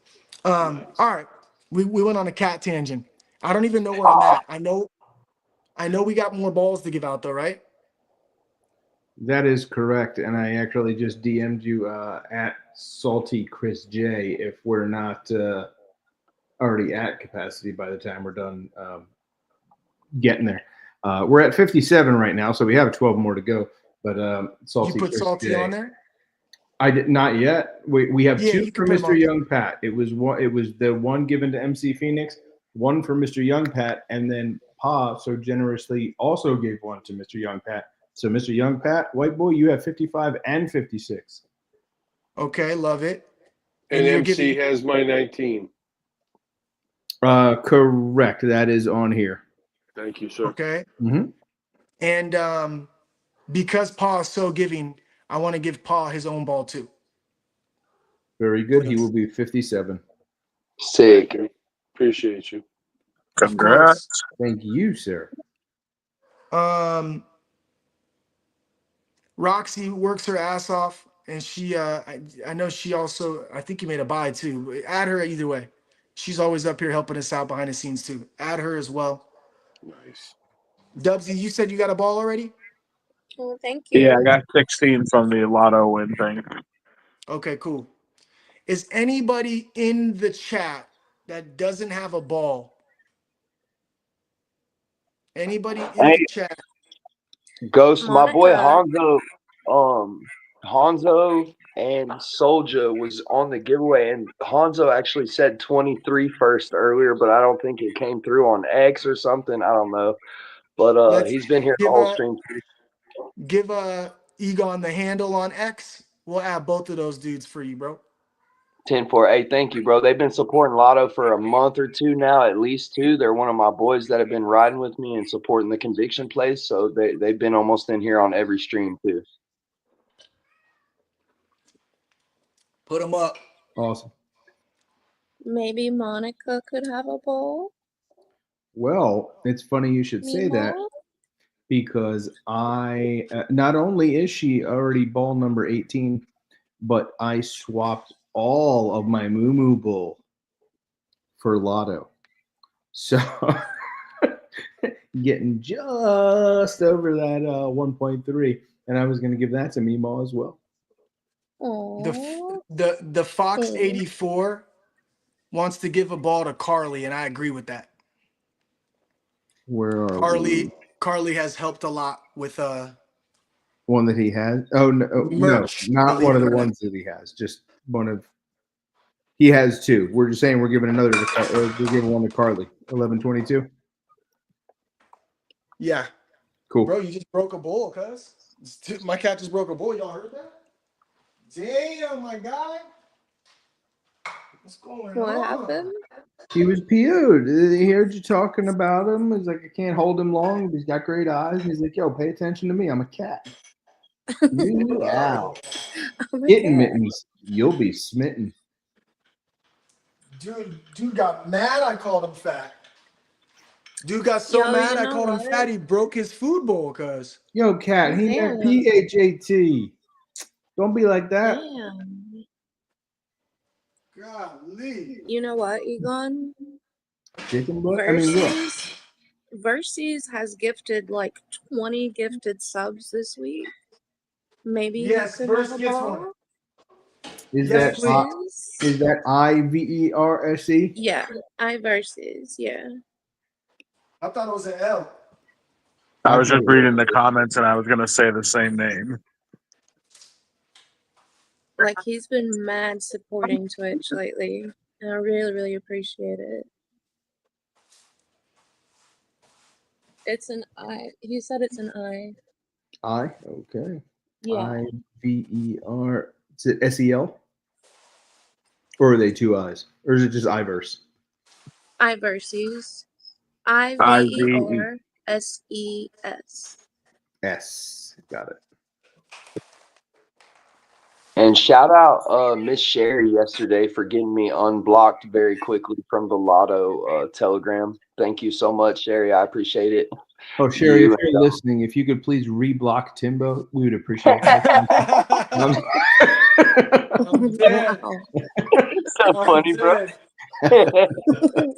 Nice. All right. We went on a cat tangent. I don't even know where I'm at. I know we got more balls to give out though, right? That is correct. And I actually just DM'd you at Salty Chris J if we're not already at capacity by the time we're done getting there. We're at 57 right now, so we have 12 more to go. But Salty You put Chris Salty J, on there? I did not yet. We have Yeah, two you for can put 'em Mr. on. Young Pat. It was the one given to MC Phoenix, one for Mr. Young Pat, and then Pa so generously also gave one to Mr. Young Pat. So, Mr. Young Pat, white boy, you have 55 and 56. Okay, love it. And you're MC giving has my 19. Correct. That is on here. Thank you, sir. okay. Mm-hmm. And because Paul is so giving, I want to give Paul his own ball too. Very good. He will be 57. Sick. Thank you. Appreciate you. Of Congrats. course. Thank you, sir. Roxy works her ass off, and she I know she also, I think you made a buy too. Add her either way. She's always up here helping us out behind the scenes too. Add her as well. Nice. Dubsy, you said you got a ball already? Well, thank Yeah, I you. got 16 from the lotto win thing. Okay, cool. Is anybody in the chat that doesn't have a ball? Anybody in Hey, the chat? Ghost, my boy Monica. Hanzo and Soldier was on the giveaway, and Hanzo actually said 23 first earlier, but I don't think it came through on X or something. I don't know, but Let's he's been here the give whole a stream. Egon the handle on X. We'll add both of those dudes for you, bro. 10-4. Hey, thank you, bro. They've been supporting Lotto for a month or two now, at least two. They're one of my boys that have been riding with me and supporting the conviction place. So they've been almost in here on every stream too. Put them up. Awesome. Maybe Monica could have a bowl. Well, it's funny you should say that Meemaw? because I not only is she already ball number 18, but I swapped all of my Moo Bull for Lotto. So getting just over that 1.3. And I was going to give that to Meemaw as well. Aww. The Fox Oh. 84 wants to give a ball to Carly, and I agree with that. Where are we? Carly has helped a lot with One that he has? Oh, no, merch. not believe one of it the or not. ones that he has. Just one of. He has two. We're just saying we're giving another to we're giving one to Carly. 1122. Yeah, Cool. bro, you just broke a bull, cuz. My cat just broke a bull. Y'all heard that? Damn, my guy. What's going What on? happened? He was PO'd. He heard you talking about him. He's like, I can't hold him long. He's got great eyes. And he's like, yo, pay attention to me. I'm a cat. Meow. I'm a Kitten cat. mittens. You'll be smitten. Dude got mad. I called him fat. Dude got so Yo, mad. you I know called him what? fat. He broke his food bowl, cuz. Yo, cat. He meant Damn. PHAT. Don't be like that. Damn. Golly. You know what, Egon? Chicken butt? I mean, look. Versus has gifted like 20 gifted subs this week. Maybe Yes, he could Verse have a gets one. ball. Is Yes, please. that IVERSE? Yeah, I versus. Yeah. I thought it was an L. I was just reading the comments and I was going to say the same name. Like he's been mad supporting Twitch lately, and I really, really appreciate it. It's an I. He said it's an I. Okay. Yeah. IVER. Is it SEL? Or are they two I's? Or is it just Iverse? I versus. IVE. IVERSES. S. Got it. And shout out Miss Sherry yesterday for getting me unblocked very quickly from the Lotto Telegram. Thank you so much, Sherry. I appreciate it. Oh, Sherry, if you're listening, if you could please reblock Timbo, we would appreciate that. I'm dead. Wow. It's so funny, bro.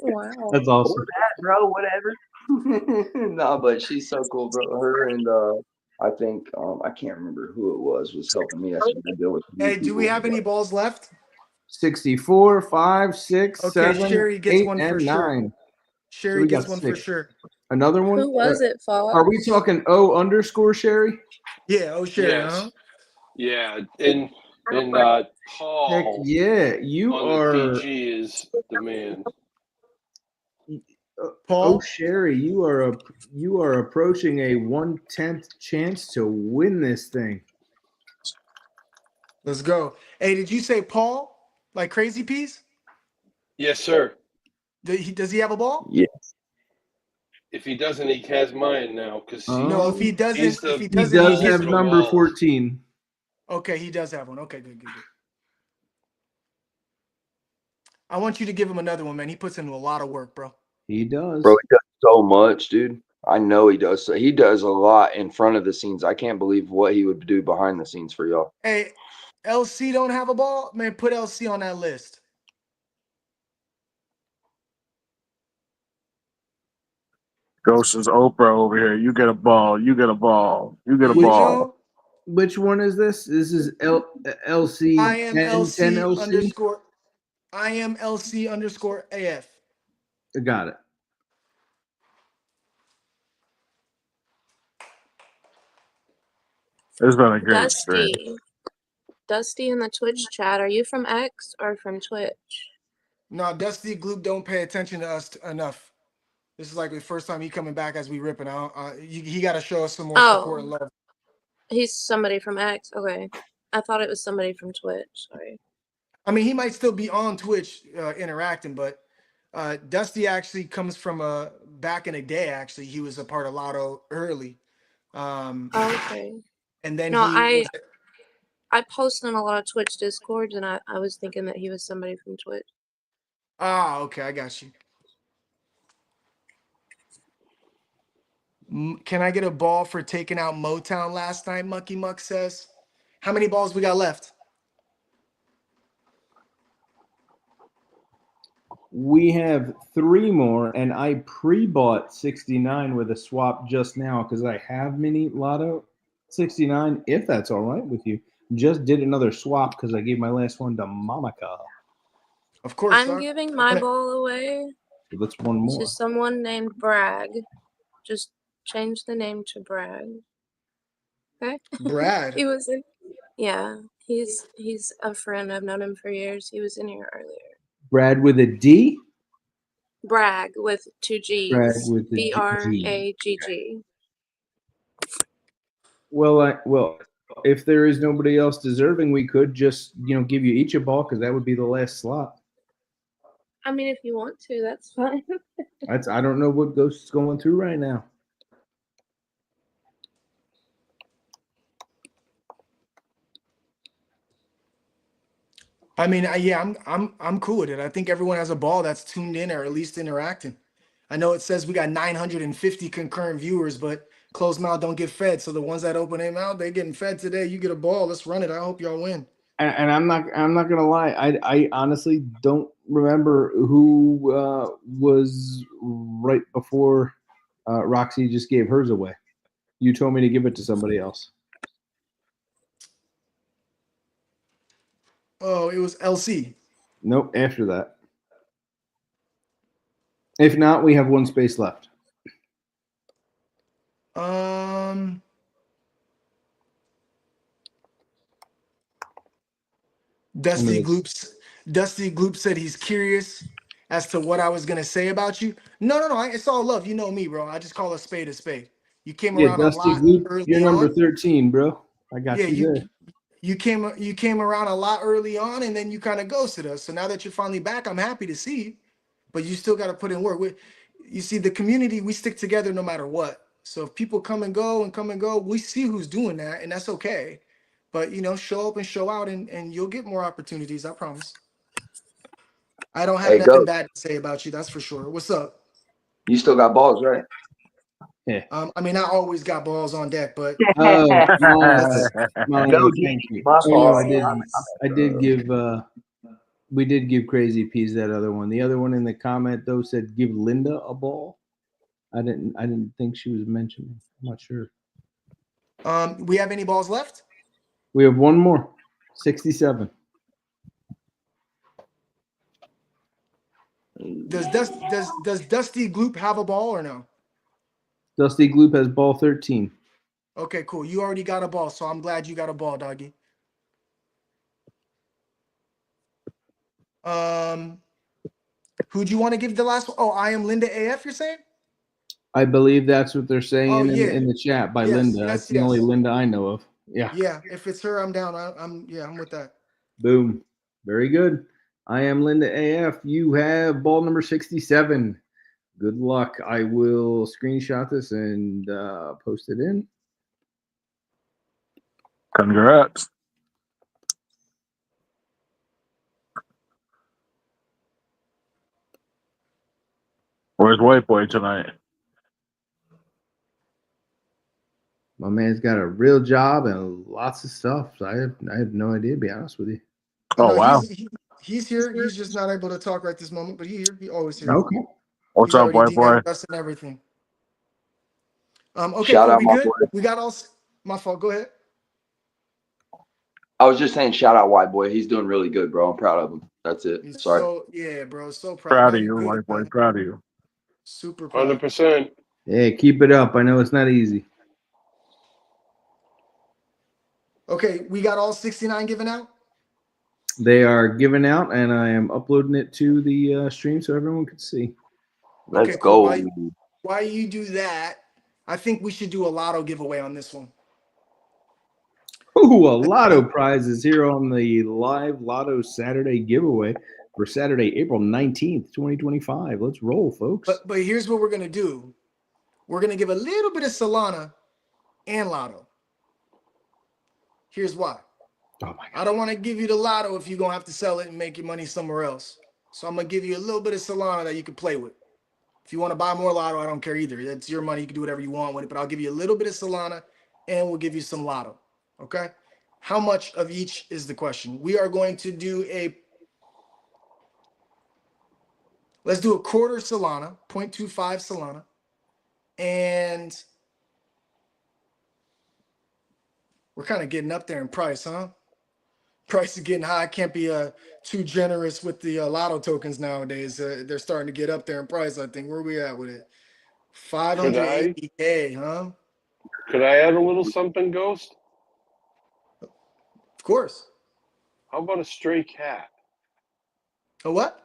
Wow. That's awesome. Bro, whatever. No, but she's so cool, bro. Her and I think I can't remember who it was helping me yesterday deal with. Hey, do we have any balls left? 64, 5, 6, Okay, 7, Sherry gets 8, one and for 9. sure. So Sherry we gets got one for 6. sure. Another one? Who was it, Fox? Are we talking O_ Sherry? Yeah, oh Sherry, Yes. huh? Yeah. And Heck Paul yeah. You on are. the PG is the man. Paul? Sherry, you are approaching a 1/10 chance to win this thing. Let's go. Hey, did you say Paul? Like Crazy Peas? Yes, sir. Does he have a ball? Yeah. If he doesn't, he has mine now because No, if he he's doesn't, the He does he have for number walls. 14. okay, he does have one. Okay, good. I want you to give him another one, man. He puts in a lot of work, bro. He does. Bro, he does so much, dude. I know he does. So he does a lot in front of the scenes. I can't believe what he would do behind the scenes for y'all. Hey, LC don't have a ball? Man, put LC on that list. Ghost is Oprah over here. You get a ball. You get a ball. You get a You ball. know, Which one is this? This is LC I am 10 LC LC. underscore I am LC underscore AF. Got it. It's been a great stream. Dusty in the Twitch chat. Are you from X or from Twitch? No, Dusty Gloop don't pay attention to us enough. This is like the first time he coming back as we ripping out. He got to show us some more support and love. He's somebody from X. Okay, I thought it was somebody from Twitch. Sorry. I mean, he might still be on Twitch interacting, but Dusty actually comes from back in the day. Actually, he was a part of Lotto early. Okay. And then No, he I post on a lot of Twitch Discords, and I was thinking that he was somebody from Twitch. Ah, okay, I got you. Can I get a ball for taking out Motown last night? Mucky Muck says. How many balls we got left? We have 3 more, and I pre-bought 69 with a swap just now because I have mini lotto 69. If that's all right with you, just did another swap because I gave my last one to Monica. Of course, I'm giving my ball away. So that's one more. To someone named Bragg. Just change the name to Bragg. Okay. Brad. He was in. Yeah, he's a friend. I've known him for years. He was in here earlier. Brad with a D. Bragg with 2 G's. Brad with the Bragg. Well, if there is nobody else deserving, we could just give you each a ball because that would be the last slot. I mean, if you want to, that's fine. I don't know what Ghost is going through right now. I mean, yeah, I'm cool with it. I think everyone has a ball that's tuned in or at least interacting. I know it says we got 950 concurrent viewers, but closed mouth don't get fed. So the ones that open their mouth, they getting fed today. You get a ball. Let's run it. I hope y'all win. And I'm not gonna lie. I honestly don't remember who was right before Roxy just gave hers away. You told me to give it to somebody else. Oh, it was LC. Nope. After that. If not, we have 1 space left. Dusty Gloop said he's curious as to what I was gonna say about you. No, it's all love. You know me, bro. I just call a spade a spade. You came around a Dusty lot Gloop, early you're number on. 13, bro. I got Yeah, you there. you came around a lot early on, and then you kind of ghosted us. So now that you're finally back, I'm happy to see you, but you still got to put in work. You see, the community, we stick together no matter what. So if people come and go, we see who's doing that, and that's okay. But show up and show out, and you'll get more opportunities. I promise. I don't have Hey, nothing Ghost, bad to say about you. That's for sure. What's up? you still got balls, right? Yeah. I mean, I always got balls on deck, but Oh, my No, thank you. my Oh no, fault. I did give. We did give Crazy Peas that other one. The other one in the comment though said give Linda a ball. I didn't think she was mentioning. I'm not sure. We have any balls left? We have 1 more. 67. Does Dusty Gloop have a ball or no? Dusty Gloop has ball 13. Okay, cool. You already got a ball, so I'm glad you got a ball, doggy. Who'd you want to give the last one? Oh, I am Linda AF, you're saying? I believe that's what they're saying Oh, yeah. in the chat by Yes, Linda. That's yes, the only yes. Linda I know of. Yeah. Yeah, if it's her, I'm down. I'm with that. Boom. Very good. I am Linda AF. You have ball number 67. Good luck. I will screenshot this and post it in. Congrats. Where's White Boy tonight? My man's got a real job and lots of stuff. So I have no idea, to be honest with you. Oh, No, wow. he's here. He's just not able to talk right this moment, but he always here. Okay. What's He's up, already White Boy? DM'd us and everything. Okay, Shout cool. out We my good? boy. We got all. My fault. Go ahead. I was just saying, shout out White Boy. He's doing really good, bro. I'm proud of him. That's it. He's Sorry. yeah, bro. So proud. Proud of Man, you, good, White Boy. man. Proud of you. Super proud. 100%. Hey, keep it up. I know it's not easy. Okay, we got all 69 given out. They are given out, and I am uploading it to the stream so everyone can see. Let's Okay, cool. go. While you do that, I think we should do a lotto giveaway on this one. Ooh, a lotto prizes here on the live Lotto Saturday giveaway for Saturday, April 19th, 2025. Let's roll, folks. But here's what we're gonna do. We're gonna give a little bit of Solana and lotto. Here's why. Oh my God. I don't want to give you the lotto if you're gonna have to sell it and make your money somewhere else. So I'm gonna give you a little bit of Solana that you can play with. If you want to buy more lotto, I don't care either. That's your money. You can do whatever you want with it. But I'll give you a little bit of Solana and we'll give you some lotto. Okay? How much of each is the question? We are going to do let's do a quarter Solana, 0.25 Solana. And we're kind of getting up there in price, huh? Price is getting high. I can't be too generous with the lotto tokens nowadays. They're starting to get up there in price, I think. Where are we at with it? 580K, huh? Could I add a little something, Ghost? Of course. How about a stray cat? A what?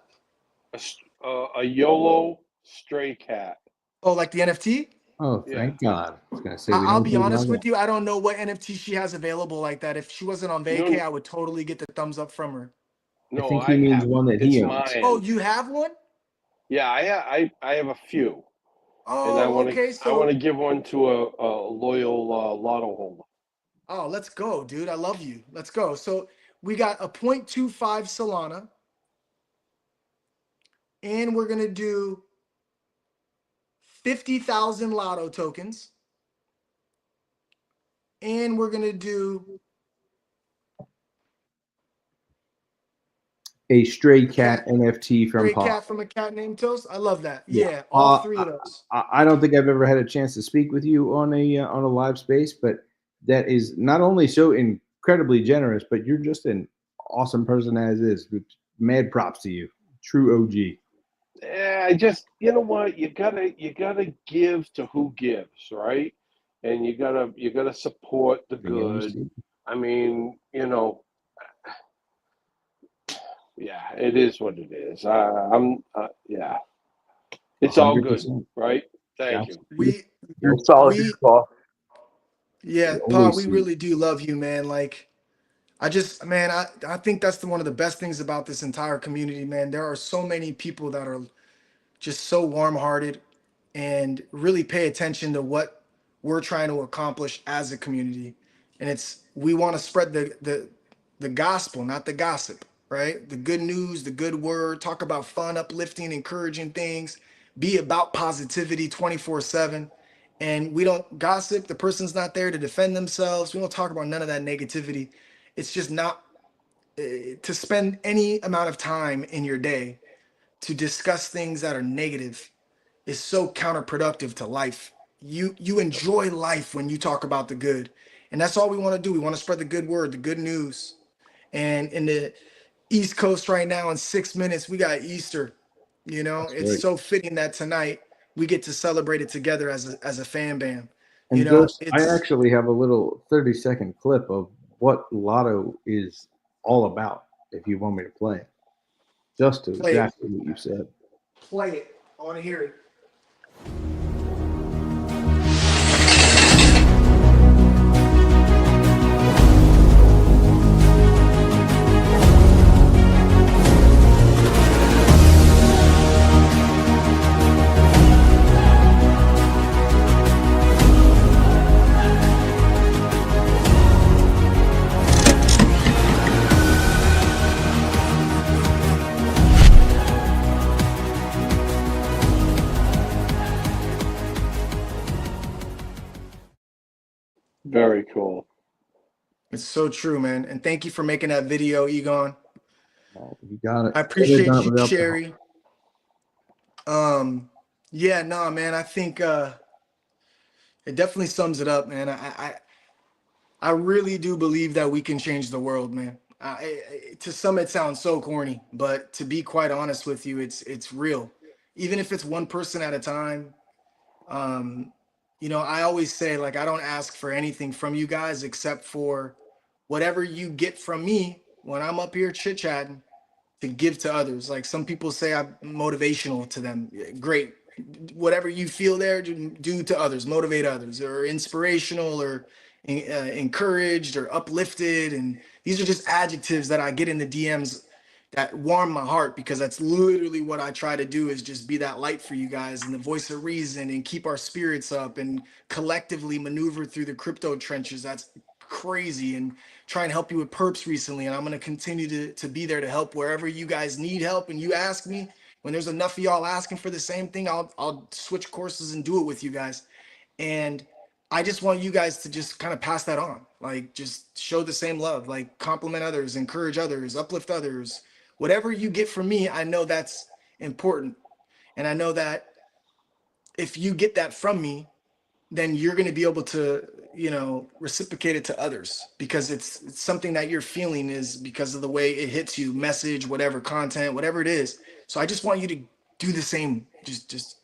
A YOLO stray cat. Oh, like the NFT? Oh, Yeah. thank God. I was going to say, I'll be honest with you. I don't know what NFT she has available like that. If she wasn't on vacay, I would totally get the thumbs up from her. No, I think he means one that he owns. mine. Oh, you have one? Yeah, I have a few. And I Oh, want okay. I want So, to give one to a loyal lotto holder. oh, let's go, dude. I love you. Let's go. So we got a 0.25 Solana. And we're going to do 50,000 lotto tokens. And we're going to do A stray cat NFT from stray Paw. cat from a cat named Toast. I love that. Yeah, all three of those. I don't think I've ever had a chance to speak with you on a live space, but that is not only so incredibly generous, but you're just an awesome person as is. Mad props to you, true OG. Yeah, I just you know what you gotta give to who gives, right? And you gotta support the good. I mean, yeah, it is what it is. Yeah, it's all good, 100%. right? Thank you. You're solid, Paul. Yeah, Pa, we really do love you, man. Like, I think that's one of the best things about this entire community, man. There are so many people that are just so warm-hearted and really pay attention to what we're trying to accomplish as a community. And we want to spread the gospel, not the gossip, right? The good news, the good word, talk about fun, uplifting, encouraging things, be about positivity 24/7. And we don't gossip. The person's not there to defend themselves. We don't talk about none of that negativity. It's just not to spend any amount of time in your day to discuss things that are negative is so counterproductive to life. You enjoy life when you talk about the good. And that's all we want to do. We want to spread the good word, the good news. And in the East Coast right now, in 6 minutes, we got Easter. It's so fitting that tonight we get to celebrate it together as a fan band. And Ghost, I actually have a little 30-second clip of what Lotto is all about if you want me to play it. Just to exactly what you said. Play it. I want to hear it. Very cool. It's so true, man. And thank you for making that video, Egon. Oh, you got it. I Could have done appreciate it you, without the- Sherry. Yeah, no, man. I think it definitely sums it up, man. I really do believe that we can change the world, man. To some, it sounds so corny, but to be quite honest with you, it's real. Even if it's one person at a time. Um, you know, I always say, like, I don't ask for anything from you guys except for whatever you get from me when I'm up here chit chatting to give to others. Like some people say I'm motivational to them. Yeah, great. Whatever you feel there, do to others, motivate others, or inspirational, or encouraged, or uplifted. And these are just adjectives that I get in the DMs that warm my heart, because that's literally what I try to do, is just be that light for you guys and the voice of reason, and keep our spirits up and collectively maneuver through the crypto trenches. That's crazy. And try and help you with perps recently, and I'm going to continue to be there to help wherever you guys need help. And you ask me, when there's enough of y'all asking for the same thing, I'll switch courses and do it with you guys. And I just want you guys to just kind of pass that on, like just show the same love, like compliment others, encourage others, uplift others. Whatever you get from me, I know that's important. And I know that if you get that from me, then you're going to be able to, you know, reciprocate it to others, because it's something that you're feeling is because of the way it hits you, message, whatever, content, whatever it is. So I just want you to do the same, just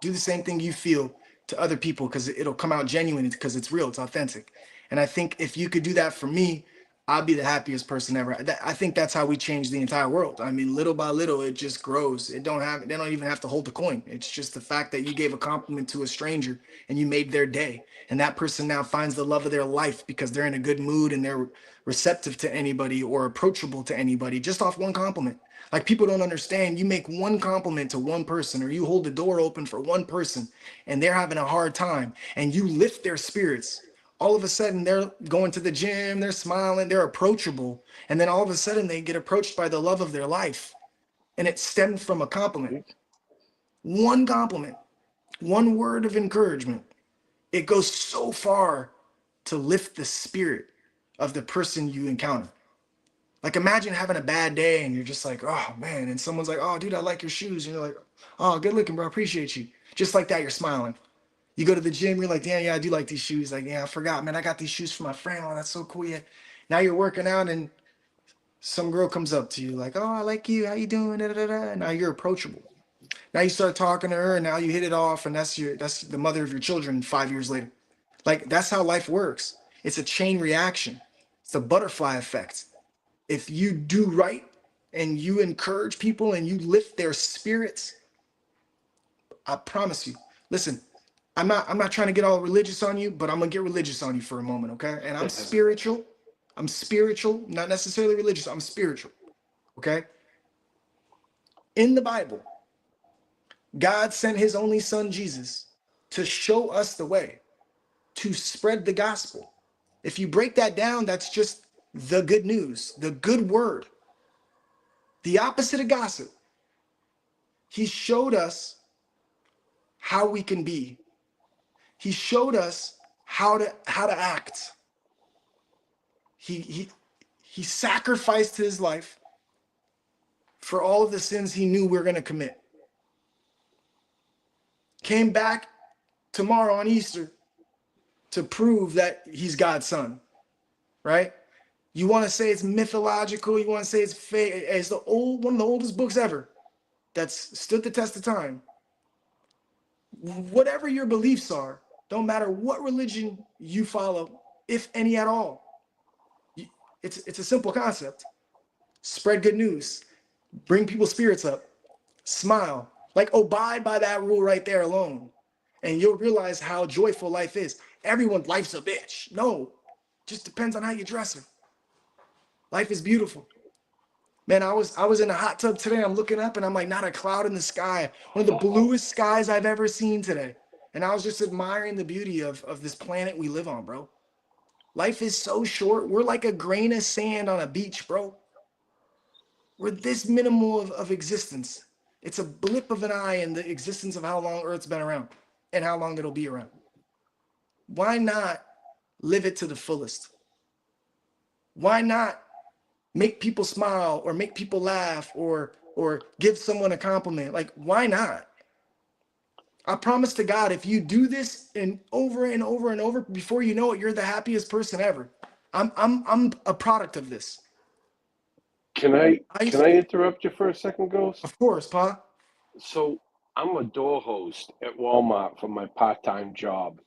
do the same thing you feel to other people, because it'll come out genuine, because it's real, it's authentic. And I think if you could do that for me, I'll be the happiest person ever. I think that's how we change the entire world. I mean, little by little, it just grows. They don't even have to hold the coin. It's just the fact that you gave a compliment to a stranger and you made their day. And that person now finds the love of their life because they're in a good mood and they're receptive to anybody or approachable to anybody just off one compliment. Like, people don't understand. You make one compliment to one person, or you hold the door open for one person and they're having a hard time, and you lift their spirits. All of a sudden they're going to the gym, they're smiling, they're approachable. And then all of a sudden they get approached by the love of their life. And it stemmed from a compliment. One compliment, one word of encouragement. It goes so far to lift the spirit of the person you encounter. Like, imagine having a bad day and you're just like, oh man, and someone's like, oh dude, I like your shoes. And you're like, oh, good looking, bro, I appreciate you. Just like that, you're smiling. You go to the gym, you're like, damn, yeah, I do like these shoes. Like, yeah, I forgot, man, I got these shoes for my friend. Oh, that's so cool. Yeah. Now you're working out and some girl comes up to you like, oh, I like you. How you doing? Da, da, da, da. Now you're approachable. Now you start talking to her and now you hit it off, and that's the mother of your children 5 years later. Like, that's how life works. It's a chain reaction. It's the butterfly effect. If you do right and you encourage people and you lift their spirits, I promise you. Listen, I'm not trying to get all religious on you, but I'm gonna get religious on you for a moment, okay? And I'm spiritual. I'm spiritual, not necessarily religious. I'm spiritual, okay? In the Bible, God sent his only son Jesus to show us the way, to spread the gospel. If you break that down, that's just the good news, the good word, the opposite of gossip. He showed us how we can be. He showed us how to act. He sacrificed his life for all of the sins he knew we were going to commit. Came back tomorrow on Easter to prove that he's God's son, right? You want to say it's mythological, you want to say it's fake, it's one of the oldest books ever that's stood the test of time. Whatever your beliefs are, don't matter what religion you follow, if any at all. It's a simple concept. Spread good news, bring people's spirits up, smile, Like, abide by that rule right there alone. And you'll realize how joyful life is. Everyone's life's a bitch. No, just depends on how you're dressing. Life is beautiful. Man, I was in a hot tub today. I'm looking up and I'm like, not a cloud in the sky. One of the bluest skies I've ever seen today. And I was just admiring the beauty of this planet we live on, bro. Life is so short. We're like a grain of sand on a beach, bro. We're this minimal of existence. It's a blip of an eye in the existence of how long Earth's been around and how long it'll be around. Why not live it to the fullest? Why not make people smile or make people laugh or give someone a compliment? Like, why not? I promise to God, if you do this and over and over and over, before you know it, you're the happiest person ever. I'm a product of this. Can I interrupt you for a second, Ghost? Of course, Pa. So I'm a door host at Walmart for my part-time job,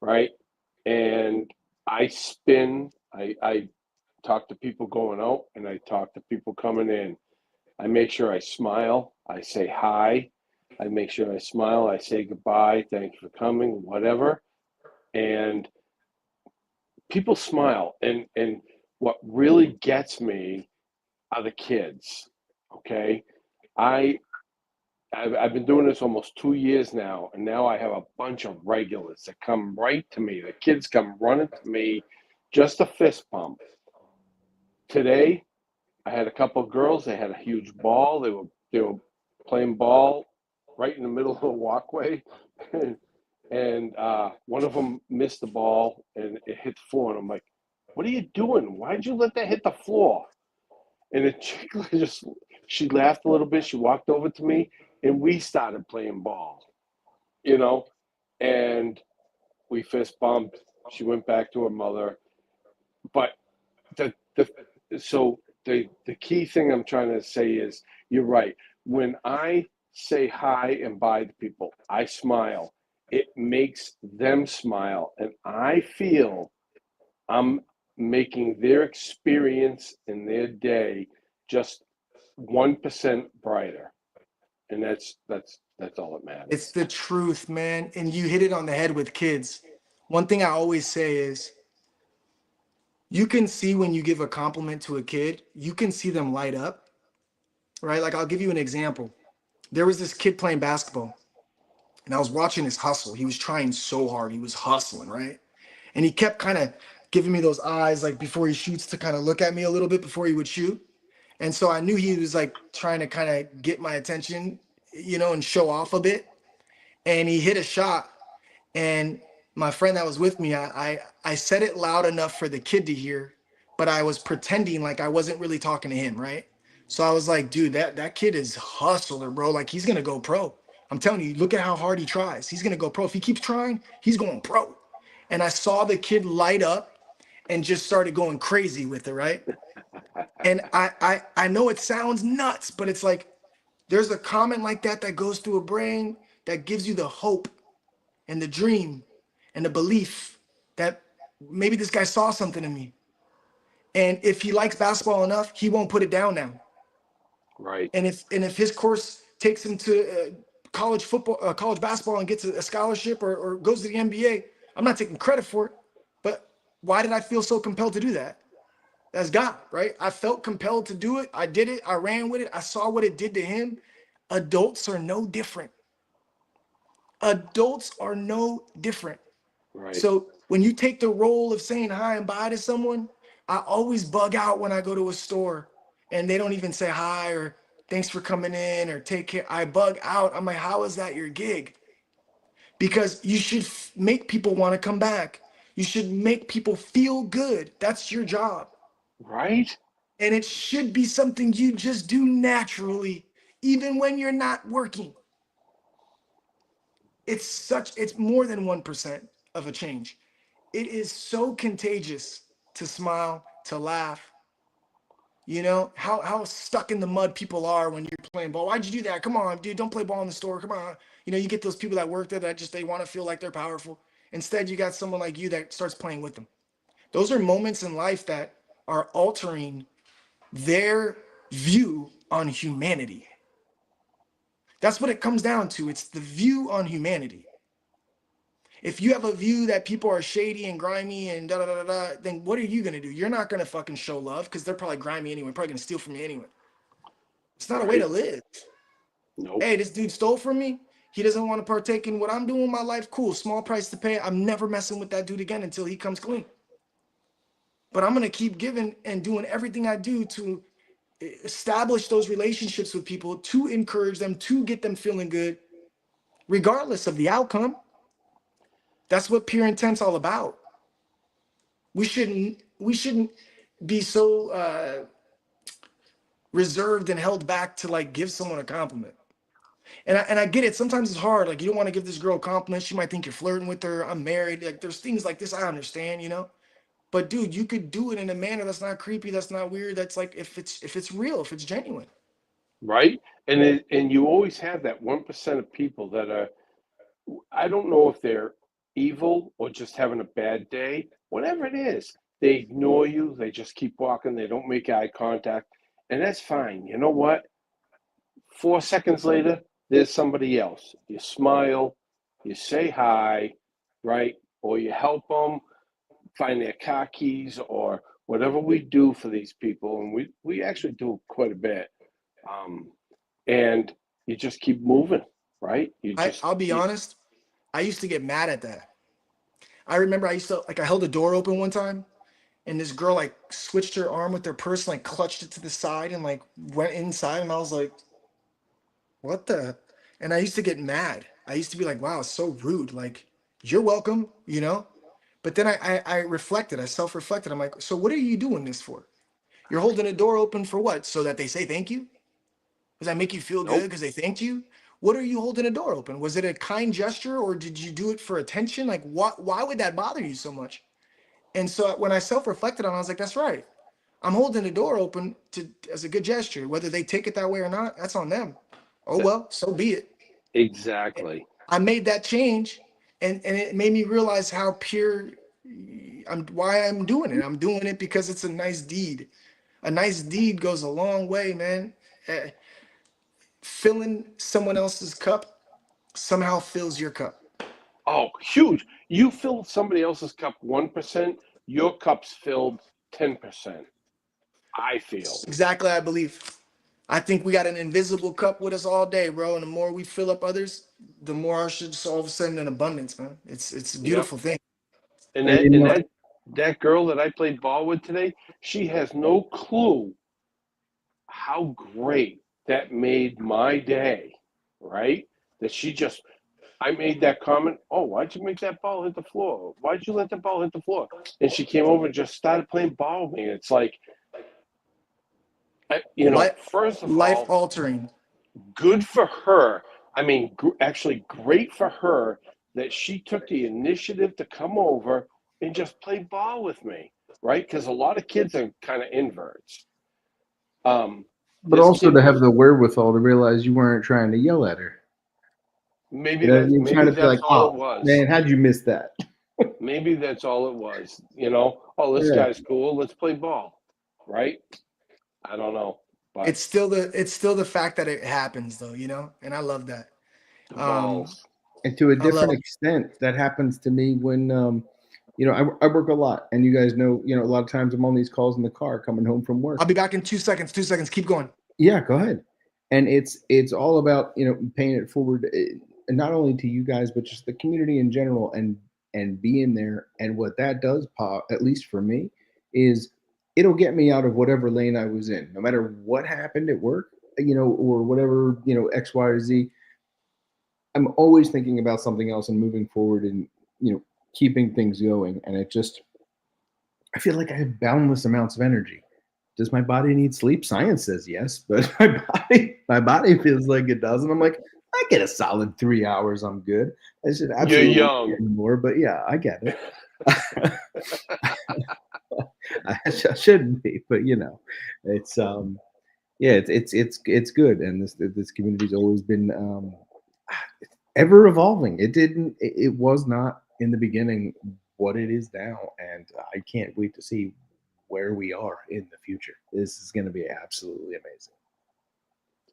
right? And I spin. I talk to people going out, and I talk to people coming in. I make sure I smile. I say hi. I make sure I smile. I say goodbye. Thank you for coming. Whatever. And people smile. And what really gets me are the kids. Okay, I've been doing this almost 2 years now, and now I have a bunch of regulars that come right to me. The kids come running to me, just a fist bump. Today, I had a couple of girls. They had a huge ball. They were playing ball right in the middle of the walkway, and one of them missed the ball and it hit the floor. And I'm like, "What are you doing? Why'd you let that hit the floor?" And the chick just, she laughed a little bit. She walked over to me, and we started playing ball, you know, and we fist bumped. She went back to her mother. But the key thing I'm trying to say is, you're right. When I say hi and bye to people, I smile. It makes them smile, and I feel I'm making their experience in their day just 1% brighter, and that's all that matters. It's the truth, man. And you hit it on the head with kids. One thing I always say is, you can see when you give a compliment to a kid, you can see them light up, right? Like, I'll give you an example. There was this kid playing basketball, and I was watching his hustle. He was trying so hard. He was hustling, right? And he kept kind of giving me those eyes, like before he shoots, to kind of look at me a little bit before he would shoot. And so I knew he was like trying to kind of get my attention, and show off a bit. And he hit a shot, and my friend that was with me, I said it loud enough for the kid to hear, but I was pretending like I wasn't really talking to him, right? So I was like, dude, that kid is hustler, bro. Like, he's gonna go pro. I'm telling you, look at how hard he tries. He's gonna go pro. If he keeps trying, he's going pro. And I saw the kid light up and just started going crazy with it, right? And I know it sounds nuts, but it's like, there's a comment like that that goes through a brain that gives you the hope and the dream and the belief that maybe this guy saw something in me. And if he likes basketball enough, he won't put it down now. Right. And if his course takes him to college football, college basketball, and gets a scholarship or goes to the NBA, I'm not taking credit for it. But why did I feel so compelled to do that? That's God, right? I felt compelled to do it. I did it. I ran with it. I saw what it did to him. Adults are no different. Adults are no different. Right. So when you take the role of saying hi and bye to someone, I always bug out when I go to a store and they don't even say hi or thanks for coming in or take care. I bug out. I'm like, how is that your gig? Because you should make people want to come back. You should make people feel good. That's your job. Right. And it should be something you just do naturally, even when you're not working. It's more than 1% of a change. It is so contagious to smile, to laugh. You know, how stuck in the mud people are when you're playing ball. Why'd you do that? Come on, dude, don't play ball in the store. Come on. You get those people that work there that just, they want to feel like they're powerful. Instead, you got someone like you that starts playing with them. Those are moments in life that are altering their view on humanity. That's what it comes down to. It's the view on humanity. If you have a view that people are shady and grimy and da da da da, then what are you gonna do? You're not gonna fucking show love because they're probably grimy anyway, probably gonna steal from you anyway. It's not a way Right? to live. Nope. Hey, this dude stole from me. He doesn't want to partake in what I'm doing in my life. Cool, small price to pay. I'm never messing with that dude again until he comes clean. But I'm gonna keep giving and doing everything I do to establish those relationships with people, to encourage them, to get them feeling good, regardless of the outcome. That's what pure intent's all about. We shouldn't be so reserved and held back to like give someone a compliment. And I get it. Sometimes it's hard. Like you don't want to give this girl a compliment. She might think you're flirting with her. I'm married. Like there's things like this. I understand, you know. But dude, you could do it in a manner that's not creepy. That's not weird. That's like if it's real, if it's genuine. Right? And you always have that 1% of people that are, I don't know if they're evil or just having a bad day, whatever it is, they ignore you, they just keep walking, they don't make eye contact, and that's fine. You know what? 4 seconds later, there's somebody else. You smile, you say hi, right? Or you help them find their car keys or whatever we do for these people, and we actually do quite a bit. Um, and you just keep moving, right? I'll be honest. I used to get mad at that. I remember I used to like I held a door open one time and this girl like switched her arm with her purse and like clutched it to the side and like went inside and I was like, what the? And I used to get mad. I used to be like, wow, it's so rude. Like, you're welcome, you know? But then I reflected, I self-reflected. I'm like, so what are you doing this for? You're holding a door open for what? So that they say thank you? Does that make you feel good Nope. because they thanked you? What are you holding a door open? Was it a kind gesture or did you do it for attention? Like, what? Why would that bother you so much? And so when I self-reflected on it, I was like, that's right. I'm holding the door open to as a good gesture. Whether they take it that way or not, that's on them. Oh Th- well, so be it. Exactly. I made that change, and it made me realize how pure why I'm doing it. I'm doing it because it's a nice deed. A nice deed goes a long way, man. Eh, Filling someone else's cup somehow fills your cup. Oh, huge. You filled somebody else's cup 1%, your cup's filled 10%, I feel. Exactly, I believe. I think we got an invisible cup with us all day, bro. And the more we fill up others, the more our shit's all of a sudden in abundance, man. It's a Yep. beautiful thing. And And that and that girl that I played ball with today, she has no clue how great that made my day, right? That she just I made that comment, oh, why'd you make that ball hit the floor? Why'd you let the ball hit the floor? And she came over and just started playing ball with me. It's like, Life, first of life all, altering. good for her. I mean, actually, great for her that she took the initiative to come over and just play ball with me, right? Because a lot of kids are kind of inverts. but This also kid to have was the wherewithal to realize you weren't trying to yell at her. You know, you're trying maybe to be that's like, all it oh was. man, how'd you miss that? Maybe that's all it was. Oh, this Yeah. guy's cool. Let's play ball, right? I don't know, but It's still the fact that it happens though, and I love that. the Um, balls. And to a I love different extent, that happens to me when, I work a lot, and you guys know, a lot of times I'm on these calls in the car coming home from work. I'll be back in 2 seconds. 2 seconds. Keep going. Yeah, go ahead. And it's all about paying it forward, and not only to you guys, but just the community in general, and being there. And what that does, pop, at least for me, is it'll get me out of whatever lane I was in, no matter what happened at work, or whatever, X, Y, or Z. I'm always thinking about something else and moving forward, and keeping things going. And I feel like I have boundless amounts of energy. Does my body need sleep? Science says yes, but my body feels like it doesn't. I'm like, I get a solid 3 hours. I'm good. I should You're absolutely young. get more, but yeah, I get it. I shouldn't be, but it's yeah, it's good, and this community's always been ever evolving. It was not in the beginning what it is now, and I can't wait to see where we are in the future. This is going to be absolutely amazing.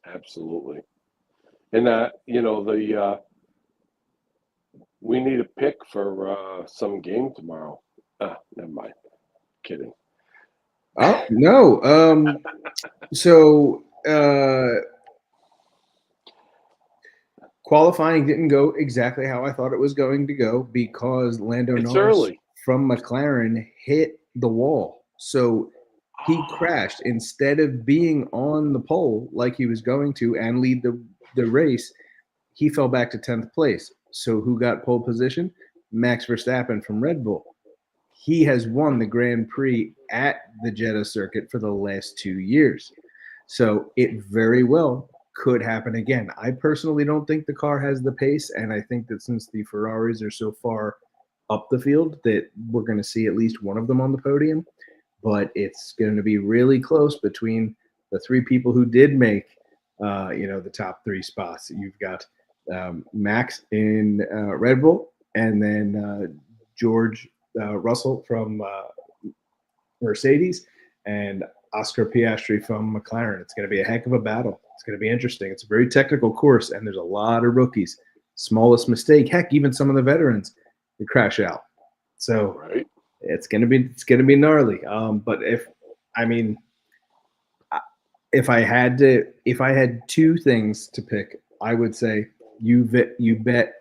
Absolutely. And we need a pick for some game tomorrow. Never mind. Kidding. Oh no. So qualifying didn't go exactly how I thought it was going to go because Lando It's Norris early. from McLaren hit the wall. So he crashed. Instead of being on the pole like he was going to and lead the race, he fell back to 10th place. So who got pole position? Max Verstappen from Red Bull. He has won the Grand Prix at the Jeddah circuit for the last 2 years. So it very well could happen again. I personally don't think the car has the pace, and I think that since the Ferraris are so far up the field that we're going to see at least one of them on the podium. But it's going to be really close between the three people who did make, the top three spots. You've got Max in Red Bull, and then George Russell from Mercedes, and Oscar Piastri from McLaren. It's going to be a heck of a battle. It's going to be interesting. It's a very technical course, and there's a lot of rookies. Smallest mistake, heck, even some of the veterans, they crash out. So Right. it's going to be gnarly. But if I had two things to pick, I would say you bet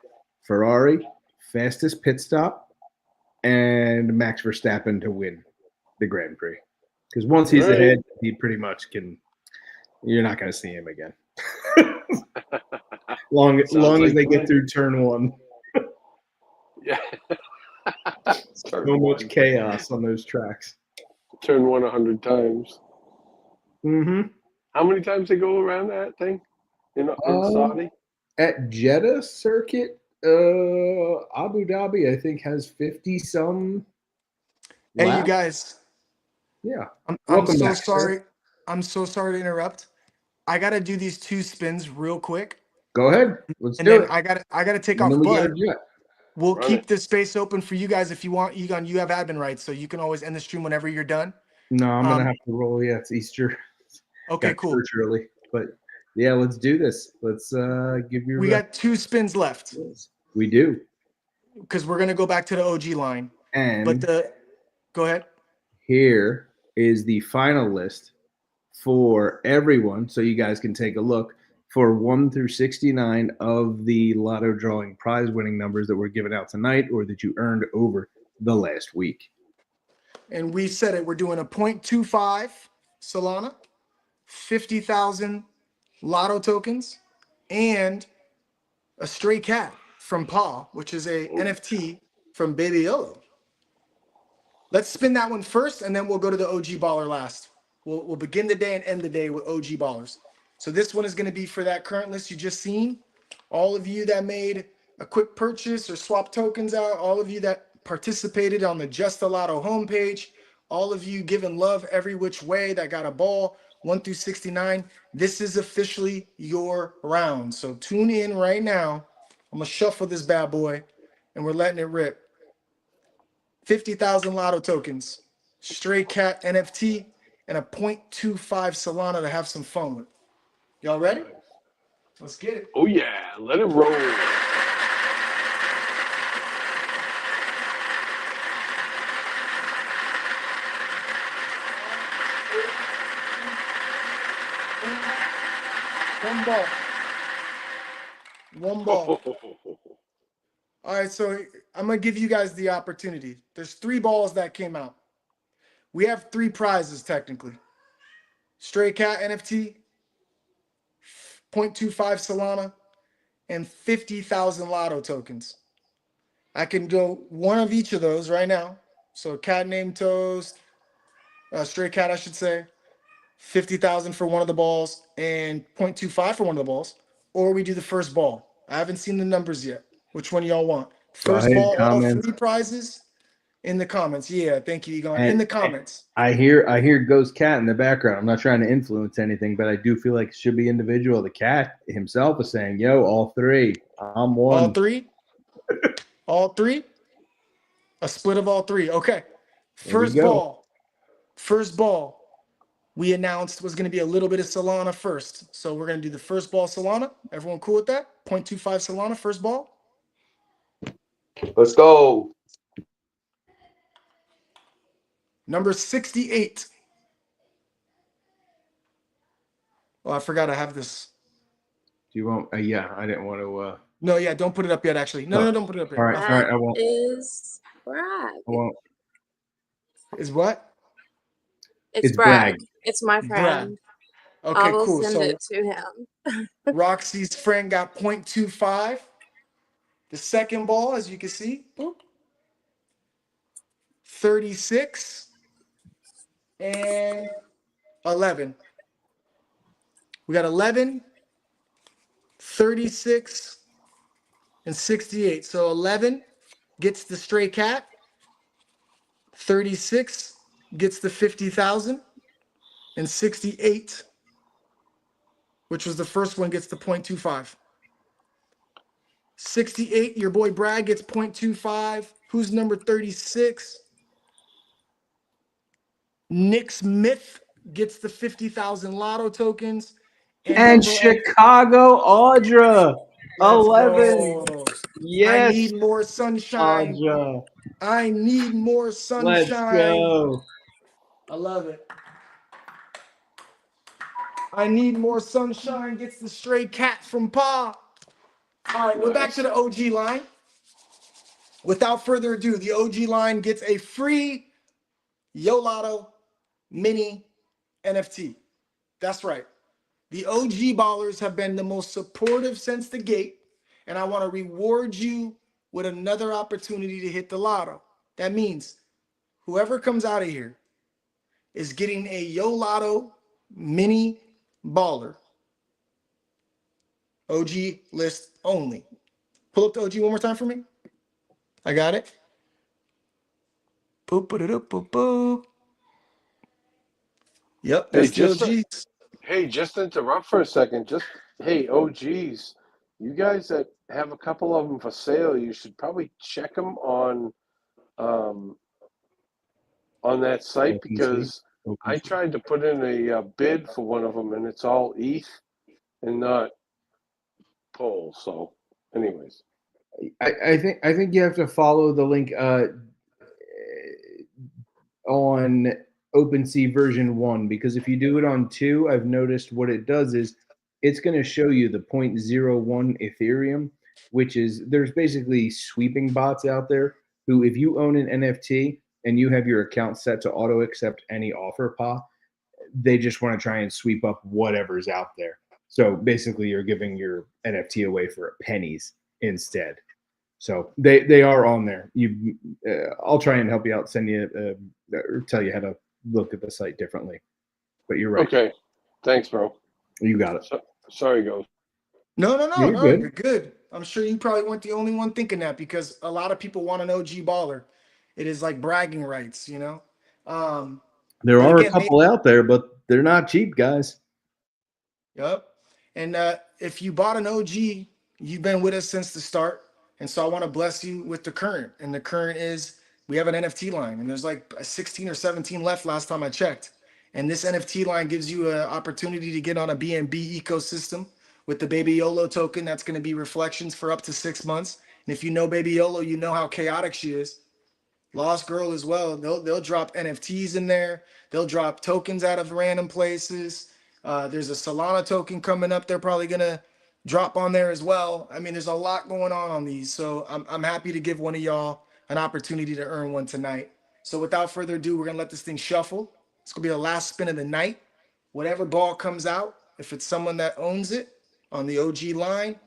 Ferrari fastest pit stop and Max Verstappen to win the Grand Prix. Because once he's Right. ahead, he pretty much can. You're not going to see him again. long as like they me. get through turn one. Yeah. So much chaos on those tracks. Turn one 100 times. Mm-hmm. How many times they go around that thing in Saudi? At Jeddah circuit, Abu Dhabi, I think, has 50 some. Hey, you laps. guys. Yeah. I'm Welcome so back, sir. sorry. I'm so sorry to interrupt. I gotta do these 2 spins real quick, Go ahead. Let's and do then it. I gotta take And off. then we got But to jet. we'll Run keep it. the space open for you guys if you want. You have admin rights, so you can always end the stream whenever you're done. No, I'm going to have to roll. Yeah, it's Easter. Okay, Got cool. church early. But yeah, let's do this. Let's give your. We got 2 spins left We do. because we're gonna go back to the OG line. And Go ahead. here is the final list for everyone, so you guys can take a look for 1 through 69 of the lotto drawing prize winning numbers that were given out tonight or that you earned over the last week. And we said it. We're doing a 0.25 Solana, 50,000 Lotto tokens, and a stray cat from Paw, which is a NFT from Baby Yellow. Let's spin that one first, and then we'll go to the OG baller last. We'll begin the day and end the day with OG ballers. So this one is going to be for that current list you just seen. All of you that made a quick purchase or swap tokens out, all of you that participated on the Just the Lotto homepage, all of you giving love every which way that got a ball, 1 through 69. This is officially your round. So tune in right now. I'm going to shuffle this bad boy, and we're letting it rip. 50,000 Lotto tokens, Stray Cat NFT, and a 0.25 Solana to have some fun with. Y'all ready? Let's get it. Oh, yeah. Let it roll. One ball. One ball. All right, so I'm going to give you guys the opportunity. There's 3 balls that came out. We have 3 prizes, technically. Stray Cat NFT, 0.25 Solana, and 50,000 Lotto tokens. I can go one of each of those right now. So cat named Toast, Stray Cat, I should say, 50,000 for one of the balls and 0.25 for one of the balls. Or we do the first ball. I haven't seen the numbers yet. Which one y'all want? First ahead, ball, all comments. 3 prizes in the comments. Yeah, thank you, Egon. And- in the comments. I hear Ghost Cat in the background. I'm not trying to influence anything, but I do feel like it should be individual. The cat himself is saying, "Yo, all 3. I'm one." All 3? All 3? A split of all 3. Okay. Here we First go. ball. First ball. we announced was going to be a little bit of Solana first. So we're going to do the first ball Solana. Everyone cool with that? 0.25 Solana, first ball. Let's go. Number 68. Oh, I forgot I have this. Do you want? Yeah, I didn't want to. No, yeah, don't put it up yet, actually. No, don't put it up yet. All right, all right, I won't. Is Bragg. I won't. Is what? It's It's Bragg. Bragg. It's my Brad. friend. Okay, I will cool. send So it to him. Roxy's friend got 0.25. The second ball, as you can see, boop, 36 and 11. We got 11, 36, and 68. So 11 gets the stray cat. 36 gets the 50,000. And 68, which was the first one, gets the 0.25. 68, your boy Brad gets 0.25. Who's number 36? Nick Smith gets the 50,000 lotto tokens. And number Chicago Audra, Let's 11. go. Yes, I need more sunshine. Audra. I need more Let's sunshine. go. I love it. I need more sunshine gets the stray cat from Pa. All right, we're back to the OG line. Without further ado, the OG line gets a free Yo Lotto mini NFT. That's right. The OG ballers have been the most supportive since the gate, and I want to reward you with another opportunity to hit the lotto. That means whoever comes out of here is getting a Yo Lotto mini baller. OG list only. Pull up the OG one more time for me. I got it. Boop, boop, boop, boop, boop. Yep, Hey, that's the OGs. just to interrupt for a second. Hey, OGs, you guys that have a couple of them for sale, you should probably check them um, on that site because I tried to put in a bid for one of them and it's all ETH and not POL. So, anyways, I think you have to follow the link on OpenSea version 1 because if you do it on 2, I've noticed what it does is it's going to show you the 0.01 Ethereum, which is there's basically sweeping bots out there who, if you own an NFT and you have your account set to auto accept any offer, they just want to try and sweep up whatever's out there. So basically, you're giving your NFT away for pennies instead. So they are on there. I'll try and help you out. Send you or tell you how to look at the site differently. But you're right. okay. Thanks, bro. You got it. Sorry, Ghost. No, You're good. you're good. I'm sure you probably weren't the only one thinking that because a lot of people want an OG baller. It is like bragging rights, you know. There But are a again, couple out there, but they're not cheap, guys. yep. And if you bought an OG, you've been with us since the start. And so I want to bless you with the current. And the current is we have an NFT line, and there's like 16 or 17 left last time I checked. And this NFT line gives you an opportunity to get on a BNB ecosystem with the Baby YOLO token. That's going to be reflections for up to 6 months. And if you know Baby YOLO, you know how chaotic she is. Lost Girl as well. They'll drop NFTs in there. They'll drop tokens out of random places. There's a Solana token coming up. They're probably gonna drop on there as well. I mean, there's a lot going on these. So I'm happy to give one of y'all an opportunity to earn one tonight. So without further ado, we're gonna let this thing shuffle. It's gonna be the last spin of the night. Whatever ball comes out, if it's someone that owns it on the OG line,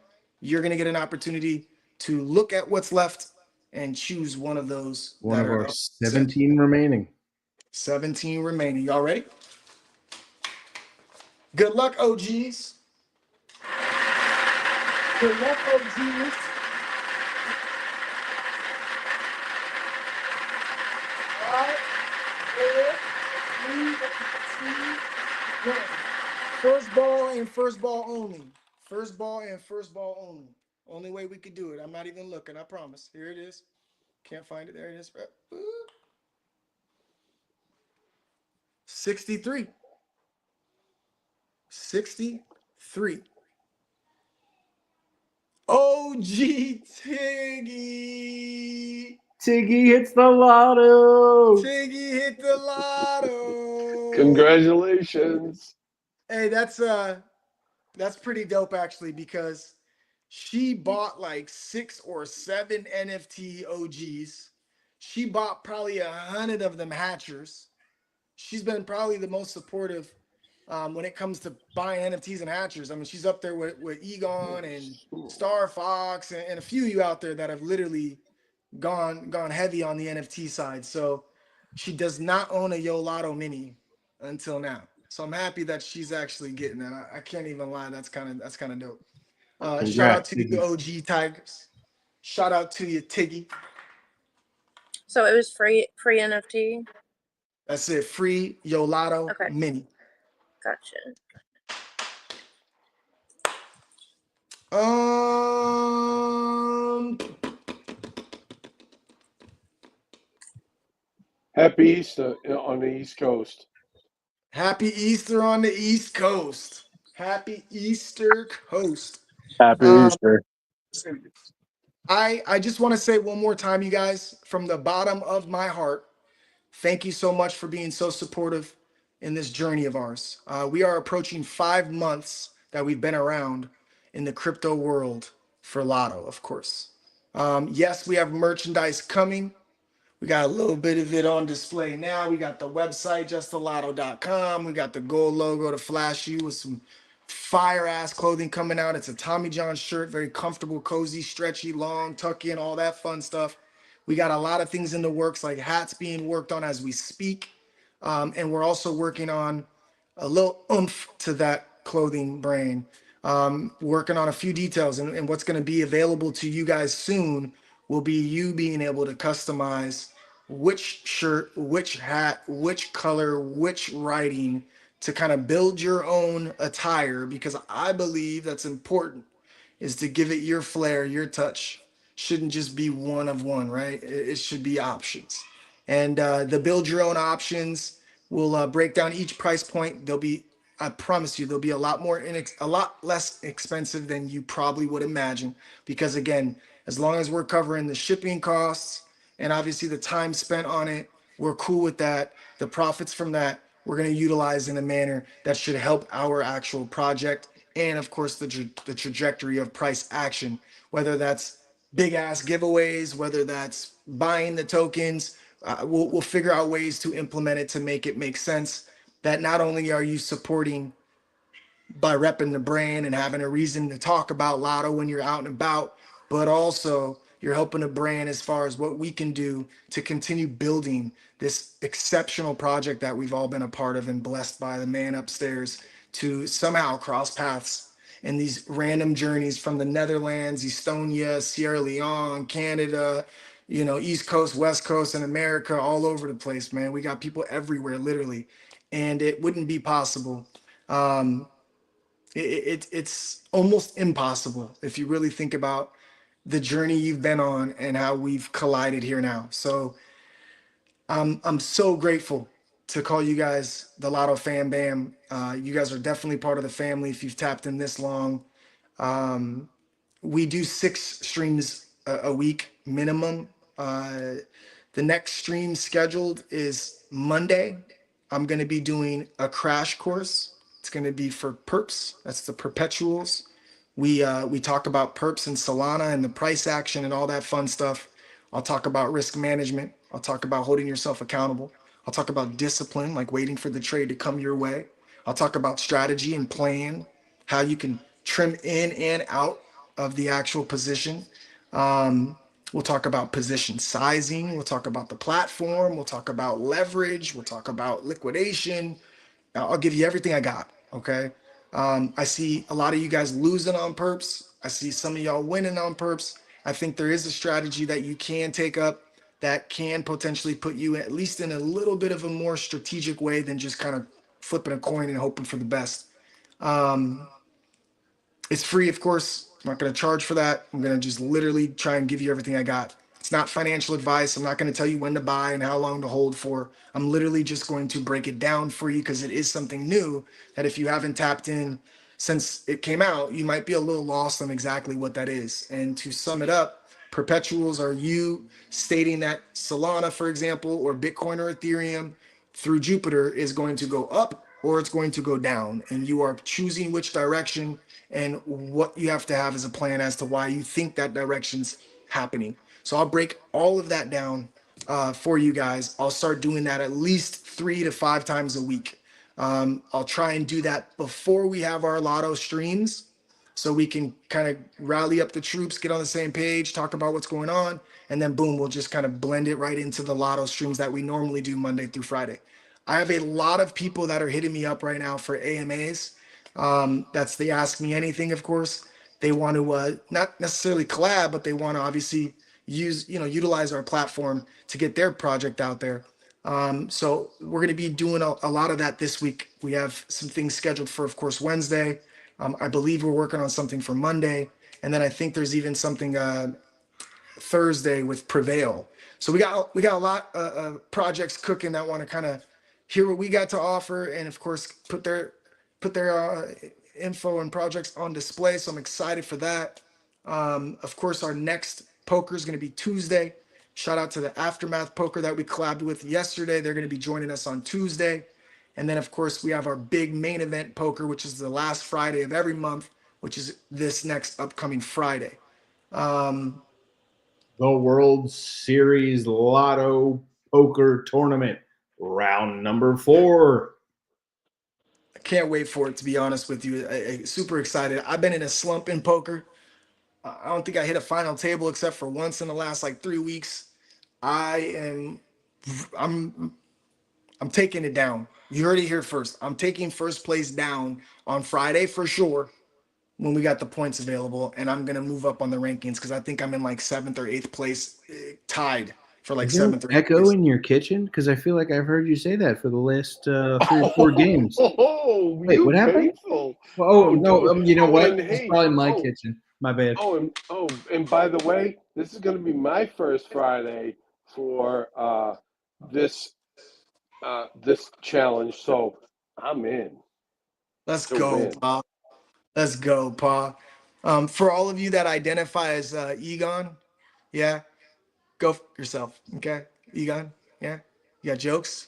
you're gonna get an opportunity to look at what's left and choose one of those. One of our 17 remaining. 17 remaining. Y'all ready? Good luck, OGs. Good luck, OGs. All right. 4, 3, 2, 1. First ball and first ball only. First ball and first ball only. Only way we could do it. I'm not even looking, I promise. Here it is. Can't find it. There it is. 63. 63. OG Tiggy. Tiggy hits the lotto. Tiggy hit the lotto. Congratulations. Hey, that's pretty dope actually, because she bought like 6 or 7 NFT OGs. She bought probably 100 of them hatchers. She's been probably the most supportive when it comes to buying NFTs and hatchers. I mean, she's up there with Egon and Star Fox and a few of you out there that have literally gone heavy on the NFT side. So she does not own a Yo Lotto mini until now. So I'm happy that she's actually getting that. I can't even lie. That's kind of dope. Shout out Congrats, to Tiggy. you, OG Tigers. Shout out to you, Tiggy. So it was free NFT. That's it. Free Yo Lotto Okay. mini. Gotcha. Um, Happy Easter on the East Coast. Happy Easter on the East Coast. Happy Easter Coast. Happy Um, Easter. I just want to say one more time, you guys, from the bottom of my heart, thank you so much for being so supportive in this journey of ours. We are approaching 5 months that we've been around in the crypto world for Lotto, of course. Yes, we have merchandise coming. We got a little bit of it on display now. We got the website, justthelotto.com. We got the gold logo to flash you with some fire ass clothing coming out. It's a Tommy John shirt, very comfortable, cozy, stretchy, long, tuck in, all that fun stuff. We got a lot of things in the works, like hats being worked on as we speak. And we're also working on a little oomph to that clothing brand. Working on a few details, and what's going to be available to you guys soon will be you being able to customize which shirt, which hat, which color, which writing to kind of build your own attire, because I believe that's important, is to give it your flair, your touch. Shouldn't just be one of one, right? It should be options. And the build your own options will break down each price point. They'll be, I promise you, they'll be a lot more, a lot less expensive than you probably would imagine. Because again, as long as we're covering the shipping costs and obviously the time spent on it, we're cool with that. The profits from that, we're going to utilize in a manner that should help our actual project, and of course the trajectory of price action, whether that's big ass giveaways, whether that's buying the tokens. We'll figure out ways to implement it to make it make sense, that not only are you supporting by repping the brand and having a reason to talk about Lotto when you're out and about, but also you're helping the brand as far as what we can do to continue building this exceptional project that we've all been a part of and blessed by the man upstairs to somehow cross paths in these random journeys from the Netherlands, Estonia, Sierra Leone, Canada, East Coast, West Coast, and America, all over the place, man. We got people everywhere, literally. And it wouldn't be possible. Um, it's almost impossible if you really think about the journey you've been on and how we've collided here now. So I'm so grateful to call you guys the Lotto Fam Bam. You guys are definitely part of the family if you've tapped in this long. Um, we do 6 streams a week minimum. The next stream scheduled is Monday. I'm going to be doing a crash course. It's going to be for perps. That's the perpetuals. We talk about perps and Solana and the price action and all that fun stuff. I'll talk about risk management. I'll talk about holding yourself accountable. I'll talk about discipline, like waiting for the trade to come your way. I'll talk about strategy and plan, how you can trim in and out of the actual position. Um, we'll talk about position sizing. We'll talk about the platform. We'll talk about leverage. We'll talk about liquidation. I'll give you everything I got. Okay. I see a lot of you guys losing on perps. I see some of y'all winning on perps. I think there is a strategy that you can take up that can potentially put you at least in a little bit of a more strategic way than just kind of flipping a coin and hoping for the best. Um, it's free, of course. I'm not going to charge for that. I'm going to just literally try and give you everything I got. It's not financial advice. I'm not going to tell you when to buy and how long to hold for. I'm literally just going to break it down for you because it is something new that if you haven't tapped in since it came out, you might be a little lost on exactly what that is. And to sum it up, perpetuals are you stating that Solana, for example, or Bitcoin or Ethereum through Jupiter is going to go up or it's going to go down. And you are choosing which direction, and what you have to have is a plan as to why you think that direction's happening. So I'll break all of that down for you guys. I'll start doing that at least 3 to 5 times a week. I'll try and do that before we have our lotto streams so we can kind of rally up the troops, get on the same page, talk about what's going on, and then boom, we'll just kind of blend it right into the lotto streams that we normally do Monday through Friday. I have a lot of people that are hitting me up right now for AMAs. That's the Ask Me Anything, of course. They want to not necessarily collab, but they want to obviously utilize our platform to get their project out there. So we're going to be doing a lot of that this week. We have some things scheduled for, of course, Wednesday. I believe we're working on something for Monday, and then I think there's even something Thursday with Prevail. So we got a lot of projects cooking that want to kind of hear what we got to offer, and of course put their info and projects on display. So I'm excited for that. Of course, our next poker is going to be Tuesday. Shout out to the Aftermath Poker that we collabed with yesterday. They're going to be joining us on Tuesday. And then, of course, we have our big main event poker, which is the last Friday of every month, which is this next upcoming Friday. The World Series Lotto Poker Tournament, round number 4. I can't wait for it, to be honest with you. Super excited. I've been in a slump in poker. I don't think I hit a final table except for once in the last like 3 weeks. I'm I'm taking it down. You heard it here first. I'm taking first place down on Friday for sure when we got the points available, and I'm gonna move up on the rankings because I think I'm in like 7th or 8th place, tied for like Is there an 7th or 8th echo place. in your kitchen? Because I feel like I've heard you say that for the last 3 or 4 games. Oh, Wait, you what happened? painful. Oh, no, Dude. you know Oh, what? and It's hey, probably my kitchen. My bad. and by the way, this is going to be my first Friday for this this challenge, so I'm in Let's to go, win. Pa. Let's go, Pa. For all of you that identify as Egon, yeah, go yourself. Okay, Egon, yeah, you got jokes.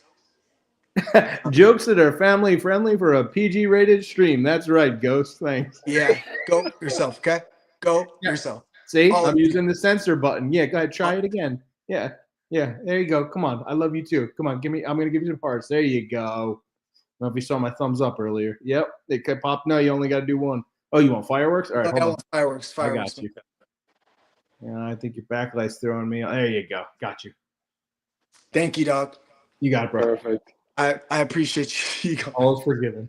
Jokes that are family friendly for a PG rated stream. That's right, Ghost. Thanks. Yeah, go yourself. Okay, go Yeah. yourself. See, All of I'm you. using the censor button. Yeah, go ahead, try it again. Yeah, yeah, there you go. Come on, I love you too. Come on, give me. I'm gonna give you some parts. There you go. I don't know if you saw my thumbs up earlier. Yep, it could pop. No, you only got to do one. Oh, you want fireworks? All right, hold I on. want fireworks. I Fireworks. got you. Yeah, I think your backlight's throwing me. There you go. Got you. Thank you, dog. You got it, bro. Perfect. I appreciate you. Egon. All is forgiven.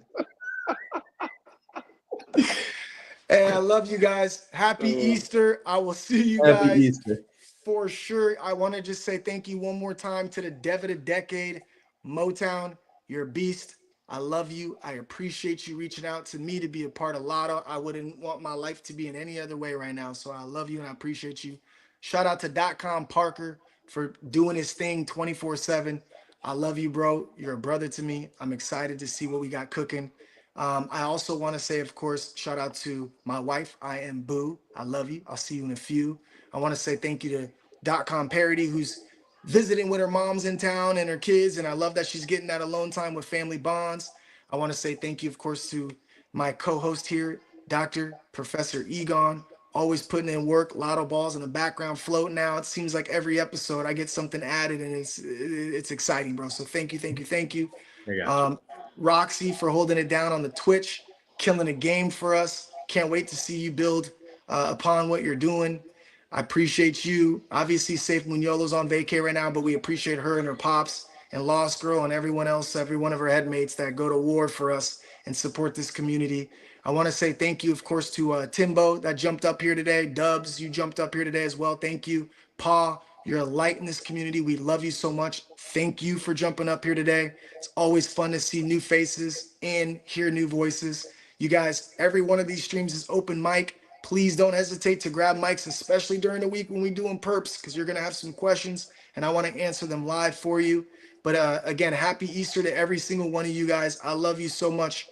Hey, I love you guys. Happy Easter. I will see you Happy guys Easter. for sure. I want to just say thank you one more time to the Dev of the Decade, Motown. You're a beast. I love you. I appreciate you reaching out to me to be a part of Lotto. I wouldn't want my life to be in any other way right now. So I love you and I appreciate you. Shout out to .com Parker for doing his thing 24/7. I love you, bro. You're a brother to me. I'm excited to see what we got cooking. I also want to say, of course, shout out to my wife. I am Boo. I love you. I'll see you in a few. I want to say thank you to .com Parody, who's visiting with her moms in town and her kids, and I love that she's getting that alone time with family bonds. I want to say thank you, of course, to my co-host here, Dr. Professor Egon, always putting in work, lotto balls in the background floating now. It seems like every episode I get something added, and it's exciting, bro. So thank you, thank you, thank you. I got you. Roxy for holding it down on the Twitch, killing a game for us. Can't wait to see you build upon what you're doing. I appreciate you. Obviously, Safe Muñolo's on vacay right now, but we appreciate her and her pops and Lost Girl and everyone else, every one of her headmates that go to war for us and support this community. I want to say thank you, of course, to Timbo that jumped up here today. Dubs, you jumped up here today as well. Thank you. Pa, you're a light in this community. We love you so much. Thank you for jumping up here today. It's always fun to see new faces and hear new voices. You guys, every one of these streams is open mic. Please don't hesitate to grab mics, especially during the week when we doing perps, because you're going to have some questions and I want to answer them live for you. But again, happy Easter to every single one of you guys. I love you so much.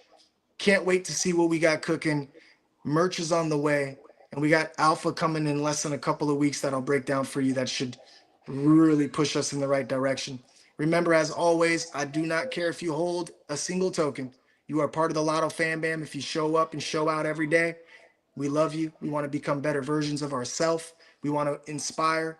Can't wait to see what we got cooking. Merch is on the way, and we got Alpha coming in less than a couple of weeks that I'll break down for you. That should really push us in the right direction. Remember, as always, I do not care if you hold a single token. You are part of the Lotto Fan Bam if you show up and show out every day. We love you. We want to become better versions of ourselves. We want to inspire,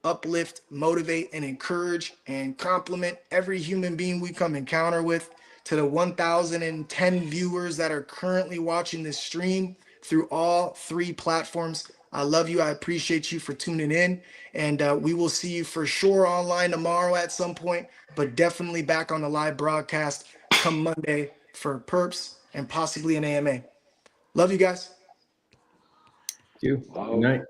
uplift, motivate, and encourage and compliment every human being we come encounter with. To the 1,010 viewers that are currently watching this stream through all 3 platforms, I love you. I appreciate you for tuning in. And we will see you for sure online tomorrow at some point, but definitely back on the live broadcast come Monday for perps and possibly an AMA. Love you guys. Good Wow. night.